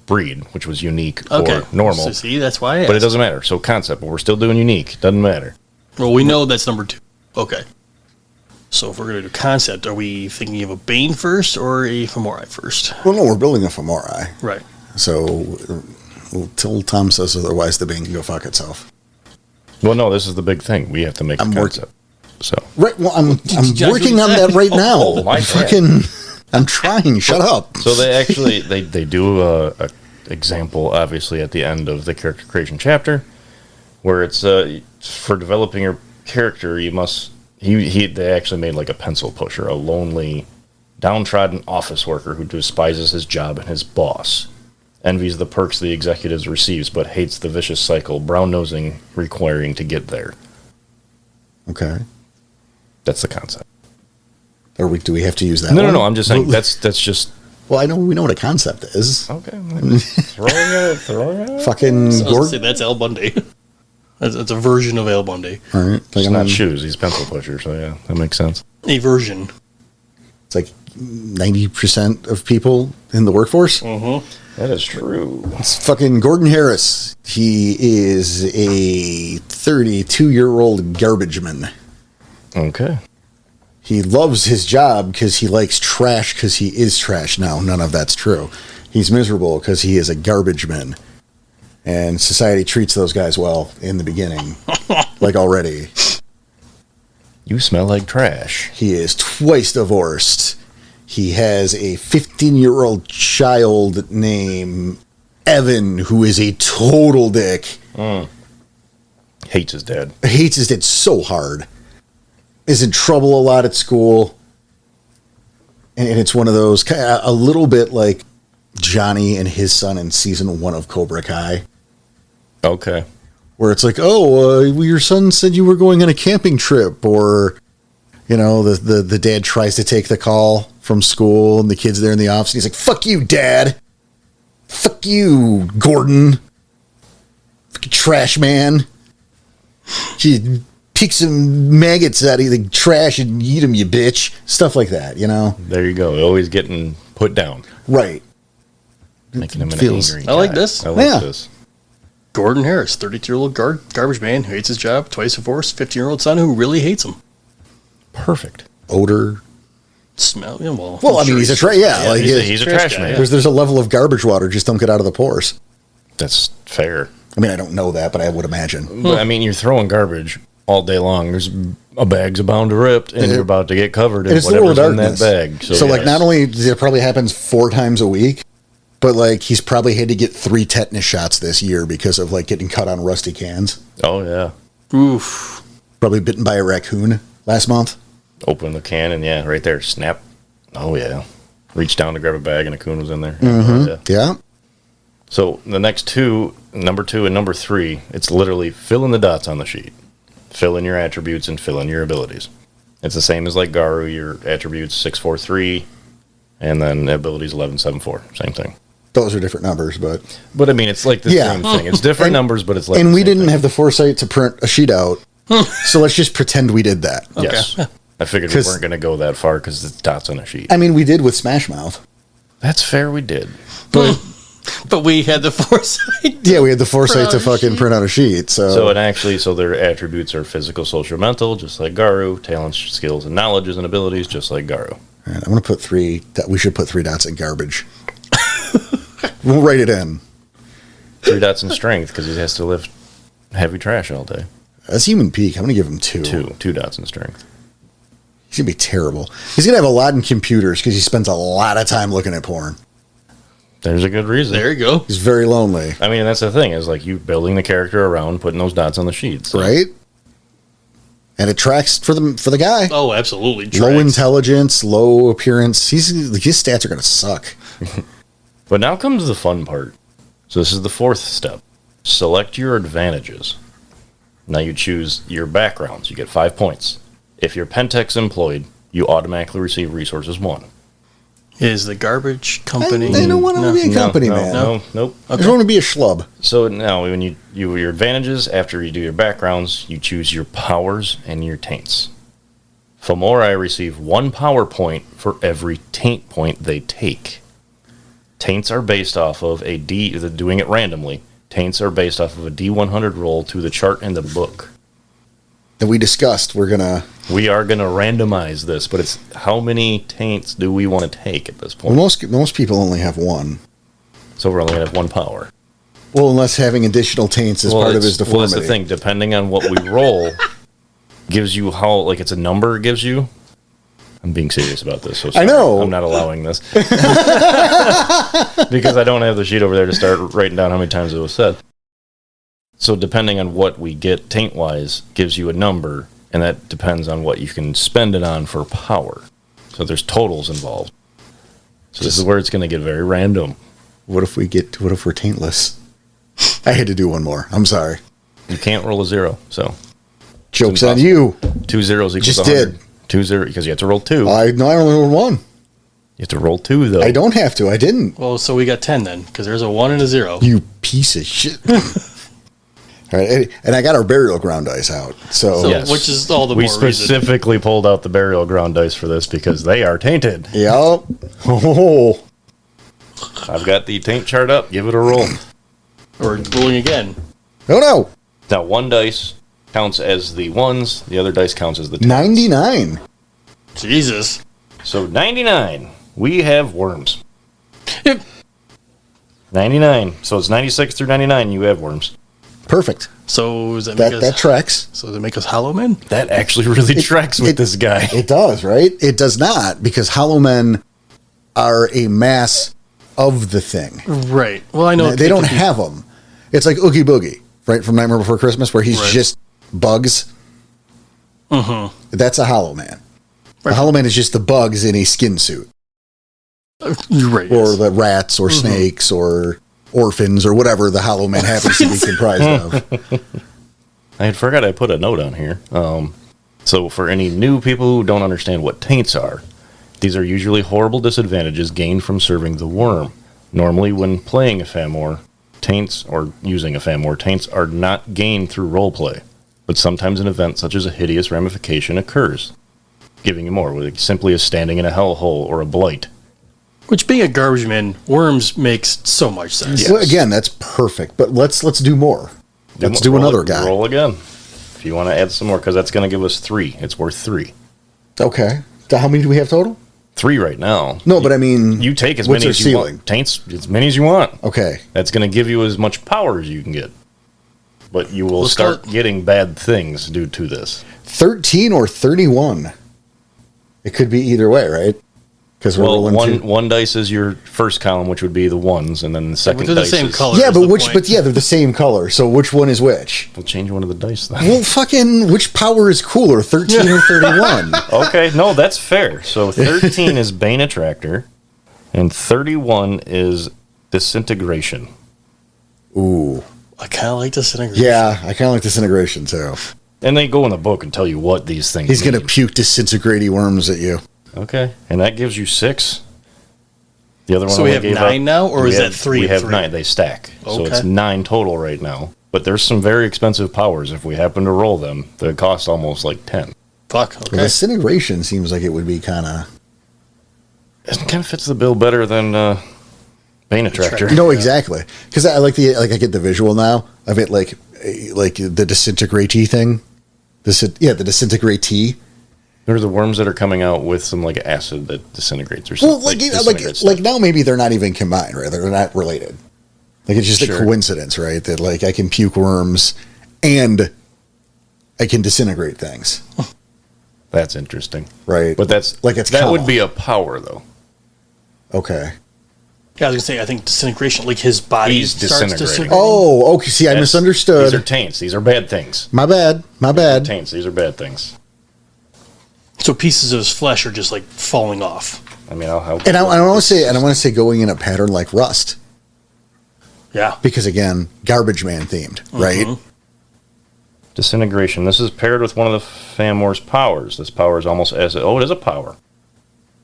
Speaker 2: breed, which was unique or normal.
Speaker 3: So see, that's why I asked.
Speaker 2: But it doesn't matter. So concept, but we're still doing unique. Doesn't matter.
Speaker 3: Well, we know that's number 2. Okay. So if we're going to do concept, are we thinking of a Bane first or a Fomori first?
Speaker 1: Well, no, we're building a Fomori.
Speaker 3: Right.
Speaker 1: So until Tom says otherwise, the Bane can go fuck itself.
Speaker 2: Well, no, this is the big thing. We have to make a concept. So
Speaker 1: right, well, I'm working on that right now. I'm trying. Shut up.
Speaker 2: So they actually they do a example, obviously, at the end of the character creation chapter, where it's for developing your character, you must. They actually made like a pencil pusher, a lonely, downtrodden office worker who despises his job and his boss, envies the perks the executives receives, but hates the vicious cycle brown-nosing requiring to get there.
Speaker 1: Okay.
Speaker 2: That's the concept.
Speaker 1: Do we have to use that?
Speaker 2: No. I'm just saying that's just.
Speaker 1: Well, we know what a concept is.
Speaker 2: Okay. Throwing it.
Speaker 1: Fucking
Speaker 3: Gordon. That's Al Bundy. That's a version of Al Bundy.
Speaker 1: All right.
Speaker 2: It's not shoes. He's pencil pusher. So yeah, that makes sense.
Speaker 3: A version.
Speaker 1: It's like 90% of people in the workforce.
Speaker 2: Mm-hmm. That is true.
Speaker 1: It's fucking Gordon Harris. He is a 32-year-old garbage man.
Speaker 2: Okay.
Speaker 1: He loves his job because he likes trash because he is trash. No, none of that's true. He's miserable because he is a garbage man. And society treats those guys well in the beginning. Like already.
Speaker 2: You smell like trash.
Speaker 1: He is twice divorced. He has a 15-year-old child named Evan who is a total dick.
Speaker 2: Hates his dad.
Speaker 1: Hates his dad so hard. Is in trouble a lot at school. And it's one of those, a little bit like Johnny and his son in season 1 of Cobra Kai.
Speaker 2: Okay.
Speaker 1: Where it's like, your son said you were going on a camping trip. Or, the dad tries to take the call from school and the kid's there in the office. And he's like, fuck you, Dad. Fuck you, Gordon. Fucking trash man. pick some maggots out of the trash and eat them, you bitch. Stuff like that, you know?
Speaker 2: There you go. Always getting put down.
Speaker 1: Right.
Speaker 2: Making him an angry guy.
Speaker 3: I like this.
Speaker 2: I like this.
Speaker 3: Gordon Harris, 32-year-old garbage man who hates his job, twice divorced, 15-year-old son who really hates him.
Speaker 2: Perfect.
Speaker 1: Odor.
Speaker 3: Smell. Yeah,
Speaker 1: well, I mean, he's a trash. Yeah, like
Speaker 2: he's a trash man.
Speaker 1: Yeah. There's a level of garbage water just don't get out of the pores.
Speaker 2: That's fair.
Speaker 1: I mean, I don't know that, but I would imagine.
Speaker 2: But I mean, you're throwing garbage all day long. There's a bag's bound to rip, and you're about to get covered in whatever's in that bag.
Speaker 1: So like, not only does it probably happens 4 times a week, but like he's probably had to get 3 tetanus shots this year because of like getting cut on rusty cans.
Speaker 2: Oh yeah.
Speaker 3: Oof.
Speaker 1: Probably bitten by a raccoon last month.
Speaker 2: Open the can and right there, snap. Oh yeah. Reached down to grab a bag and a coon was in there.
Speaker 1: Mm-hmm. Yeah.
Speaker 2: So the next 2, number 2 and number 3, it's literally fill in the dots on the sheet. Fill in your attributes and fill in your abilities. It's the same as like Garu, your attributes 643, and then abilities 1174. Same thing.
Speaker 1: Those are different numbers, but
Speaker 2: I mean, it's like the same thing. It's different numbers, but it's like.
Speaker 1: And we didn't have the foresight to print a sheet out, so let's just pretend we did that.
Speaker 2: Okay. Yes, I figured we weren't going to go that far because it's dots on a sheet.
Speaker 1: I mean, we did with Smash Mouth.
Speaker 2: That's fair. We did,
Speaker 3: but we had the foresight.
Speaker 1: Yeah, we had the foresight to fucking print out a sheet. So
Speaker 2: their attributes are physical, social, mental, just like Garu. Talents, skills, and knowledges and abilities, just like Garu.
Speaker 1: All right, I'm going to put 3. We should put 3 dots in garbage. We'll write it in.
Speaker 2: 3 dots in strength because he has to lift heavy trash all day.
Speaker 1: That's human peak. I'm going to give him 2.
Speaker 2: 2 dots in strength.
Speaker 1: He's going to be terrible. He's going to have a lot in computers because he spends a lot of time looking at porn.
Speaker 2: There's a good reason.
Speaker 3: There you go.
Speaker 1: He's very lonely.
Speaker 2: I mean, that's the thing, is like you building the character around putting those dots on the sheets. So.
Speaker 1: Right? And it tracks for the guy.
Speaker 3: Oh, absolutely. Tracks.
Speaker 1: Low intelligence, low appearance. His stats are going to suck.
Speaker 2: But now comes the fun part. So this is the 4th step. Select your advantages. Now you choose your backgrounds. You get 5 points. If you're Pentex employed, you automatically receive resources 1.
Speaker 3: Is the garbage company?
Speaker 1: They don't want to be a company, man.
Speaker 2: Nope.
Speaker 1: I just want to be a schlub.
Speaker 2: So now, when you your advantages, after you do your backgrounds, you choose your powers and your taints. Fomori receive 1 power point for every taint point they take. Taints are based off of doing it randomly. Taints are based off of a D100 roll to the chart in the book.
Speaker 1: That we discussed, we
Speaker 2: are gonna randomize this, but it's how many taints do we want to take at this point?
Speaker 1: Well, most people only have 1,
Speaker 2: so we're only gonna have 1 power.
Speaker 1: Well, unless having additional taints is part of his deformity.
Speaker 2: Well, that's the thing. Depending on what we roll, gives you how it's a number. It gives you. I'm being serious about this. So sorry.
Speaker 1: I know.
Speaker 2: I'm not allowing this because I don't have the sheet over there to start writing down how many times it was said. So depending on what we get taint-wise, gives you a number, and that depends on what you can spend it on for power. So there's totals involved. So this is where it's going to get very random.
Speaker 1: What if we're taintless? I had to do one more. I'm sorry.
Speaker 2: You can't roll a 0, so.
Speaker 1: Joke's on you.
Speaker 2: 2 zeros equals
Speaker 1: Just
Speaker 2: 100.
Speaker 1: did.
Speaker 2: 2 0, because you have to roll 2.
Speaker 1: I only rolled 1.
Speaker 2: You have to roll 2, though.
Speaker 1: I don't have to. I didn't.
Speaker 3: Well, so we got 10 then, because there's a 1 and a 0.
Speaker 1: You piece of shit. All right, and I got our burial ground dice out. So
Speaker 2: yes.
Speaker 3: Which is all the more reason.
Speaker 2: We specifically pulled out the burial ground dice for this because they are tainted.
Speaker 1: Yep. Oh.
Speaker 2: I've got the taint chart up. Give it a roll.
Speaker 3: Or rolling again.
Speaker 1: Oh, no.
Speaker 2: Now, 1 dice counts as the 1s. The other dice counts as the 10s.
Speaker 1: 99.
Speaker 3: Jesus.
Speaker 2: So, 99. We have Wyrms. 99. So, it's 96 through 99. You have Wyrms.
Speaker 1: Perfect.
Speaker 3: So does
Speaker 1: that tracks.
Speaker 3: So does it make us Hollow Men?
Speaker 2: That actually really tracks with this guy.
Speaker 1: It does, right? It does not, because Hollow Men are a mass of the thing.
Speaker 3: Right. Well, I know
Speaker 1: they don't have them. It's like Oogie Boogie, right, from Nightmare Before Christmas, where he's just bugs.
Speaker 3: Mm-hmm.
Speaker 1: That's a Hollow Man.
Speaker 3: Right.
Speaker 1: A Hollow Man is just the bugs in a skin suit.
Speaker 3: Right.
Speaker 1: Or the rats or snakes or orphans or whatever the Hollow Man happens to be comprised of.
Speaker 2: I forgot I put a note on here. So for any new people who don't understand what taints are, these are usually horrible disadvantages gained from serving the Wyrm. Normally when playing a Famor, taints, or using a Famor, taints are not gained through roleplay, but sometimes an event such as a hideous ramification occurs, giving you more, like simply as standing in a hellhole or a blight.
Speaker 3: Which, being a garbage man, worms makes so much sense.
Speaker 1: Yes. Well, again, that's perfect. But let's do more. Let's do another guy.
Speaker 2: Roll again. If you want to add some more, because that's going to give us 3. It's worth 3.
Speaker 1: Okay. So how many do we have total?
Speaker 2: 3 right now.
Speaker 1: No, but I mean,
Speaker 2: you take as many as you want. Taints as many as you want.
Speaker 1: Okay.
Speaker 2: That's going to give you as much power as you can get. But you will start getting bad things due to this. 13
Speaker 1: or 31. It could be either way, right?
Speaker 2: Because one dice is your first column, which would be the ones, and then the second
Speaker 3: they're
Speaker 2: dice
Speaker 3: the same color.
Speaker 1: Yeah, but they're the same color. So which one is which?
Speaker 2: We'll change one of the dice then.
Speaker 1: Well, fucking, which power is cooler, 13 or 31?
Speaker 2: Okay, no, that's fair. So 13 is Bane Attractor, and 31 is Disintegration.
Speaker 1: Ooh.
Speaker 3: I kind of like Disintegration.
Speaker 1: Yeah, I kind of like Disintegration too.
Speaker 2: And they go in the book and tell you what these things
Speaker 1: He's going to puke disintegrating worms at you.
Speaker 2: Okay, and that gives you 6. The other one.
Speaker 3: So we have 9 now, or is that 3?
Speaker 2: We have 9. They stack, so it's 9 total right now. But there's some very expensive powers. If we happen to roll them, they cost almost like 10.
Speaker 3: Fuck. Okay.
Speaker 1: Well, Disintegration seems like it would be kind of.
Speaker 2: It kind of fits the bill better than Bane Attractor.
Speaker 1: No, exactly. Because I like I get the visual now of it, like the disintegratey thing. The disintegratey.
Speaker 2: They're the worms that are coming out with some like acid that disintegrates or something.
Speaker 1: Well, like now maybe they're not even combined, right? They're not related. Like it's just a coincidence, right? That like I can puke worms and I can disintegrate things.
Speaker 2: That's interesting,
Speaker 1: right?
Speaker 2: But that's like that would be a power, though.
Speaker 1: Okay.
Speaker 3: Yeah, I was gonna say I think disintegration, like his body starts disintegrating.
Speaker 1: Oh, okay. See, I misunderstood.
Speaker 2: These are taints. These are bad things.
Speaker 1: My bad.
Speaker 2: Taints. These are bad things.
Speaker 3: So pieces of his flesh are just like falling off.
Speaker 2: I mean, I'll help.
Speaker 1: And I want to say going in a pattern like Rust.
Speaker 3: Yeah.
Speaker 1: Because again, garbage man themed, right?
Speaker 2: Disintegration. This is paired with one of the Famor's powers. This power is almost as it is a power.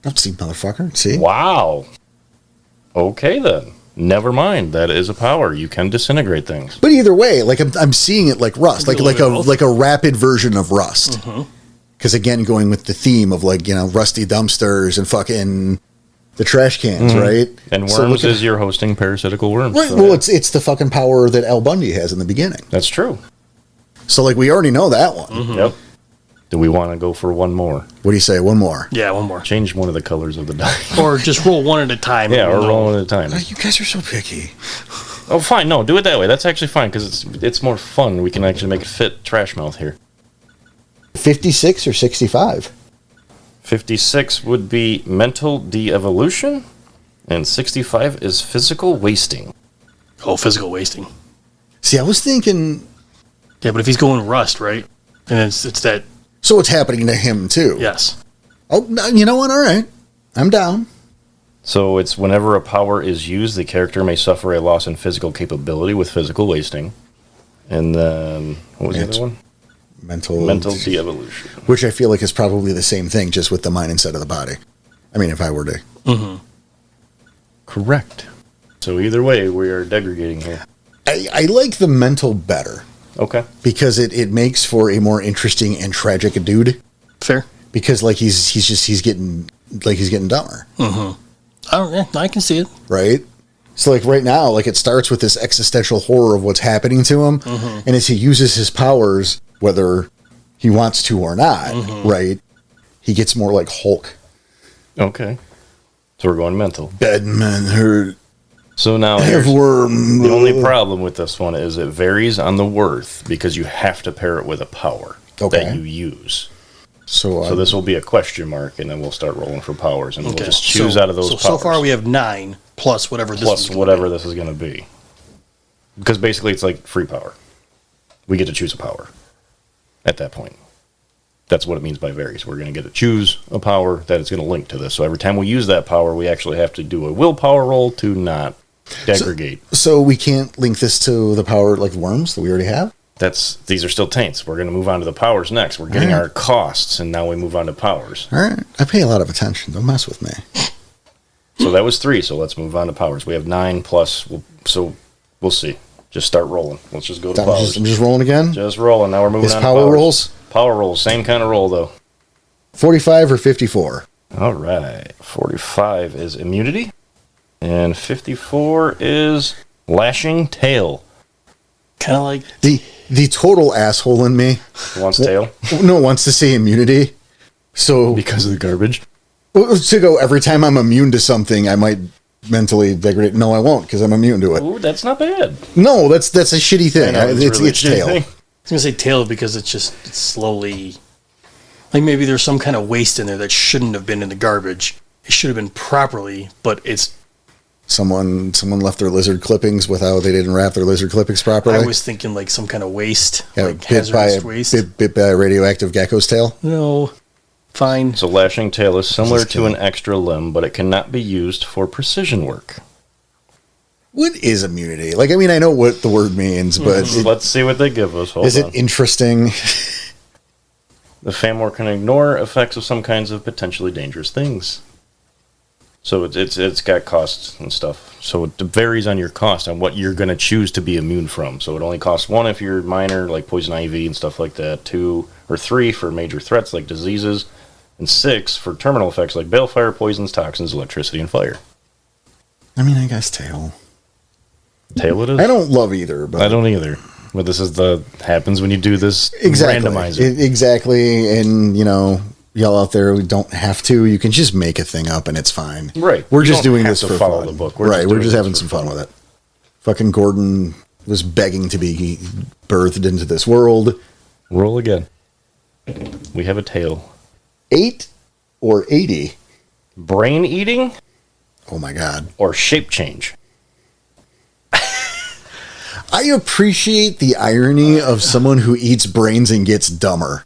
Speaker 1: Don't see, motherfucker. See?
Speaker 2: Wow. Okay then. Never mind. That is a power. You can disintegrate things.
Speaker 1: But either way, like I'm seeing it like Rust, like a rapid version of Rust. Because again, going with the theme of like rusty dumpsters and fucking the trash cans, right?
Speaker 2: And worms is your hosting parasitical worms.
Speaker 1: Right. So well, it's the fucking power that Al Bundy has in the beginning.
Speaker 2: That's true.
Speaker 1: So like we already know that one.
Speaker 2: Yep. Do we want to go for one more?
Speaker 1: What do you say? One more?
Speaker 3: Yeah, one more.
Speaker 2: Change one of the colors of the die.
Speaker 3: Or just roll one at a time.
Speaker 2: Yeah, or roll one at a time.
Speaker 1: Oh, you guys are so picky.
Speaker 2: Oh, fine. No, do it that way. That's actually fine because it's more fun. We can actually make it fit Trash Mouth here.
Speaker 1: 56 or 65?
Speaker 2: 56 would be mental de-evolution, and 65 is physical wasting.
Speaker 3: Oh, physical wasting.
Speaker 1: See, I was thinking...
Speaker 3: Yeah, but if he's going Rust, right? And it's that...
Speaker 1: So it's happening to him, too?
Speaker 3: Yes.
Speaker 1: Oh, no, you know what? All right. I'm down.
Speaker 2: So it's whenever a power is used, the character may suffer a loss in physical capability with physical wasting. And then... What was the other one?
Speaker 1: Mental
Speaker 2: de-evolution.
Speaker 1: Which I feel like is probably the same thing, just with the mind instead of the body. I mean, if I were to...
Speaker 2: Correct. So either way, we are degrading here.
Speaker 1: I like the mental better.
Speaker 2: Okay.
Speaker 1: Because it makes for a more interesting and tragic dude.
Speaker 3: Fair.
Speaker 1: Because like he's getting dumber.
Speaker 3: I can see it.
Speaker 1: Right? So like right now, like it starts with this existential horror of what's happening to him. And as he uses his powers, whether he wants to or not, right? He gets more like Hulk.
Speaker 2: Okay. So we're going mental.
Speaker 1: Bad men hurt.
Speaker 2: So now
Speaker 1: Wyrm.
Speaker 2: The only problem with this one is it varies on the worth because you have to pair it with a power that you use. So this will be a question mark, and then we'll start rolling for powers, and we'll just choose out of those powers.
Speaker 3: So far we have 9 plus whatever this
Speaker 2: is going to be. Because basically it's like free power. We get to choose a power at that point. That's what it means by varies. We're going to get to choose a power that is going to link to this. So every time we use that power, we actually have to do a willpower roll to not degradate.
Speaker 1: So we can't link this to the power like worms that we already have?
Speaker 2: These are still taints. We're going to move on to the powers next. We're getting our costs, and now we move on to powers.
Speaker 1: All right. I pay a lot of attention. Don't mess with me.
Speaker 2: So that was 3, so let's move on to powers. We have 9 plus, so we'll see. Just start rolling. Let's just go to powers.
Speaker 1: I'm just rolling again?
Speaker 2: Just rolling. Now we're moving on to
Speaker 1: power rolls?
Speaker 2: Power rolls. Same kind of roll, though.
Speaker 1: 45 or 54?
Speaker 2: All right. 45 is immunity. And 54 is lashing tail.
Speaker 3: Kind of like...
Speaker 1: The total asshole in me...
Speaker 2: Wants tail?
Speaker 1: No, wants to say immunity. So...
Speaker 2: Because of the garbage?
Speaker 1: To go, every time I'm immune to something, I might mentally degrade. No, I won't, because I'm immune to it.
Speaker 2: Ooh, that's not bad.
Speaker 1: No, that's a shitty thing. It's tail.
Speaker 3: I was going to say tail because it's slowly... Like maybe there's some kind of waste in there that shouldn't have been in the garbage. It should have been properly, but it's...
Speaker 1: Someone left their lizard clippings they didn't wrap their lizard clippings properly.
Speaker 3: I was thinking like some kind of waste, like
Speaker 1: hazardous waste. Bit by a radioactive gecko's tail?
Speaker 3: No. Fine.
Speaker 2: So lashing tail is similar to an extra limb, but it cannot be used for precision work.
Speaker 1: What is immunity? Like, I mean, I know what the word means, but...
Speaker 2: Let's see what they give us. Hold on.
Speaker 1: It interesting?
Speaker 2: The Fomori can ignore effects of some kinds of potentially dangerous things. So it's got costs and stuff. So it varies on your cost, on what you're going to choose to be immune from. So it only costs 1 if you're minor, like poison ivy and stuff like that, 2 or 3 for major threats like diseases, and 6 for terminal effects like balefire, poisons, toxins, electricity, and fire.
Speaker 1: I mean, I guess tail.
Speaker 2: Tail it is?
Speaker 1: I don't love either. But
Speaker 2: I don't either. But this is happens when you do this randomizer.
Speaker 1: Exactly. And, y'all out there who don't have to, you can just make a thing up and it's fine.
Speaker 2: Right.
Speaker 1: We're just doing this for
Speaker 2: follow
Speaker 1: fun.
Speaker 2: The book.
Speaker 1: We're just having some fun with it. Fucking Gordon was begging to be birthed into this world.
Speaker 2: Roll again. We have a tail.
Speaker 1: 8 or 80?
Speaker 2: Brain eating?
Speaker 1: Oh my God.
Speaker 2: Or shape change?
Speaker 1: I appreciate the irony of someone who eats brains and gets dumber.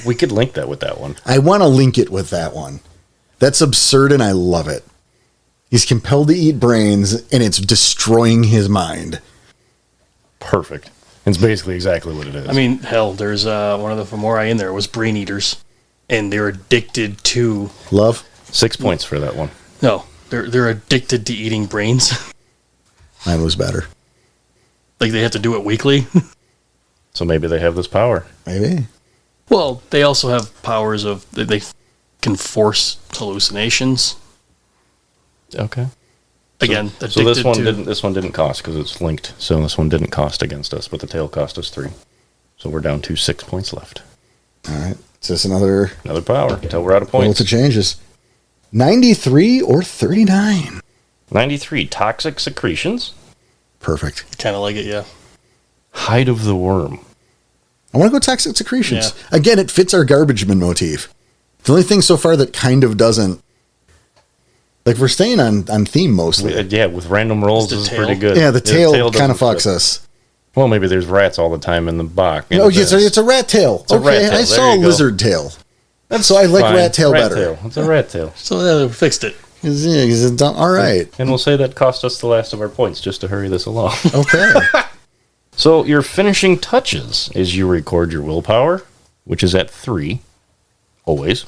Speaker 2: We could link that with that one.
Speaker 1: I want to link it with that one. That's absurd and I love it. He's compelled to eat brains and it's destroying his mind.
Speaker 2: Perfect. It's basically exactly what it is.
Speaker 3: I mean, hell, there's one of the Fomori in there was brain eaters, and they're addicted to...
Speaker 1: Love?
Speaker 2: 6 points for that one.
Speaker 3: No, they're addicted to eating brains.
Speaker 1: Mine was better.
Speaker 3: Like they have to do it weekly?
Speaker 2: So maybe they have this power.
Speaker 1: Maybe.
Speaker 3: Well, they also have powers of... They can force hallucinations.
Speaker 2: Okay.
Speaker 3: Again,
Speaker 2: so this one didn't cost because it's linked. So this one didn't cost against us, but the tail cost us 3. So we're down to 6 points left.
Speaker 1: All right. Is this another
Speaker 2: power until we're out of points?
Speaker 1: Well, it changes. 93 or 39?
Speaker 2: 93. Toxic secretions.
Speaker 1: Perfect.
Speaker 3: Kind of like it, yeah.
Speaker 2: Hide of the worm.
Speaker 1: I want to go toxic secretions.
Speaker 3: Yeah.
Speaker 1: Again, it fits our garbage bin motif. The only thing so far that kind of doesn't. Like, we're staying on theme mostly.
Speaker 2: With random rolls, this is pretty good.
Speaker 1: Yeah, the tail kind of fucks us.
Speaker 2: Well, maybe there's rats all the time in the box.
Speaker 1: Oh, yes, it's a rat tail. I saw a lizard tail. So I like rat tail better.
Speaker 2: It's a rat tail.
Speaker 3: So we fixed it.
Speaker 1: All right.
Speaker 2: And we'll say that cost us the last of our points just to hurry this along.
Speaker 1: Okay.
Speaker 2: So your finishing touches is you record your willpower, which is at 3, always.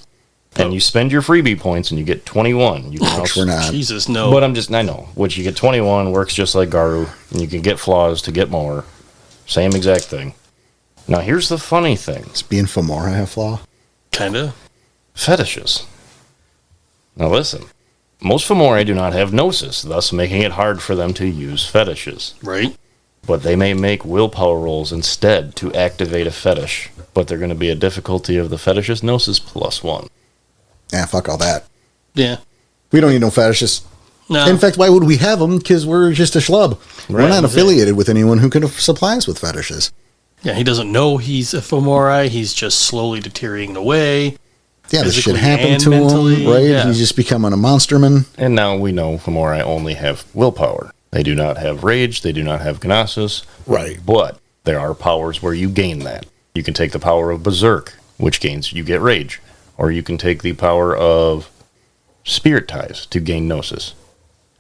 Speaker 2: And you spend your freebie points and you get 21. You can
Speaker 1: Which we're not.
Speaker 3: Jesus, no.
Speaker 2: But I know. Which you get 21, works just like Garu. And you can get flaws to get more. Same exact thing. Now here's the funny thing.
Speaker 1: Is being Fomori a flaw?
Speaker 3: Kinda.
Speaker 2: Fetishes. Now listen. Most Fomori do not have gnosis, thus making it hard for them to use fetishes.
Speaker 3: Right.
Speaker 2: But they may make willpower rolls instead to activate a fetish. But they're going to be a difficulty of the fetish's gnosis +1.
Speaker 1: Yeah, fuck all that.
Speaker 3: Yeah.
Speaker 1: We don't need no fetishes.
Speaker 3: No.
Speaker 1: In fact, why would we have them? Because we're just a schlub. Right. We're not affiliated with anyone who can supply us with fetishes.
Speaker 3: Yeah, he doesn't know he's a Fomori. He's just slowly deteriorating away.
Speaker 1: Yeah, this shit happened to him, right? Yeah. He's just becoming a monsterman.
Speaker 2: And now we know Fomori only have willpower. They do not have rage. They do not have gnosis.
Speaker 1: Right.
Speaker 2: But there are powers where you gain that. You can take the power of Berserk, which gains you get rage. Or you can take the power of Spirit Ties to gain Gnosis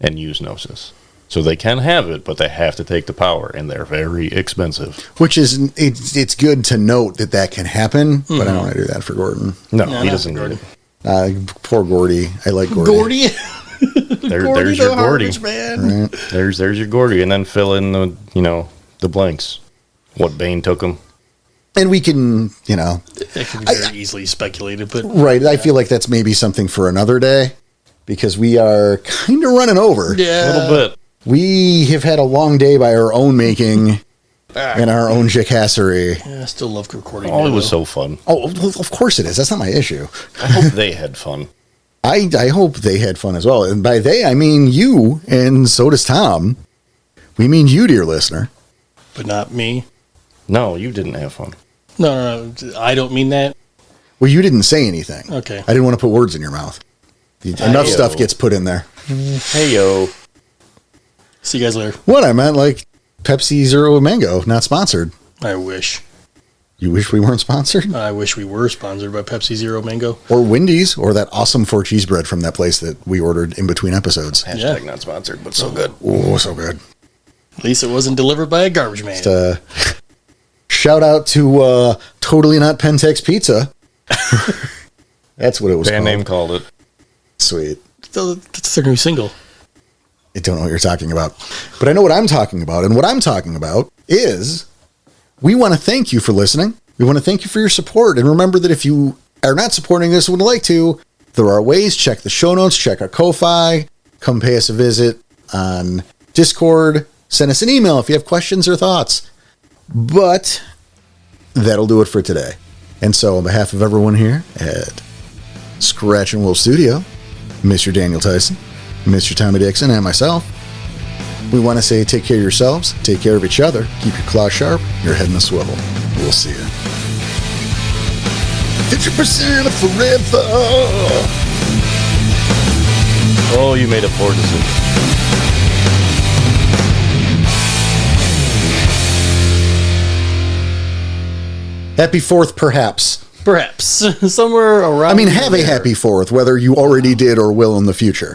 Speaker 2: and use Gnosis. So they can have it, but they have to take the power, and they're very expensive.
Speaker 1: Which is, it's good to note that can happen, but I don't want to do that for Gordon.
Speaker 2: No, he doesn't need
Speaker 1: it. Poor Gordy. I like Gordy.
Speaker 3: Gordy?
Speaker 2: There's your Gordy.
Speaker 3: Man.
Speaker 1: Right.
Speaker 2: There's your Gordy, and then fill in the, the blanks. What Bane took them.
Speaker 1: And we can, you know...
Speaker 3: That can be very easily speculated, but...
Speaker 1: Right, I feel like that's maybe something for another day, because we are kind of running over.
Speaker 3: Yeah.
Speaker 2: A little bit.
Speaker 1: We have had a long day by our own making and our own jacasserie.
Speaker 3: Yeah, I still love recording.
Speaker 2: Oh, it was so fun.
Speaker 1: Oh, of course it is. That's not my issue.
Speaker 2: I hope they had fun.
Speaker 1: I hope they had fun as well. And by they, I mean you, and so does Tom. We mean you, dear listener.
Speaker 3: But not me.
Speaker 2: No, you didn't have fun.
Speaker 3: No, I don't mean that.
Speaker 1: Well, you didn't say anything.
Speaker 3: Okay.
Speaker 1: I didn't want to put words in your mouth. Enough stuff gets put in there.
Speaker 2: Hey, yo.
Speaker 3: See you guys later.
Speaker 1: What? I meant like Pepsi Zero Mango, not sponsored.
Speaker 3: I wish.
Speaker 1: You wish we weren't sponsored?
Speaker 3: I wish we were sponsored by Pepsi Zero Mango.
Speaker 1: Or Wendy's, or that awesome 4 cheese bread from that place that we ordered in between episodes.
Speaker 2: Hashtag not sponsored, but so good.
Speaker 1: Oh, so good.
Speaker 3: At least it wasn't delivered by a garbage man.
Speaker 1: Shout out to Totally Not Pentex Pizza. That's what it was
Speaker 2: Band
Speaker 1: called.
Speaker 2: name called it.
Speaker 1: Sweet.
Speaker 3: That's their new single.
Speaker 1: I don't know what you're talking about. But I know what I'm talking about. And what I'm talking about is we want to thank you for listening. We want to thank you for your support. And remember that if you are not supporting us and would like to, there are ways. Check the show notes. Check our Ko-Fi. Come pay us a visit on Discord. Send us an email if you have questions or thoughts. But that'll do it for today. And so on behalf of everyone here at Scratchin Wolf Studio, Mr. Daniel Tyson, Mr. Tommy Dixon, and myself, we want to say take care of yourselves, take care of each other, keep your claws sharp, your head in a swivel. We'll see you. 50% of forever.
Speaker 2: Oh, you made a poor decision.
Speaker 1: Happy 4th, perhaps.
Speaker 3: Perhaps. Somewhere around.
Speaker 1: I mean, have a happy 4th, whether you already did or will in the future.